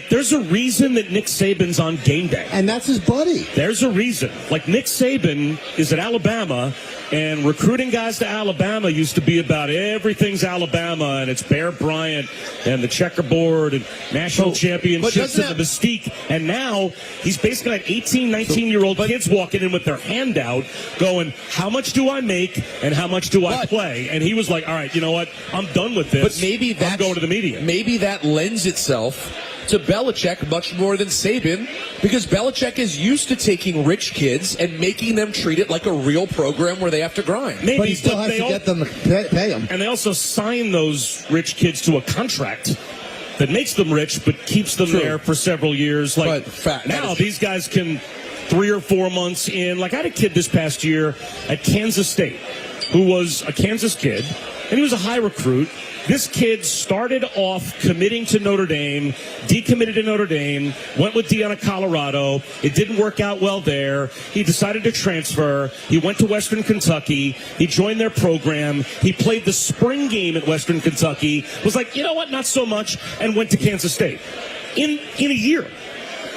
there's a reason that Nick Saban's on game day. And that's his buddy. There's a reason. Nick Saban is at Alabama, and recruiting guys to Alabama used to be about everything's Alabama, and it's Bear Bryant and the checkerboard and national championships and the mystique. And now he's basically got 18, 19-year-old kids walking in with their hand out going, how much do I make and how much do I play? And he was like, all right, you know what? I'm done with this. But maybe I'm going to the media. Maybe that lends itself to Belichick much more than Saban, because Belichick is used to taking rich kids and making them treat it like a real program where they have to grind. Maybe, but he still has to get them to pay them. And they also sign those rich kids to a contract that makes them rich but keeps them there for several years. Now these guys can 3 or 4 months in. I had a kid this past year at Kansas State who was a Kansas kid, and he was a high recruit. This kid started off committing to Notre Dame, decommitted to Notre Dame, went with Deion at Colorado. It didn't work out well there. He decided to transfer. He went to Western Kentucky. He joined their program. He played the spring game at Western Kentucky, was like, you know what, not so much, and went to Kansas State. In a year.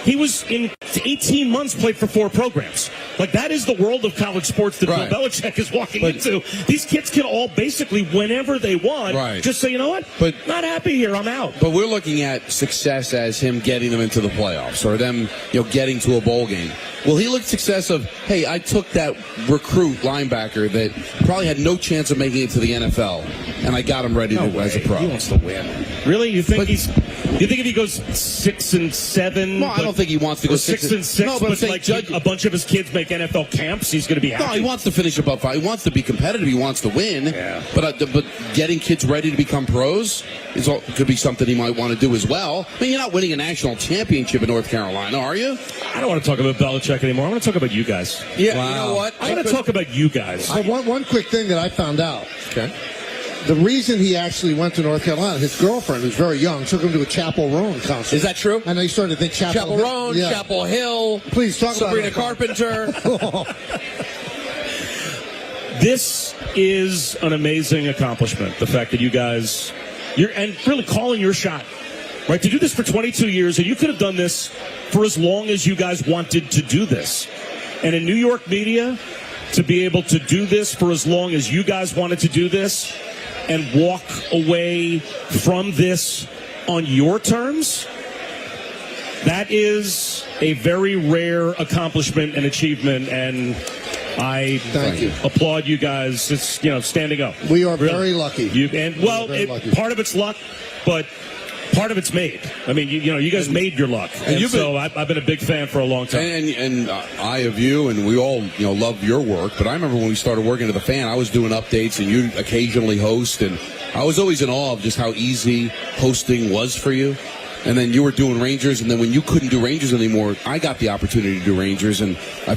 He was, in 18 months, played for 4 programs. That is the world of college sports that Bill Belichick is walking into. These kids can all basically, whenever they want, just say, you know what, not happy here, I'm out. But we're looking at success as him getting them into the playoffs or them, getting to a bowl game. Well, he looked at success of, hey, I took that recruit linebacker that probably had no chance of making it to the NFL, and I got him ready as a pro. He wants to win. Really? You think you think if he goes 6-7? No, I don't think he wants to go 6-6. No, but a bunch of his kids make NFL camps, he's going to be happy. No, he wants to finish above 5. He wants to be competitive. He wants to win. Yeah. But getting kids ready to become pros could be something he might want to do as well. I mean, you're not winning a national championship in North Carolina, are you? I don't want to talk about Belichick anymore. I want to talk about you guys. Yeah, wow. You know what? I want to talk about you guys. One quick thing that I found out. Okay. The reason he actually went to North Carolina, his girlfriend, who's very young, took him to a Chapel Roan concert. Is that true? I know you started to think Chapel Roan, Chapel Hill. Please talk Sabrina about Carpenter. This is an amazing accomplishment. The fact that you guys, and really calling your shot, right? To do this for 22 years, and you could have done this for as long as you guys wanted to do this. And in New York media, to be able to do this for as long as you guys wanted to do this and walk away from this on your terms, that is a very rare accomplishment and achievement, and I applaud you guys. It's, standing up. We are very lucky. Part of it's luck, but part of it's made. I mean, you guys made your luck, and so I've been a big fan for a long time. And I of you, and we all love your work. But I remember when we started working at the Fan, I was doing updates, and you occasionally host, and I was always in awe of just how easy hosting was for you. And then you were doing Rangers, and then when you couldn't do Rangers anymore, I got the opportunity to do Rangers, and I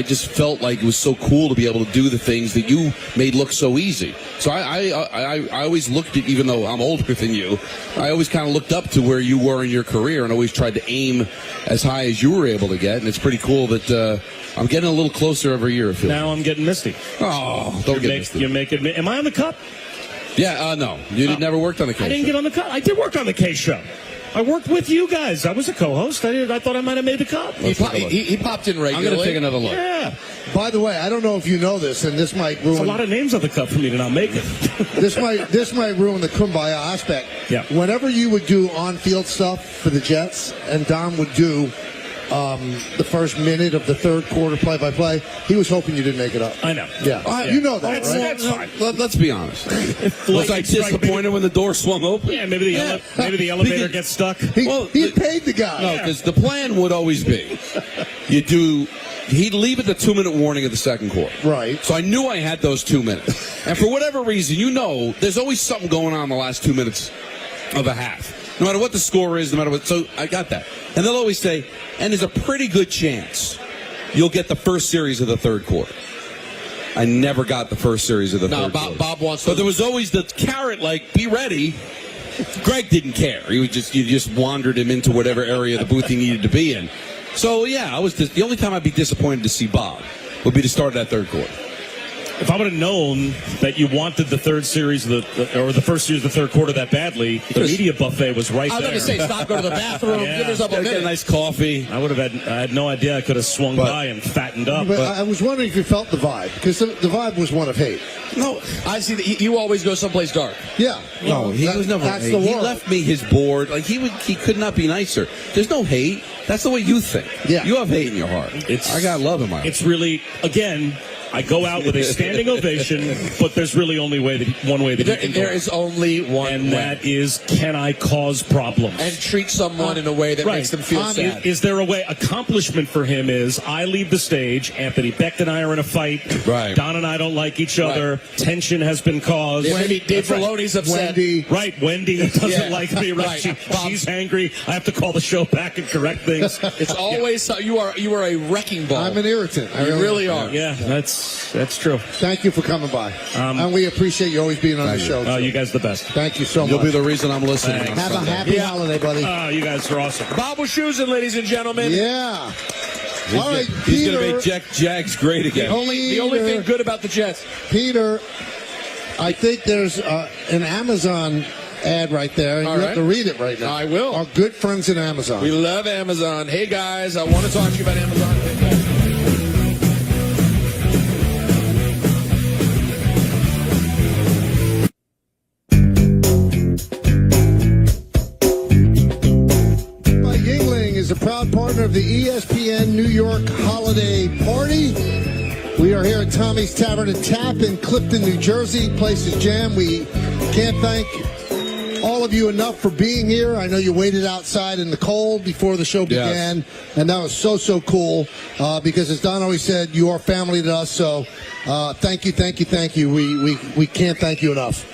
just felt like it was so cool to be able to do the things that you made look so easy. So I always looked at, even though I'm older than you, I always kind of looked up to where you were in your career, and always tried to aim as high as you were able to get. And it's pretty cool that I'm getting a little closer every year. Now I'm getting misty. Oh, don't get misty. You make it. Am I on the Cup? Yeah, no. You never worked on the K show. I didn't get on the Cup. I did work on the K show. I worked with you guys. I was a co-host. I thought I might have made the Cup. He popped in regularly. I'm going to take another look. Yeah. By the way, I don't know if you know this, and this might ruin... There's a lot of names on the Cup for me to not make it. this might ruin the kumbaya aspect. Yeah. Whenever you would do on-field stuff for the Jets, and Don would do the first minute of the third quarter play-by-play, he was hoping you didn't make it up. I know. Yeah. You know that, right? That's fine. Let's be honest. Was I disappointed when the door swung open? Yeah, maybe the elevator gets stuck. He paid the guy. No, because the plan would always be he'd leave at the 2-minute warning of the second quarter. Right. So I knew I had those 2 minutes. And for whatever reason, there's always something going on in the last 2 minutes of a half. No matter what the score is, no matter what. So I got that. And they'll always say, and there's a pretty good chance you'll get the first series of the third quarter. I never got the first series of the third quarter. Bob wants But there was always the carrot, be ready. Greg didn't care. You just wandered him into whatever area of the booth he needed to be in. So, yeah, the only time I'd be disappointed to see Bob would be to start that third quarter. If I would have known that you wanted the third series or the first series of the third quarter that badly, the media buffet was right there. I was going to say, stop, go to the bathroom, give yourself a minute. Get a nice coffee. I had no idea I could have swung by and fattened up. But I was wondering if you felt the vibe, because the vibe was one of hate. No, I see that you always go someplace dark. Yeah. No, he was never hate. He left me his board. He could not be nicer. There's no hate. That's the way you think. Yeah. You have hate in your heart. I got love in my heart. It's really, again, I go out with a standing ovation, but there's really only one way that you can go. There is only one and way. that is, can I cause problems? And treat someone in a way that makes them feel sad. Is there a way? Accomplishment for him is, I leave the stage, Anthony Becht and I are in a fight, right. Don and I don't like each other, tension has been caused. Maybe Dave Filoni's upset. Wendy doesn't like me, right? She's angry. I have to call the show back and correct things. It's always, you are a wrecking ball. I'm an irritant. You really are. Yeah, that's true. Thank you for coming by. And we appreciate you always being on the show. Oh, you guys are the best. Thank you so much. You'll be the reason I'm listening. Have a happy holiday, buddy. Oh, you guys are awesome. Bob Wischusen, ladies and gentlemen. Yeah. All right, he's going to make Jags great again. The only thing good about the Jets. Peter, I think there's an Amazon ad right there, and you have to read it right now. I will. Our good friends at Amazon. We love Amazon. Hey, guys, I want to talk to you about Amazon. Yingling is a proud partner of the ESPN New York Holiday Party. We are here at Tommy's Tavern and Tap in Clifton, New Jersey. Place is jammed. We can't thank all of you enough for being here. I know you waited outside in the cold before the show began, and that was so cool because, as Don always said, you are family to us. So thank you. We can't thank you enough.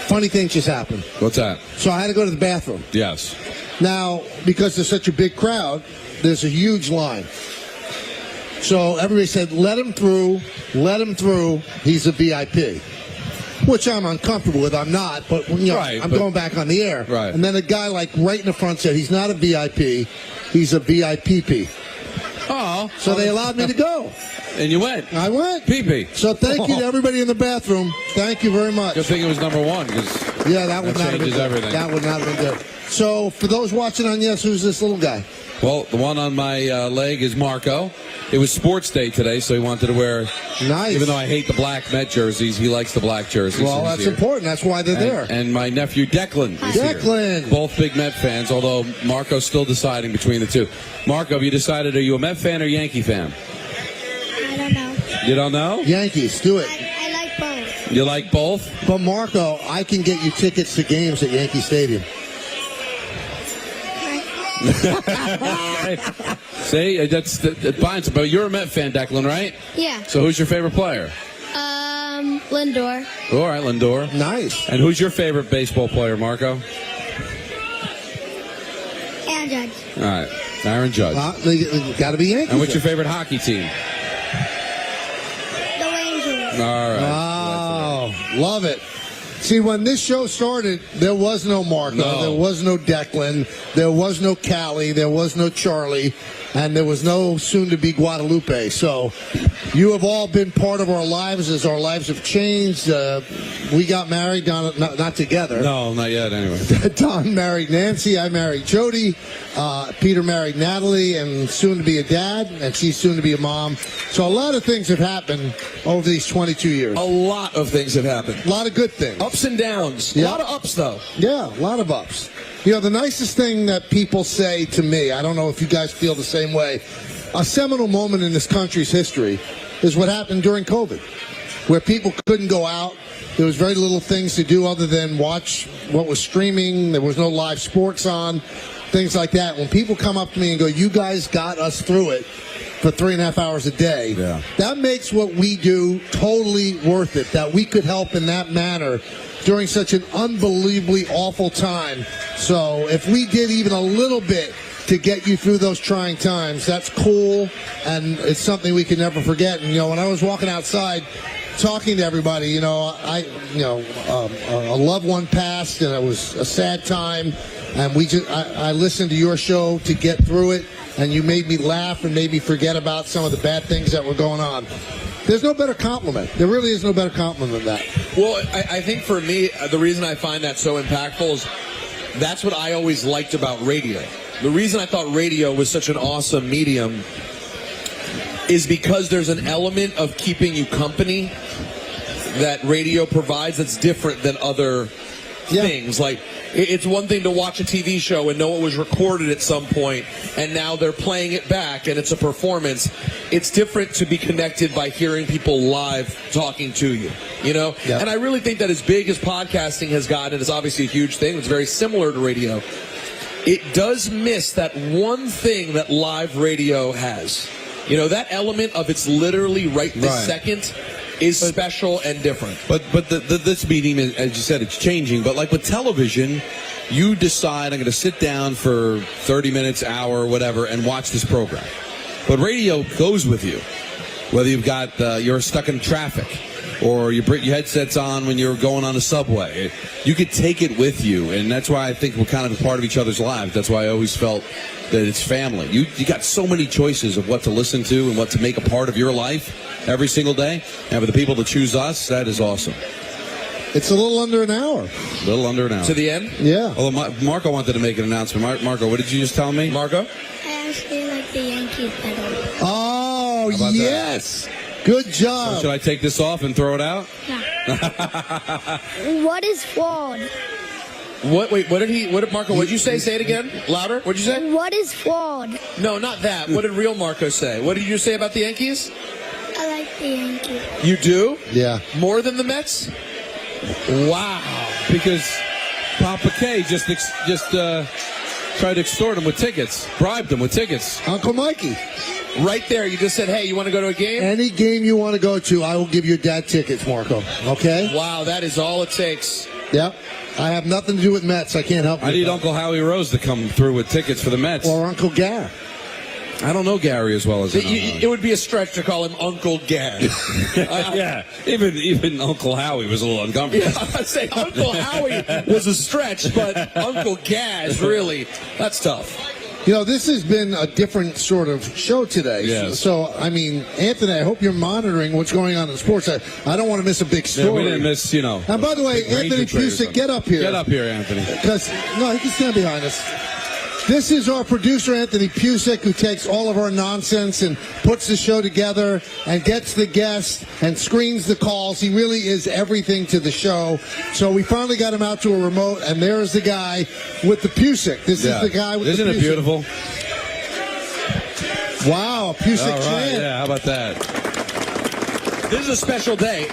Funny thing just happened. What's that? So I had to go to the bathroom. Yes. Now, because there's such a big crowd, there's a huge line. So everybody said, let him through, he's a VIP. Which I'm uncomfortable with. I'm not, but I'm going back on the air. Right. And then a guy right in the front said, he's not a VIP, he's a VIPP. Oh. So they allowed me to go. And you went. I went. PP. So thank you to everybody in the bathroom. Thank you very much. Good thing it was number one, because that would not have been good. Everything. That would not have been good. So for those watching on Yes, who's this little guy? Well, the one on my leg is Marco. It was sports day today, so he wanted to wear. Nice. Even though I hate the black Met jerseys, he likes the black jerseys. Well, that's important. That's why they're there. And my nephew Declan is Declan. Here. Both big Met fans, although Marco's still deciding between the two. Marco, have you decided, are you a Met fan or Yankee fan? I don't know. You don't know? Yankees, do it. I like both. You like both? But, Marco, I can get you tickets to games at Yankee Stadium. See, that's fine. But you're a Met fan, Declan, right? Yeah. So who's your favorite player? Lindor. All right, Lindor. Nice. And who's your favorite baseball player, Marco? Aaron Judge. All right, Aaron Judge. Got to be Yankees. And what's your favorite hockey team? The Rangers. All right. Oh, love it. See, when this show started, there was no Marco, there was no Declan, there was no Callie, there was no Charlie, and there was no soon-to-be Guadalupe. So you have all been part of our lives as our lives have changed. We got married, not together. No, not yet, anyway. Don married Nancy, I married Jody, Peter married Natalie, and soon to be a dad, and she's soon to be a mom. So a lot of things have happened over these 22 years. A lot of things have happened. A lot of good things. Ups and downs. Yeah. A lot of ups, though. Yeah, a lot of ups. You know, the nicest thing that people say to me, I don't know if you guys feel the same way, a seminal moment in this country's history is what happened during COVID, where people couldn't go out. There was very little things to do other than watch what was streaming. There was no live sports on, things like that. When people come up to me and go, you guys got us through it for 3.5 hours a day, that makes what we do totally worth it, that we could help in that manner during such an unbelievably awful time. So if we did even a little bit to get you through those trying times, that's cool, and it's something we can never forget. And, you know, when I was walking outside talking to everybody, a loved one passed, and it was a sad time, and I listened to your show to get through it, and you made me laugh and made me forget about some of the bad things that were going on. There's no better compliment. There really is no better compliment than that. Well, I think for me, the reason I find that so impactful is that's what I always liked about radio. The reason I thought radio was such an awesome medium is because there's an element of keeping you company that radio provides that's different than other things. Like, it's one thing to watch a TV show and know it was recorded at some point, and now they're playing it back and it's a performance. It's different to be connected by hearing people live talking to you, And I really think that as big as podcasting has gotten, and it's obviously a huge thing, it's very similar to radio, it does miss that one thing that live radio has. That element of it's literally right this second is special and different. But this medium, as you said, it's changing. But like with television, you decide, I'm going to sit down for 30 minutes, hour, whatever, and watch this program. But radio goes with you, whether you're stuck in traffic or you put your headsets on when you're going on a subway. You could take it with you, and that's why I think we're kind of a part of each other's lives. That's why I always felt that it's family. You got so many choices of what to listen to and what to make a part of your life every single day. And for the people to choose us, that is awesome. It's a little under an hour. A little under an hour. To the end? Yeah. Although Marco wanted to make an announcement. Marco, what did you just tell me? Marco? I actually like the Yankees better. Oh, yes. Good job. So should I take this off and throw it out? Yeah. What is flawed? Marco, what did you say? Say it again. Louder. What did you say? What is flawed? No, not that. What did real Marco say? What did you say about the Yankees? I like the Yankees. You do? Yeah. More than the Mets? Wow. Because Papa K just tried to extort him with tickets, bribed him with tickets. Uncle Mikey. Right there, you just said, hey, you want to go to a game? Any game you want to go to, I will give your dad tickets, Marco. Okay? Wow, that is all it takes. Yep. I have nothing to do with Mets. I can't help you. I need Uncle Howie Rose to come through with tickets for the Mets. Or Uncle Gary. I don't know Gary as well as it would be a stretch to call him Uncle Gary. Yeah, even Uncle Howie was a little uncomfortable. Yeah, I'd say Uncle Howie was a stretch, but Uncle Gaz, really, that's tough. This has been a different sort of show today. Yes. So, I mean, Anthony, I hope you're monitoring what's going on in sports. I don't want to miss a big story. Yeah, we didn't miss, And by the way, Anthony Pusick, get up here. Get up here, Anthony. Because, no, he can stand behind us. This is our producer, Anthony Pusick, who takes all of our nonsense and puts the show together and gets the guests and screens the calls. He really is everything to the show. So we finally got him out to a remote, and there's the guy with the Pusick. This is the guy with Isn't the it Pusick. beautiful? Wow, a Pusick All right, chant. yeah, how about that? This is a special day.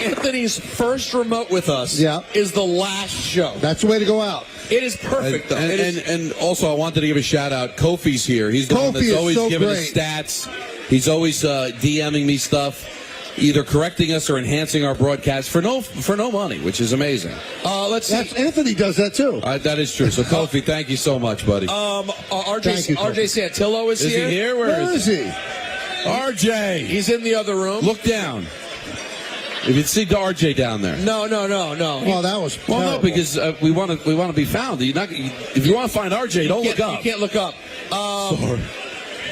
Anthony's first remote with us is the last show. That's the way to go out. It is perfect, though. And also, I wanted to give a shout-out. Kofi's here. He's the one that's always giving us stats. He's always DMing me stuff, either correcting us or enhancing our broadcast for no money, which is amazing. Let's see. Anthony does that, too. That is true. So, Kofi, thank you so much, buddy. RJ Santillo is here. Is he here? Where is he? RJ. He's in the other room. Look down. If you'd see RJ down there. No. Well, that was well, no, because we want to be found. If you want to find RJ, don't look up. You can't look up.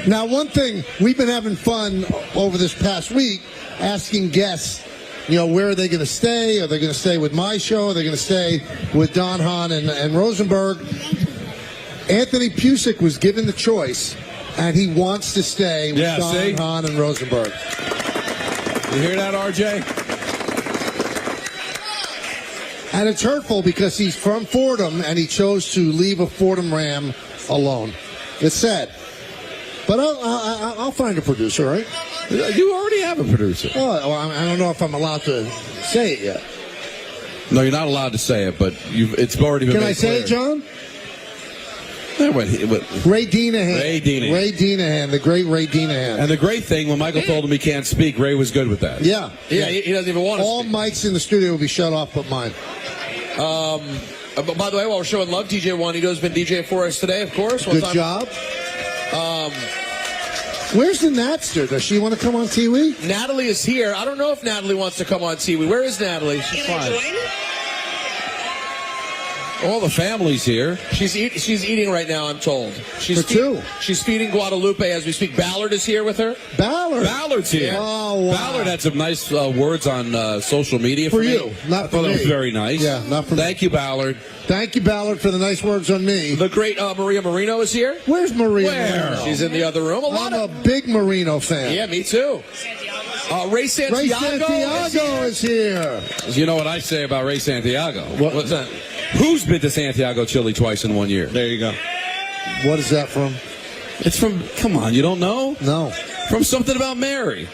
Now, one thing, we've been having fun over this past week asking guests, where are they going to stay? Are they going to stay with my show? Are they going to stay with Don Hahn and Rosenberg? Anthony Pusick was given the choice, and he wants to stay with Don Hahn and Rosenberg. You hear that, RJ? And it's hurtful because he's from Fordham, and he chose to leave a Fordham Ram alone. It's sad. But I'll find a producer, right? You already have a producer. Oh, well, I don't know if I'm allowed to say it yet. No, you're not allowed to say it, but it's already been Can made I say clear. it, John? Ray Deenahan. Ray Deenahan, the great Ray Deenahan. And the great thing, when Michael told him he can't speak, Ray was good with that. Yeah. He doesn't even want to All mics in the studio will be shut off but mine. But by the way, while we're showing love, DJ Juanito's been DJing for us today, of course. Good job. Where's the Natster? Does she want to come on TV? Natalie is here. I don't know if Natalie wants to come on TV. Where is Natalie? She's fine. All the family's here. She's eating right now, I'm told. She's feeding Guadalupe as we speak. Ballard is here with her. Ballard's here. Oh, wow. Ballard had some nice words on social media for you, me. not for me. That was very nice. Yeah, not for me. Thank you, Ballard. Thank you, Ballard, for the nice words on me. The great Maria Marino is here. Where's Maria Marino? She's in the other room. I'm a big Marino fan. Yeah, me too. Ray Santiago is here. You know what I say about Ray Santiago? What's that? Who's been to Santiago, Chile twice in 1 year? There you go. What is that from? It's from, come on, you don't know? No. From Something About Mary.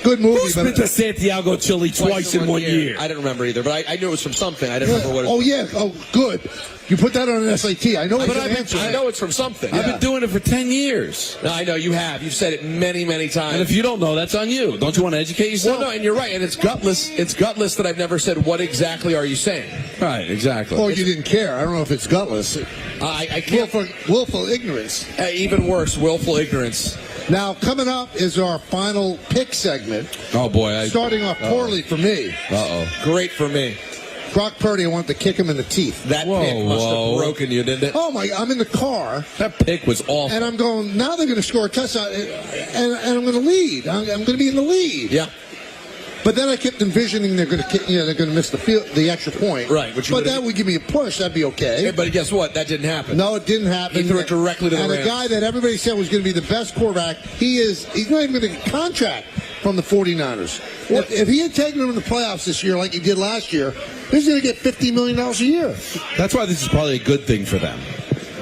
Good movie. Who's been to Santiago, Chile twice in 1 year? I didn't remember either, but I knew it was from something. I didn't remember what it was. Oh, yeah. Oh, good. You put that on an SAT. I know it's an answer. I know it's from something. I've been doing it for 10 years. No, I know you have. You've said it many, many times. And if you don't know, that's on you. Don't you want to educate yourself? Well, no, and you're right. And it's gutless. It's gutless that I've never said, what exactly are you saying? Right, exactly. Or you didn't care. I don't know if it's gutless. I can't. Willful ignorance. Even worse, willful ignorance. Now, coming up is our final pick segment. Oh, boy. Starting off poorly for me. Uh-oh. Great for me. Brock Purdy, I wanted to kick him in the teeth. That pick must have broken you, didn't it? Oh, my, I'm in the car. That pick was awful. And I'm going, now they're going to score a touchdown, and I'm going to lead. I'm going to be in the lead. Yeah. But then I kept envisioning they're going to miss the extra point. Right. But that would give me a push. That'd be okay. Yeah, but guess what? That didn't happen. No, it didn't happen. He threw it directly to the Rams. And the guy that everybody said was going to be the best quarterback, he's not even going to get a contract from the 49ers. If he had taken them in the playoffs this year like he did last year, he's going to get $50 million a year. That's why this is probably a good thing for them.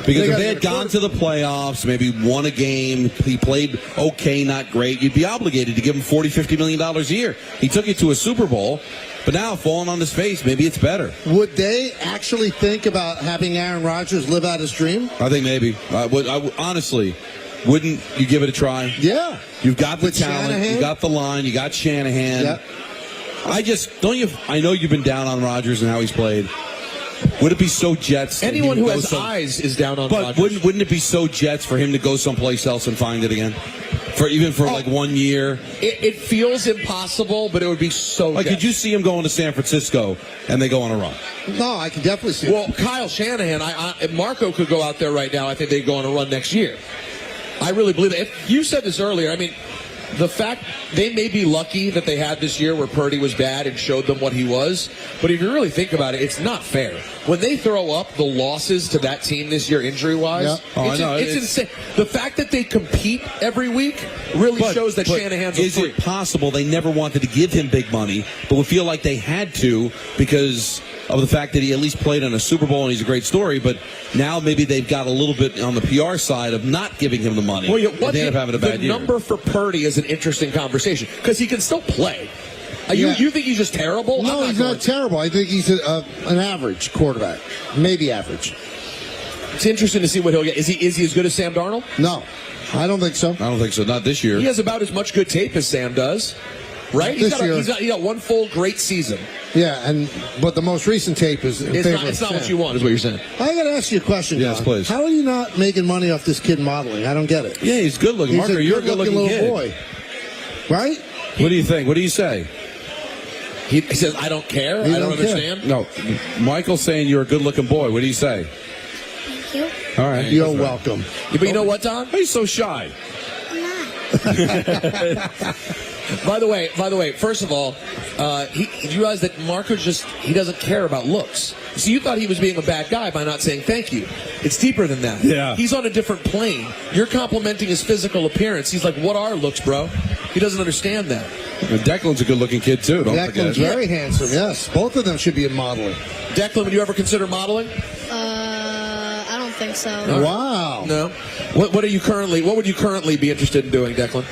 Because if they had gone to the playoffs, maybe won a game, he played okay, not great, you'd be obligated to give him $40, $50 million a year. He took you to a Super Bowl, but now falling on his face, maybe it's better. Would they actually think about having Aaron Rodgers live out his dream? I think maybe. Honestly, wouldn't you give it a try? Yeah. You've got the With talent, Shanahan? you got the line, you got Shanahan. Yep. I know you've been down on Rodgers and how he's played. Would it be so Jets? Anyone who has eyes is down on Rodgers. But wouldn't it be so Jets for him to go someplace else and find it again? For like 1 year? It feels impossible, but it would be so Like, Jets. could you see him going to San Francisco and they go on a run? No, I can definitely see Well, Kyle Shanahan, if Marco could go out there right now, I think they'd go on a run next year. I really believe that. If you said this earlier, I mean, the fact they may be lucky that they had this year where Purdy was bad and showed them what he was, but if you really think about it, it's not fair. When they throw up the losses to that team this year, injury-wise, it's insane. The fact that they compete every week really shows that Shanahan's is it possible they never wanted to give him big money, but would feel like they had to because of the fact that he at least played in a Super Bowl and he's a great story, but now maybe they've got a little bit on the PR side of not giving him the money. Well, and they end up having a bad the year. number for Purdy is an interesting conversation because he can still play. You think he's just terrible? No, he's not terrible. I think he's an average quarterback, maybe average. It's interesting to see what he'll get. Is he as good as Sam Darnold? No, I don't think so. I don't think so. Not this year. He has about as much good tape as Sam does, right? He's got one full great season. Yeah, but the most recent tape is in favor It's of not what Sam. you want, is what you're saying. I got to ask you a question. Yes, Don. please. How are you not making money off this kid modeling? I don't get it. Yeah, he's good looking. He's Marco, you're a good looking little kid. boy, right? What do you think? What do you say? He says, I don't care. I don't understand. No, Michael's saying you're a good looking boy. What do you say? Thank you. All right. You're welcome. But you know what, Don? He's so shy. By the way, first of all, you realize that Marco he doesn't care about looks. So you thought he was being a bad guy by not saying thank you. It's deeper than that. Yeah. He's on a different plane. You're complimenting his physical appearance. He's like, what are looks, bro? He doesn't understand that. And Declan's a good looking kid, too. Don't Declan's forget. very handsome, yes. Both of them should be in modeling. Declan, would you ever consider modeling? I don't think so. Wow. No. What would you currently be interested in doing, Declan?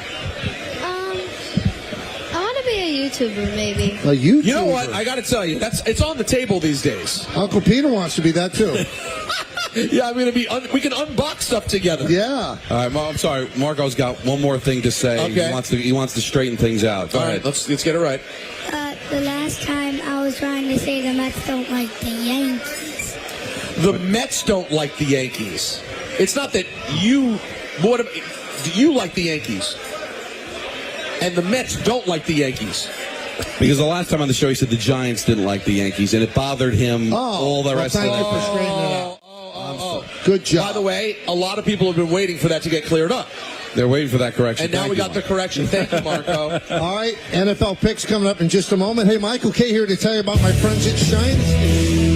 I want to be a YouTuber, maybe. A YouTuber? You know what? I got to tell you, it's on the table these days. Uncle Peter wants to be that, too. Yeah, I'm gonna we can unbox stuff together. Yeah. All right, I'm sorry. Marco's got one more thing to say. Okay. He wants to straighten things out. Go All ahead. right, let's get it right. The last time I was trying to say the Mets don't like the Yankees. The Mets don't like the Yankees. It's not that you like the Yankees, and the Mets don't like the Yankees. Because the last time on the show he said the Giants didn't like the Yankees, and it bothered him all the rest of the Thank you for straightening it out. Good job. By the way, a lot of people have been waiting for that to get cleared up. They're waiting for that correction. And now we got the correction. Thank you, Marco. All right, NFL picks coming up in just a moment. Hey, Michael K here to tell you about my friends at Shines.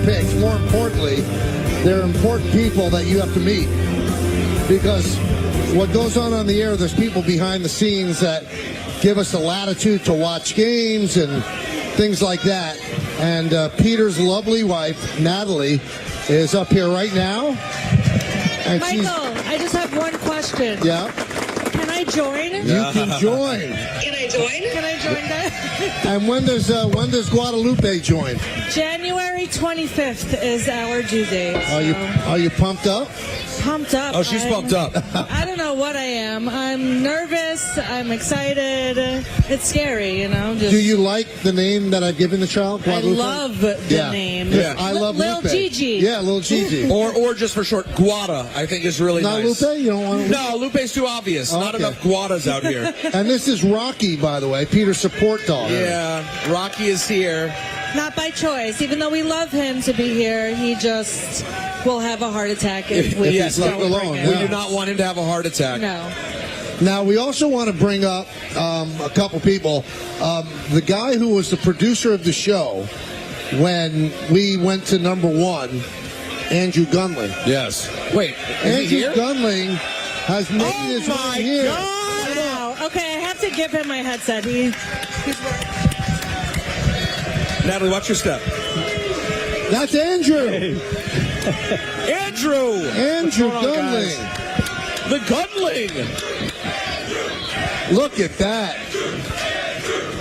Picks. More importantly, there are important people that you have to meet, because what goes on the air, there's people behind the scenes that give us the latitude to watch games and things like that. And Peter's lovely wife, Natalie, is up here right now. And Michael, I just have one question. Yeah. Can I join? You can join. Can I join? Can I join that? And when does Guadalupe join? January 25th is our due date. Are you pumped up? Pumped up. Oh, she's pumped up. I don't know what I am. I'm nervous. I'm excited. It's scary, you know. Do you like the name that I've given the child? Guadalupe? I love the name. Yeah. I love Lil Lupe. Gigi. Yeah, Lil Gigi. Or just for short, Guada, I think is really Not nice. Lupe? You don't want to? No, Lupe's too obvious. Oh, Not Not enough guadas out here. And this is Rocky, by the way, Peter's support dog. Yeah, Rocky is here. Not by choice. Even though we love him to be here, he just will have a heart attack if we Yes, don't left alone, bring him. We do not want him to have a heart attack. No. Now, we also want to bring up a couple people. The guy who was the producer of the show when we went to number one, Andrew Gunling. Yes. Wait, is he Andrew here? Gunling has made his way here. Wow. Okay, I have to give him my headset. He's Natalie, watch your step. That's Andrew. Andrew! Andrew What's going on, Gunling. guys? The Gunling! Look at that.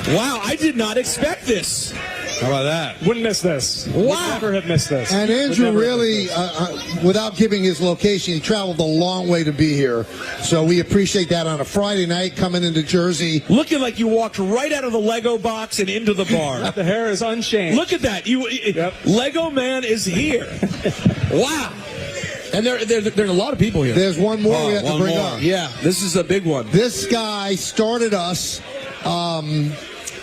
Wow, I did not expect this. How about that? Wouldn't miss this. Wow. Would never have missed this. And Would Andrew never have really, missed this. without giving his location, he traveled a long way to be here. So we appreciate that on a Friday night coming into Jersey. Looking like you walked right out of the Lego box and into the bar. The hair is unchanged. Look at that. Lego Man is here. Wow. And there's a lot of people here. There's one more we have to bring up. Yeah, this is a big one. This guy started us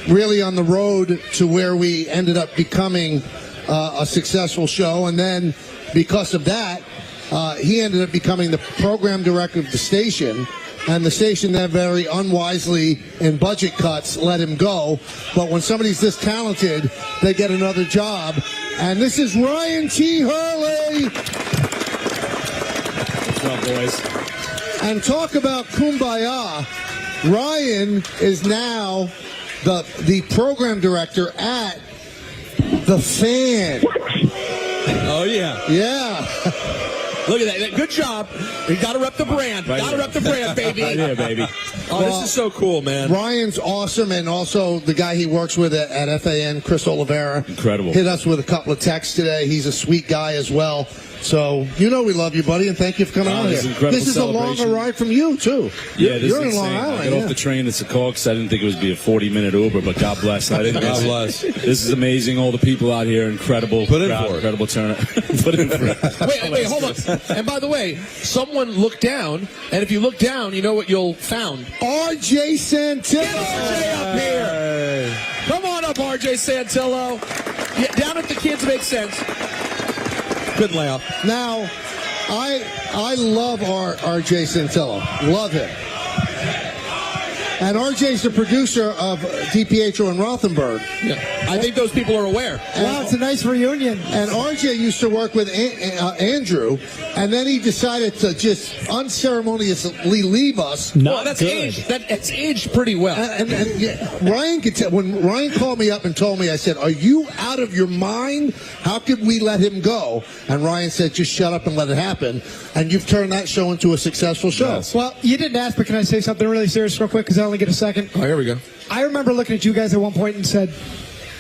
really on the road to where we ended up becoming a successful show. And then because of that, he ended up becoming the program director of the station. And the station then very unwisely, in budget cuts, let him go. But when somebody's this talented, they get another job. And this is Ryan T. Hurley. What's up, boys? And talk about kumbaya. Ryan is now the program director at The Fan. Oh, yeah. Yeah. Look at that. Good job. You got to rep the brand. Got to rep the brand, baby. Right here, baby. Oh, this is so cool, man. Ryan's awesome, and also the guy he works with at FAN, Chris Oliveira. Incredible. Hit us with a couple of texts today. He's a sweet guy as well. So, you know we love you, buddy, and thank you for coming on this here. is incredible This is a celebration. longer ride from you, too. Yeah, this You're is in Long insane. Island. I got off the train at Secaucus. I didn't think it was be a 40-minute Uber, but God bless. I didn't God miss it. bless. This is amazing. All the people out here, incredible. Put in crowd, for it. incredible turnout. Put in for it. Wait, hold on. And by the way, someone looked down, and if you look down, you know what you'll found. R.J. Santillo. Get RJ up here. Come on up, RJ Santillo. Yeah, down at the Kids Make Sense. Good layout. Now, I love R.J. Santillo. Love him. And R.J.'s the producer of DiPietro and Rothenberg. Yeah. I think those people are aware. Wow, it's a nice reunion. And R.J. used to work with Andrew, and then he decided to just unceremoniously leave us. Well, that's aged. That's aged pretty well. And yeah, Ryan could tell. When Ryan called me up and told me, I said, "Are you out of your mind? How could we let him go?" And Ryan said, "Just shut up and let it happen." And you've turned that show into a successful show. Yes. Well, you didn't ask, but can I say something really serious real quick? Because I only get a second. Oh, here we go. I remember looking at you guys at one point and said,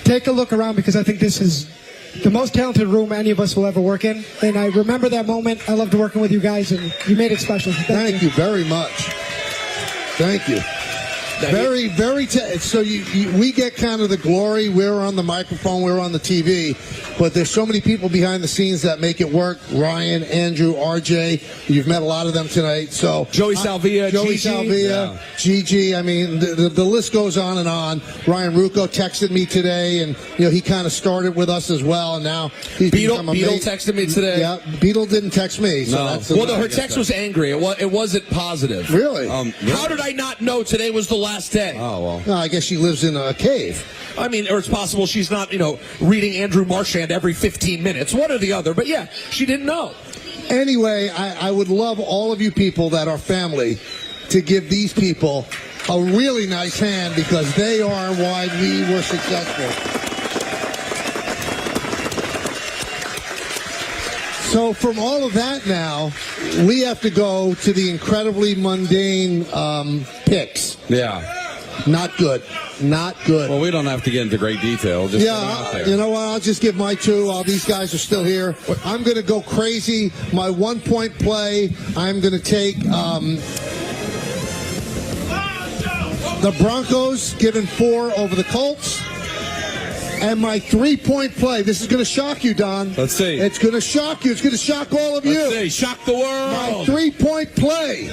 take a look around because I think this is the most talented room any of us will ever work in. And I remember that moment. I loved working with you guys, and you made it special. Thank you very much. Thank you. Very, very. So we get kind of the glory. We're on the microphone. We're on the TV. But there's so many people behind the scenes that make it work. Ryan, Andrew, RJ. You've met a lot of them tonight. So Joey Salvia, Gigi. I mean, the list goes on and on. Ryan Rucco texted me today, and he kind of started with us as well. And now he's Beetle amazing. texted me today. Yeah, Beetle didn't text me. So that's her text was angry. It wasn't positive. Really? How did I not know today was the last day? Oh, well. No, I guess she lives in a cave. I mean, or it's possible she's not, reading Andrew Marchand every 15 minutes. One or the other. But yeah, she didn't know. Anyway, I would love all of you people that are family to give these people a really nice hand because they are why we were successful. So from all of that now, we have to go to the incredibly mundane picks. Yeah. Not good. Not good. Well, we don't have to get into great detail. Just put them out there. You know what? I'll just give my two. All these guys are still here. I'm going to go crazy. My 1 point play, I'm going to take the Broncos giving 4 over the Colts. And my 3 point play, this is going to shock you, Don. Let's see. It's going to shock you. It's going to shock all of you. Let's see. Shock the world. My 3 point play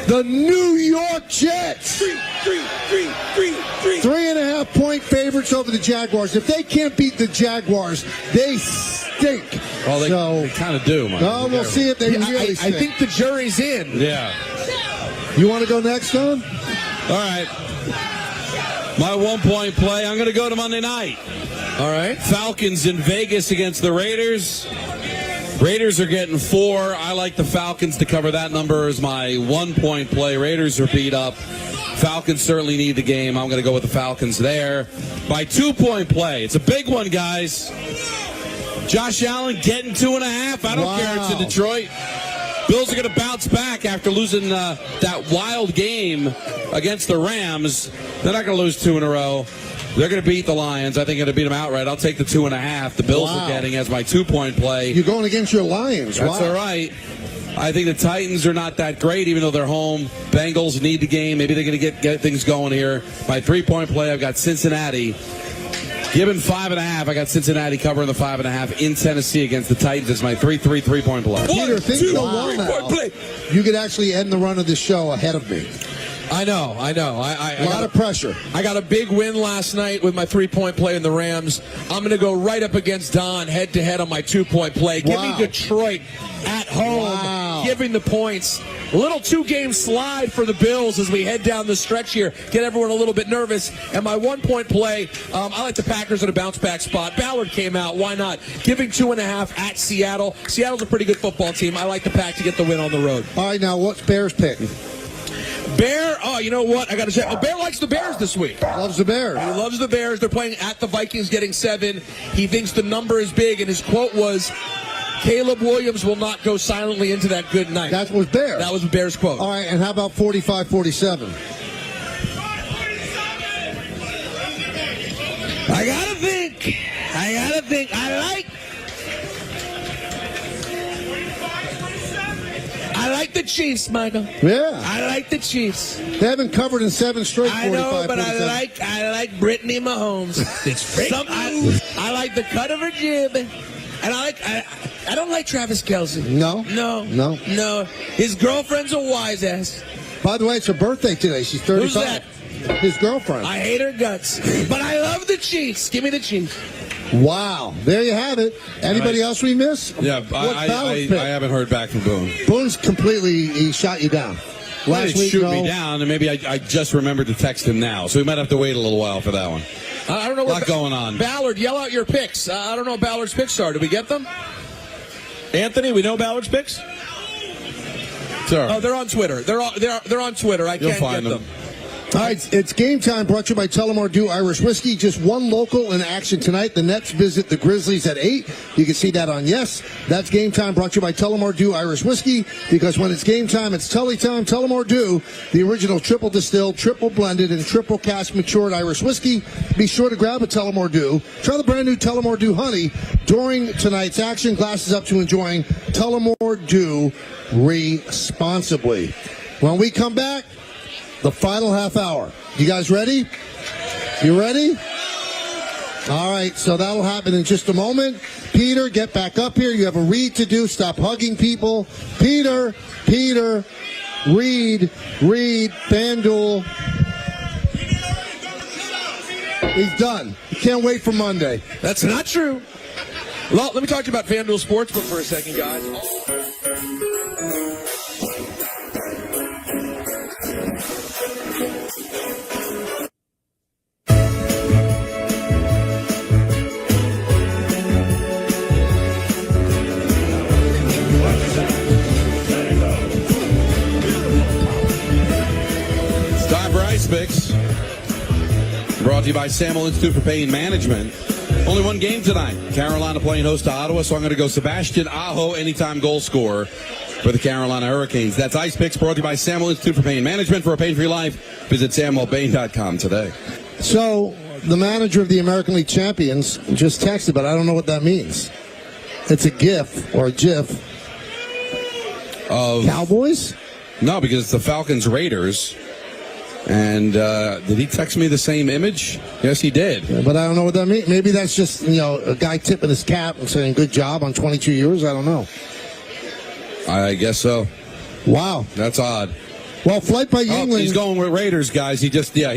the New York Jets. 3.5-point favorites over the Jaguars. If they can't beat the Jaguars, they stink. Well, they kind of do, man. No, we'll see if they really stink. I think the jury's in. Yeah. You want to go next, Don? All right. My 1-point play, I'm going to go to Monday night. All right. Falcons in Vegas against the Raiders. Raiders are getting 4. I like the Falcons to cover that number as my 1-point play. Raiders are beat up. Falcons certainly need the game. I'm going to go with the Falcons there. My 2-point play. It's a big one, guys. Josh Allen getting 2.5. I don't care. It's in Detroit. Bills are going to bounce back after losing that wild game against the Rams. They're not going to lose 2 in a row. They're going to beat the Lions. I think they're going to beat them outright. I'll take the 2.5. The Bills are getting as my 2-point play. You're going against your Lions. That's all right. I think the Titans are not that great, even though they're home. Bengals need the game. Maybe they're going to get things going here. My 3-point play, I've got Cincinnati. Given 5.5, I got Cincinnati covering the 5.5 in Tennessee against the Titans. It's my 3-point play. Peter, things go well now. You could actually end the run of the show ahead of me. I know. A lot of pressure. I got a big win last night with my 3-point play in the Rams. I'm going to go right up against Don head-to-head on my 2-point play. Give me Detroit at home, giving the points. A little 2-game slide for the Bills as we head down the stretch here. Get everyone a little bit nervous. And my 1-point play, I like the Packers at a bounce-back spot. Ballard came out. Why not? Giving 2.5 at Seattle. Seattle's a pretty good football team. I like the Pack to get the win on the road. All right, now what's Bears pick? Bear, you know what? I got to say, Bear likes the Bears this week. Loves the Bears. He loves the Bears. They're playing at the Vikings, getting 7. He thinks the number is big, and his quote was, Caleb Williams will not go silently into that good night. That was Bear. That was Bear's quote. All right, and how about 45-47? I gotta think. I like the Chiefs, Michael. Yeah. I like the Chiefs. They haven't covered in 7 straight. I know, but I like Brittany Mahomes. It's fake. I like the cut of her jib. And I don't like Travis Kelce. No. His girlfriend's a wise ass. By the way, it's her birthday today. She's 35. Who's that? His girlfriend. I hate her guts. But I love the Chiefs. Give me the Chiefs. Wow. There you have it. Anybody else we miss? Yeah, I haven't heard back from Boone. Boone's he shot you down. Last week, shoot me down, and maybe I just remembered to text him now. So we might have to wait a little while for that one. I don't know what's going on. Ballard, yell out your picks. I don't know what Ballard's picks are. Did we get them? Anthony, we know Ballard's picks? Sure. Oh, they're on Twitter. They're on Twitter. I can't get them. All right, it's game time brought to you by Tullamore Dew Irish Whiskey. Just one local in action tonight. The Nets visit the Grizzlies at 8. You can see that on Yes. That's game time brought to you by Tullamore Dew Irish Whiskey, because when it's game time, it's Tully time. Tullamore Dew, the original triple distilled, triple blended, and triple cask matured Irish whiskey. Be sure to grab a Tullamore Dew. Try the brand new Tullamore Dew Honey during tonight's action. Glasses up to enjoying Tullamore Dew responsibly. When we come back, the final half hour. You guys ready? You ready? All right, so that'll happen in just a moment. Peter, get back up here. You have a read to do. Stop hugging people. Peter, read, FanDuel. He's done. You can't wait for Monday. That's not true. Well, let me talk to you about FanDuel Sportsbook for a second, guys. Picks brought to you by Samuel Institute for Pain Management. Only one game tonight. Carolina playing host to Ottawa, so I'm going to go Sebastian Aho, anytime goal scorer for the Carolina Hurricanes. That's Ice Picks brought to you by Samuel Institute for Pain Management. For a pain-free life, visit SamuelBain.com today. So, the manager of the American League Champions just texted, but I don't know what that means. It's a GIF or a GIF. Of Cowboys? No, because it's the Falcons Raiders. And did he text me the same image? Yes, he did. Yeah, but I don't know what that means. Maybe that's just, a guy tipping his cap and saying good job on 22 years. I don't know. I guess so. Wow. That's odd. Well, Flight by Yingling. He's going with Raiders, guys. He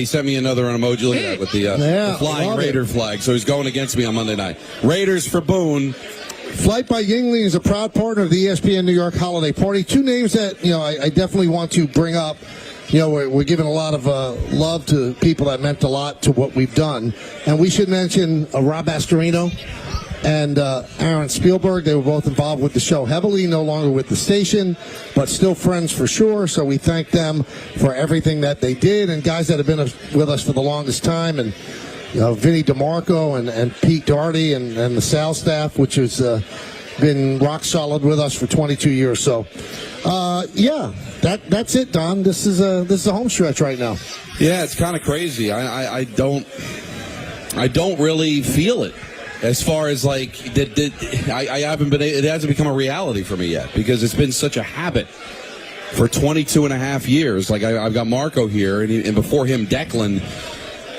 sent me another emoji. Look at that with the flying Raider flag. So he's going against me on Monday night. Raiders for Boone. Flight by Yingling is a proud partner of the ESPN New York Holiday Party. Two names that I definitely want to bring up. We're giving a lot of love to people that meant a lot to what we've done, and we should mention Rob Astorino and Aaron Spielberg. They were both involved with the show heavily, no longer with the station, but still friends for sure. So we thank them for everything that they did, and guys that have been with us for the longest time, and Vinny DeMarco and Pete Doherty and the sales staff, which has been rock solid with us for 22 years. So, that's it, Don. This is a home stretch right now. Yeah, it's kind of crazy. I don't really feel it. As far as I haven't been. It hasn't become a reality for me yet because it's been such a habit for 22 and a half years. Like I've got Marco here, and before him, Declan.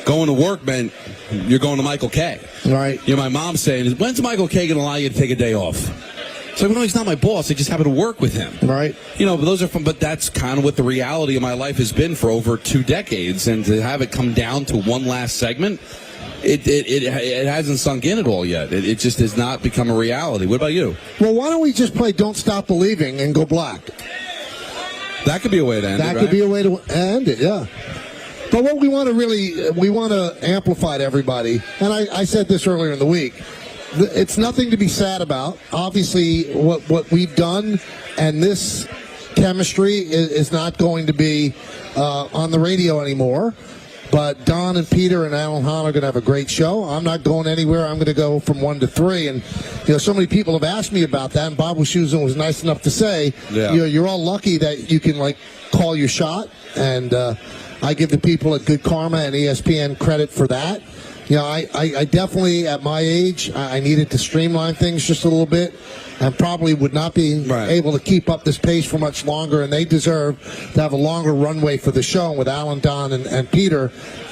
Going to work meant you're going to Michael K. Right. My mom's saying, when's Michael K going to allow you to take a day off? So no, he's not my boss. I just happen to work with him. Right. But that's kind of what the reality of my life has been for over 2 decades, and to have it come down to one last segment. It hasn't sunk in at all yet. It just has not become a reality. What about you? Well, why don't we just play Don't Stop Believing and go black? That could be a way to end it, That could be a way to end it, yeah. But what we want to amplify to everybody, and I said this earlier in the week, it's nothing to be sad about. Obviously, what we've done and this chemistry is not going to be on the radio anymore. But Don and Peter and Alan Hahn are going to have a great show. I'm not going anywhere. I'm going to go from 1 to 3. And, so many people have asked me about that. And Bob Wischusen was nice enough to say, you're all lucky that you can, call your shot. And I give the people at Good Karma and ESPN credit for that. I definitely, at my age, I needed to streamline things just a little bit and probably would not be able to keep up this pace for much longer, and they deserve to have a longer runway for the show. And with Alan, Don, and Peter,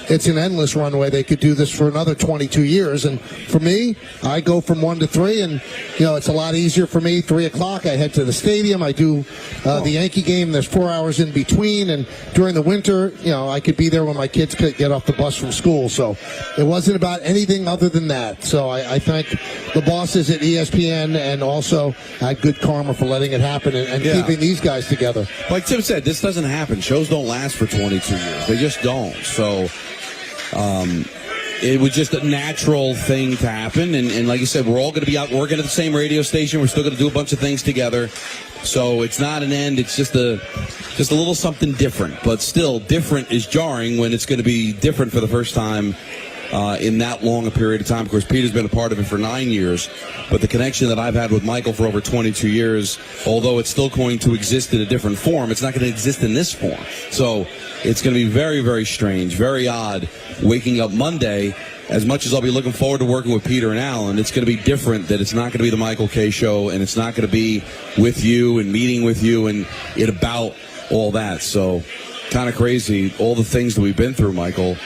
it's an endless runway. They could do this for another 22 years. And for me, I go from 1 to 3, and, it's a lot easier for me. 3 o'clock, I head to the stadium. I do the Yankee game. There's 4 hours in between. And during the winter, I could be there when my kids could get off the bus from school. So it wasn't about anything other than that. So I thank the bosses at ESPN and also at Good Karma for letting it happen and keeping these guys together. Like Tim said, this doesn't happen. Shows don't last for 22 years. They just don't. So it was just a natural thing to happen. And like you said, we're all going to be out working at the same radio station. We're still going to do a bunch of things together. So it's not an end. It's just a little something different. But still, different is jarring when it's going to be different for the first time in that long a period of time. Of course, Peter's been a part of it for 9 years, but the connection that I've had with Michael for over 22 years, although it's still going to exist in a different form, it's not going to exist in this form. So it's going to be very, very strange, very odd waking up Monday. As much as I'll be looking forward to working with Peter and Alan, it's going to be different that it's not going to be the Michael K. Show, and it's not going to be with you and meeting with you and it about all that. So kind of crazy, all the things that we've been through, Michael.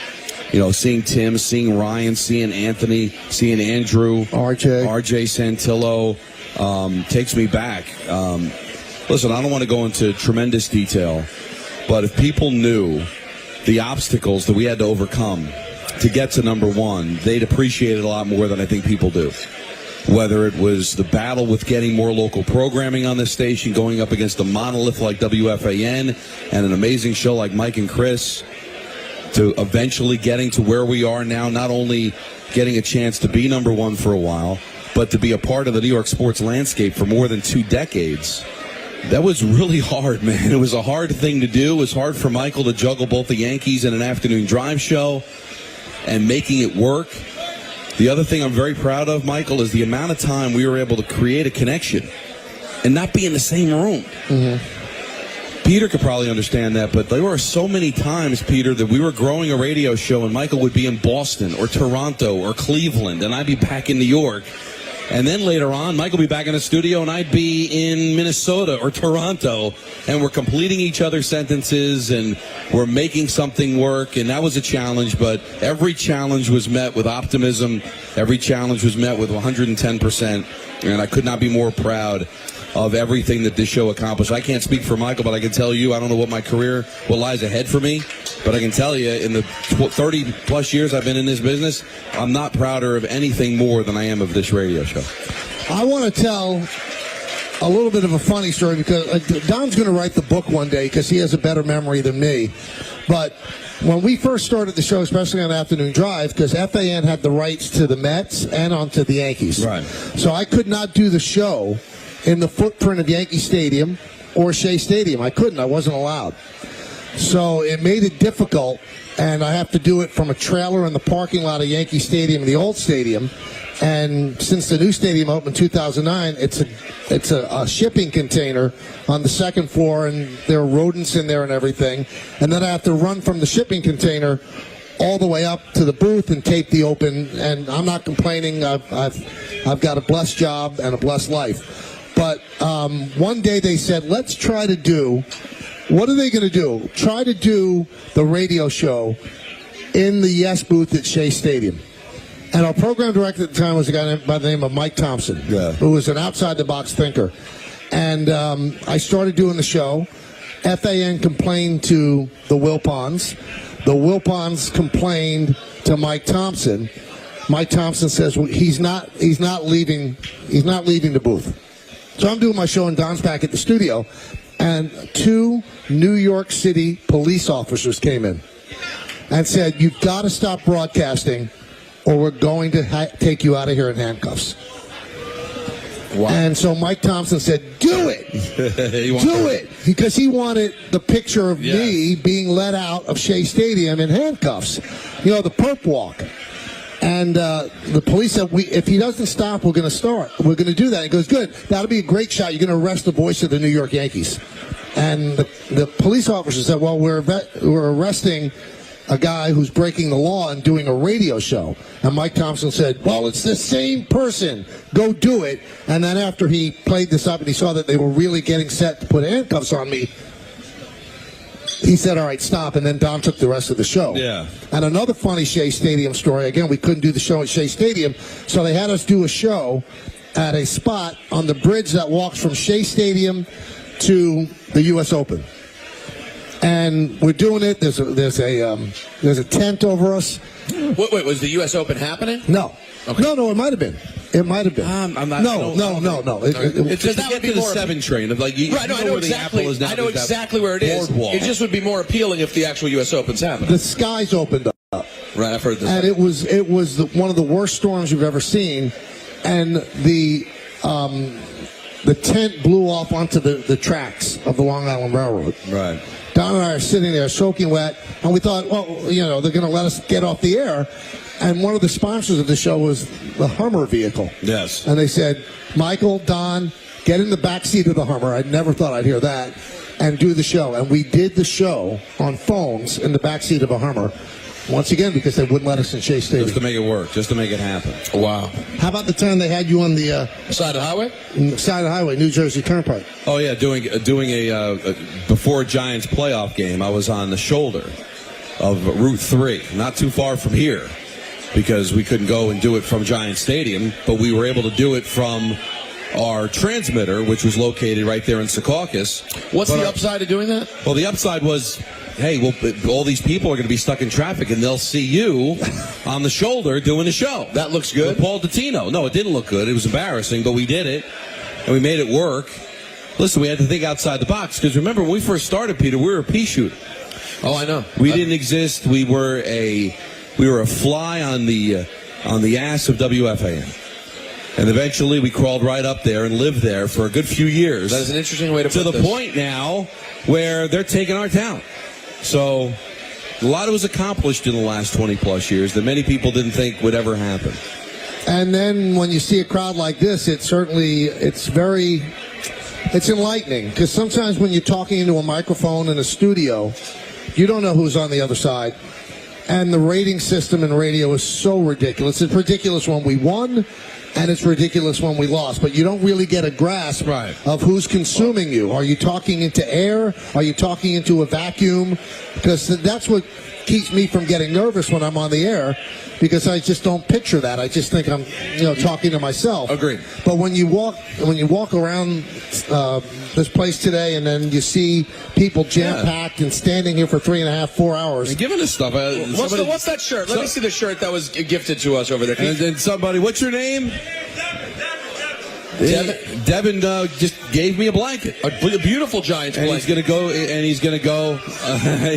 Seeing Tim, seeing Ryan, seeing Anthony, seeing Andrew, RJ Santillo, takes me back. Listen, I don't want to go into tremendous detail, but if people knew the obstacles that we had to overcome to get to number 1, they'd appreciate it a lot more than I think people do. Whether it was the battle with getting more local programming on this station, going up against a monolith like WFAN and an amazing show like Mike and Chris, to eventually getting to where we are now, not only getting a chance to be number 1 for a while, but to be a part of the New York sports landscape for more than 2 decades. That was really hard, man. It was a hard thing to do. It was hard for Michael to juggle both the Yankees and an afternoon drive show and making it work. The other thing I'm very proud of, Michael, is the amount of time we were able to create a connection and not be in the same room. Mm-hmm. Peter could probably understand that, but there were so many times, Peter, that we were growing a radio show and Michael would be in Boston or Toronto or Cleveland and I'd be back in New York. And then later on, Michael would be back in the studio and I'd be in Minnesota or Toronto, and we're completing each other's sentences and we're making something work. And that was a challenge, but every challenge was met with optimism. Every challenge was met with 110%. And I could not be more proud of everything that this show accomplished. I can't speak for Michael, but I can tell you, I don't know what what lies ahead for me, but I can tell you in the 30-plus years I've been in this business, I'm not prouder of anything more than I am of this radio show. I want to tell a little bit of a funny story because Don's going to write the book one day because he has a better memory than me. But when we first started the show, especially on Afternoon Drive, because FAN had the rights to the Mets and onto the Yankees. Right. So I could not do the show in the footprint of Yankee Stadium or Shea Stadium. I couldn't. I wasn't allowed. So it made it difficult, and I have to do it from a trailer in the parking lot of Yankee Stadium, the old stadium. And since the new stadium opened in 2009, it's a shipping container on the second floor, and there are rodents in there and everything. And then I have to run from the shipping container all the way up to the booth and tape the open. And I'm not complaining. I've got a blessed job and a blessed life. But one day they said, let's try to do. What are they going to do? Try to do the radio show in the Yes booth at Shea Stadium. And our program director at the time was a guy by the name of Mike Thompson, who was an outside-the-box thinker. And I started doing the show. FAN complained to the Wilpons. The Wilpons complained to Mike Thompson. Mike Thompson says, well, he's not leaving the booth. So I'm doing my show, and Don's back at the studio. And 2 New York City police officers came in and said, you've got to stop broadcasting, or we're going to take you out of here in handcuffs. Wow. And so Mike Thompson said, do it. Do it. Because he wanted the picture of me being let out of Shea Stadium in handcuffs. You know, the perp walk. And the police said, if he doesn't stop, we're going to start. We're going to do that. He goes, good. That'll be a great shot. You're going to arrest the voice of the New York Yankees. And the police officer said, well, we're arresting a guy who's breaking the law and doing a radio show. And Mike Thompson said, well, it's the same person. Go do it. And then after he played this up and he saw that they were really getting set to put handcuffs on me, he said, all right, stop. And then Don took the rest of the show. Yeah. And another funny Shea Stadium story. Again, we couldn't do the show at Shea Stadium, so they had us do a show at a spot on the bridge that walks from Shea Stadium to the U.S. Open. And we're doing it. There's a tent over us. Wait, was the U.S. Open happening? No. Okay. No, it might have been. It might have been. I'm not. No. It's just that would be the 7 train of like you right, know where the Apple is now. I know exactly where it is. Boardwalk. It just would be more appealing if the actual U.S. Open's happening. The skies opened up. Right, I've heard this. And it was one of the worst storms you've ever seen, and the tent blew off onto the tracks of the Long Island Railroad. Right. Don and I are sitting there soaking wet, and we thought, well, they're going to let us get off the air. And one of the sponsors of the show was the Hummer vehicle. Yes. And they said, Michael, Don, get in the back seat of the Hummer. I never thought I'd hear that. And do the show. And we did the show on phones in the back seat of a Hummer. Once again, because they wouldn't let us in Shea Stadium. Just to make it work, just to make it happen. Wow. How about the time they had you on the side of the highway? Side of the highway, New Jersey Turnpike. Oh yeah, doing a before a Giants playoff game. I was on the shoulder of Route 3, not too far from here, because we couldn't go and do it from Giant Stadium, but we were able to do it from our transmitter, which was located right there in Secaucus. What's the upside of doing that? Well, the upside was, hey, well, all these people are going to be stuck in traffic, and they'll see you on the shoulder doing the show. That looks good. With Paul Dottino. No, it didn't look good. It was embarrassing, but we did it, and we made it work. Listen, we had to think outside the box, because remember, when we first started, Peter, we were a pea shooter. Oh, I know. We didn't exist. We were a fly on the ass of WFAN. And eventually we crawled right up there and lived there for a good few years. That is an interesting way to put this. To the this. point now where they're taking our town. So a lot was accomplished in the last 20-plus years that many people didn't think would ever happen. And then when you see a crowd like this, it's enlightening. Because sometimes when you're talking into a microphone in a studio, you don't know who's on the other side. And the rating system in radio is so ridiculous. It's ridiculous when we won, and it's ridiculous when we lost. But you don't really get a grasp of who's consuming you. Are you talking into air? Are you talking into a vacuum? Because that's what keeps me from getting nervous when I'm on the air because I just don't picture that. I just think I'm, talking to myself. Agreed. But when you walk around this place today, and then you see people jam-packed and standing here for 3.5, 4 hours. And giving us stuff. What's that shirt? Let me see the shirt that was gifted to us over there. And then somebody, what's your name? Devin just gave me a blanket, a beautiful Giants and blanket.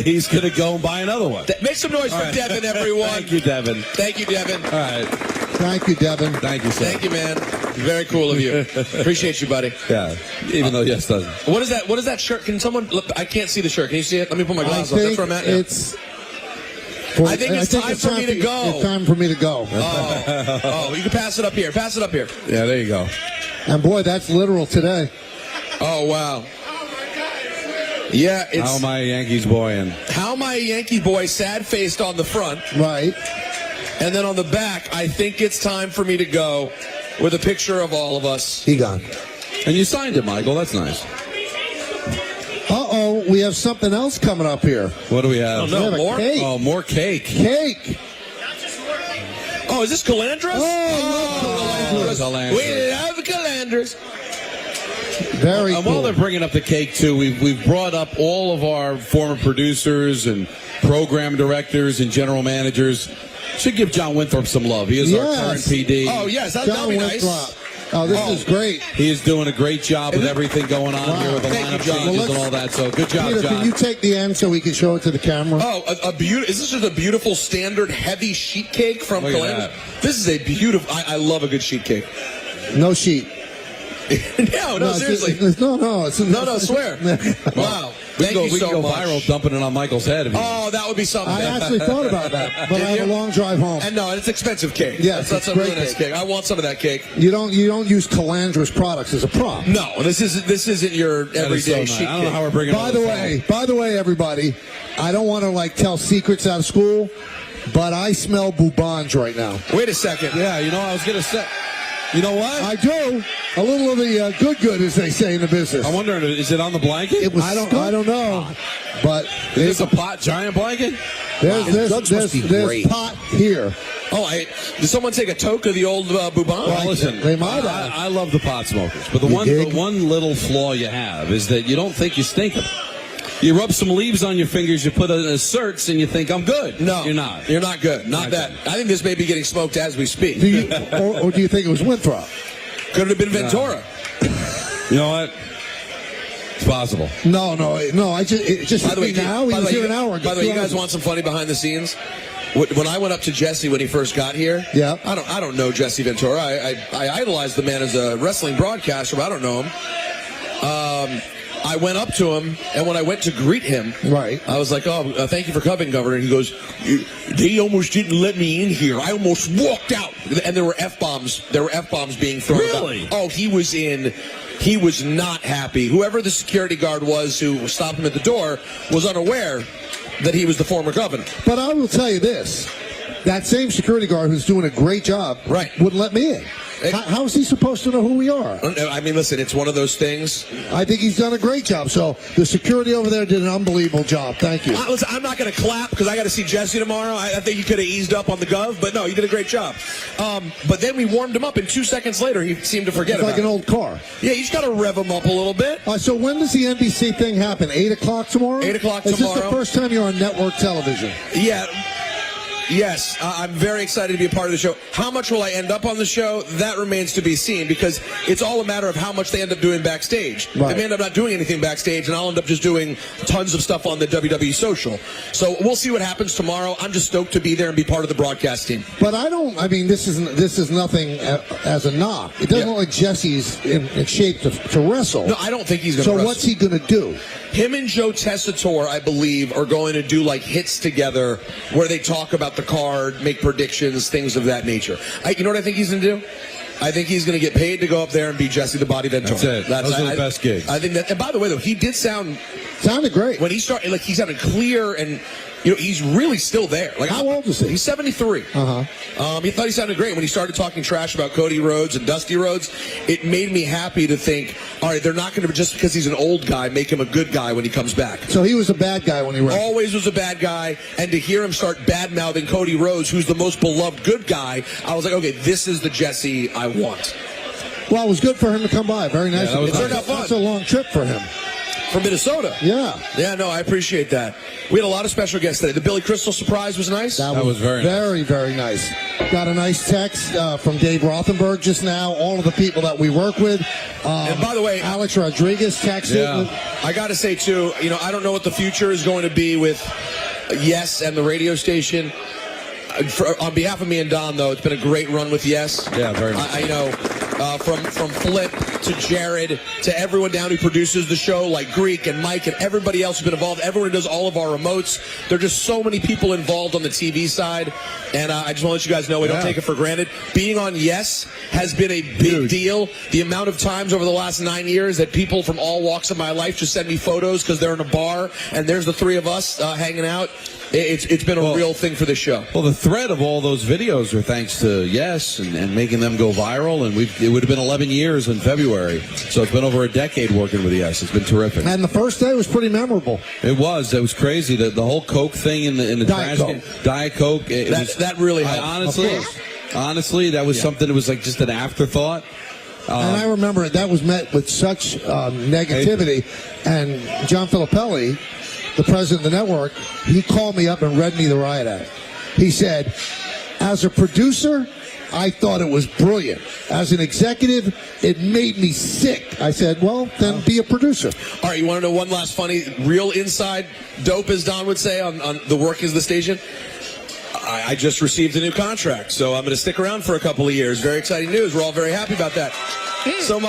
He's gonna go and buy another one. Make some noise for Devin, everyone. Thank you, Devin. Thank you, Devin. All right. Thank you, Devin. Thank you, sir. Thank you, man. Very cool of you. Appreciate you, buddy. Yeah. Even though yes doesn't. What is that? What is that shirt? Can someone? Look, I can't see the shirt. Can you see it? Let me put my glasses on. That's where I'm at now. I think it's time for me to go. It's time for me to go. Oh, you can pass it up here. Pass it up here. Yeah, there you go. And boy, that's literal today. Oh, wow. Yeah, it's... How am I a Yankees boy? And How am I a Yankee boy, sad-faced on the front. Right. And then on the back, I think it's time for me to go with a picture of all of us. He gone. And you signed it, Michael. That's nice. Uh-oh, we have something else coming up here. What do we have? Oh, no, we have more? a cake. Oh, more cake. Cake. Oh, is this Calandras? Calandras. We love Calandras. Very cool. cool. While they're bringing up the cake, too, we've brought up all of our former producers and program directors and general managers. Should give John Winthrop some love. He is our current PD. Oh, yes, that'll be nice. Oh, this is great. He is doing a great job with everything going on here with the lineup changes and all that. So good job, Peter, John. can you take the end so we can show it to the camera? Oh, is this just a beautiful standard heavy sheet cake from Look at Calandras? that. This is a beautiful... I love a good sheet cake. No sheet. No, seriously. No, swear. Wow. Thank you we so can go much. viral dumping it on Michael's head. Oh, that would be something. I actually thought about that, but I have a long drive home. And no, it's expensive cake. Yes, that's a it's really great nice cake. I want some of that cake. You don't use Calandras products as a prop. No, this isn't your everyday sheet cake. I don't know how we're bringing. By the way, everybody, I don't want to tell secrets out of school, but I smell Bourbons right now. Wait a second. Yeah, I was gonna say. You know what? I do. A little of the good, as they say in the business. I'm wondering, is it on the blanket? It was. I don't know, but is this a giant blanket? There's pot here. Oh, did someone take a toke of the old Bourbon? Well, listen, they might have. I love the pot smokers, but the one little flaw you have is that you don't think you stink them. You rub some leaves on your fingers, you put a certs, and you think, I'm good. No. You're not. You're not good. Not that. I think this may be getting smoked as we speak. Or do you think it was Winthrop? Could have been Ventura. You know what? It's possible. No. It just by the way, now. He was here an hour ago. By the way, you guys want some funny behind the scenes? When I went up to Jesse when he first got here, yeah, I don't know Jesse Ventura. I idolized the man as a wrestling broadcaster, but I don't know him. I went up to him, and when I went to greet him, right, I was like, "Oh, thank you for coming, Governor." And he goes, "They almost didn't let me in here. I almost walked out." And there were F-bombs. There were F-bombs being thrown. Really? Oh, he was not happy. Whoever the security guard was who stopped him at the door was unaware that he was the former governor. But I will tell you this: that same security guard who's doing a great job, wouldn't let me in. How is he supposed to know who we are? I mean, listen, it's one of those things. I think he's done a great job. So the security over there did an unbelievable job. Thank you. Listen, I'm not going to clap because I got to see Jesse tomorrow. I think you could have eased up on the gov, but no, you did a great job. But then we warmed him up, and 2 seconds later, he seemed to forget it's about like an it. old car. Yeah, you just got to rev him up a little bit. So when does the NBC thing happen? 8 o'clock tomorrow? 8 o'clock tomorrow. Is this the first time you're on network television? Yeah. Yes, I'm very excited to be a part of the show. How much will I end up on the show? That remains to be seen because it's all a matter of how much they end up doing backstage. Right. They may end up not doing anything backstage, and I'll end up just doing tons of stuff on the WWE social. So we'll see what happens tomorrow. I'm just stoked to be there and be part of the broadcast team. But this is nothing as a knock. It doesn't look like Jesse's in shape to wrestle. No, I don't think he's going to wrestle. So what's he going to do? Him and Joe Tessitore, I believe, are going to do like hits together where they talk about the card, make predictions, things of that nature. You know what I think he's going to do? I think he's going to get paid to go up there and beat Jesse the Body Ventura. That's it. Those are the best gigs. I think that. And by the way, though, he did sounded great when he started. Like he sounded clear and he's really still there. Like, how old is he? He's 73. He thought he sounded great when he started talking trash about Cody Rhodes and Dusty Rhodes. It made me happy to think, all right, they're not going to, just because he's an old guy, make him a good guy when he comes back. So he was a bad guy when he wrestled. Always was a bad guy, and to hear him start bad-mouthing Cody Rhodes, who's the most beloved good guy, I was like, okay, this is the Jesse I want. Well, it was good for him to come by. Very nice. Yeah, it turned out fun. That's a long trip for him. From Minnesota. Yeah. Yeah, no, I appreciate that. We had a lot of special guests today. The Billy Crystal surprise was nice. That was very, very nice. Got a nice text from Dave Rothenberg just now. All of the people that we work with. And by the way, Alex Rodriguez texted. Yeah. I got to say, too, I don't know what the future is going to be with Yes and the radio station. On behalf of me and Don, though, it's been a great run with Yes. Yeah, very much. I know from Flip to Jared to everyone down who produces the show, like Greek and Mike and everybody else who's been involved, everyone who does all of our remotes. There are just so many people involved on the TV side, and I just want to let you guys know we don't take it for granted. Being on Yes has been a big deal. The amount of times over the last 9 years that people from all walks of my life just send me photos because they're in a bar, and there's the three of us hanging out. It's been a real thing for this show. Well, the thread of all those videos are thanks to Yes and making them go viral, and it would have been 11 years in February, so it's been over a decade working with Yes. It's been terrific. And the first day was pretty memorable. It was crazy. The whole Coke thing in the Diet trash Coke. can. Diet Coke. That really helped. Honestly, that was something that was like just an afterthought. And I remember that was met with such negativity. And John Filippelli, the president of the network, he called me up and read me the riot act. He said, as a producer, I thought it was brilliant. As an executive, it made me sick. I said, well, then be a producer. All right, you want to know one last funny, real inside dope, as Don would say, on the workings of the station? I just received a new contract, so I'm going to stick around for a couple of years. Very exciting news. We're all very happy about that. So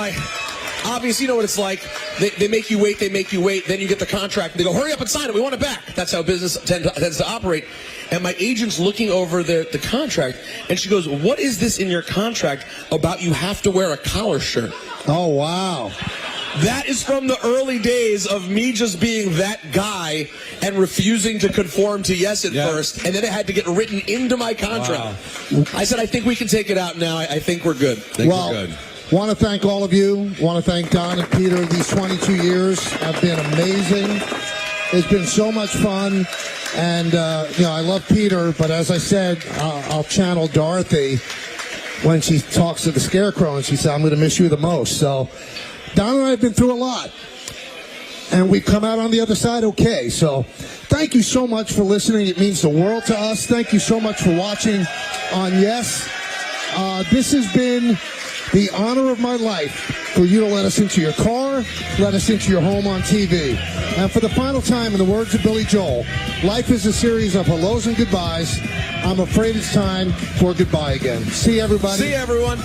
obviously, you know what it's like. They make you wait, then you get the contract, and they go, hurry up and sign it, we want it back. That's how business tends to operate. And my agent's looking over the contract, and she goes, what is this in your contract about you have to wear a collar shirt? Oh, wow. That is from the early days of me just being that guy and refusing to conform to Yes at first, and then it had to get written into my contract. Wow. I said, I think we can take it out now. I think we're good. We're good. Want to thank all of you. Want to thank Don and Peter. These 22 years have been amazing. It's been so much fun. And, I love Peter, but as I said, I'll channel Dorothy when she talks to the Scarecrow, and she said, I'm going to miss you the most. So Don and I have been through a lot, and we've come out on the other side okay. So thank you so much for listening. It means the world to us. Thank you so much for watching on Yes. This has been the honor of my life for you to let us into your car, let us into your home on TV. And for the final time, in the words of Billy Joel, life is a series of hellos and goodbyes. I'm afraid it's time for goodbye again. See you, everybody. See you, everyone.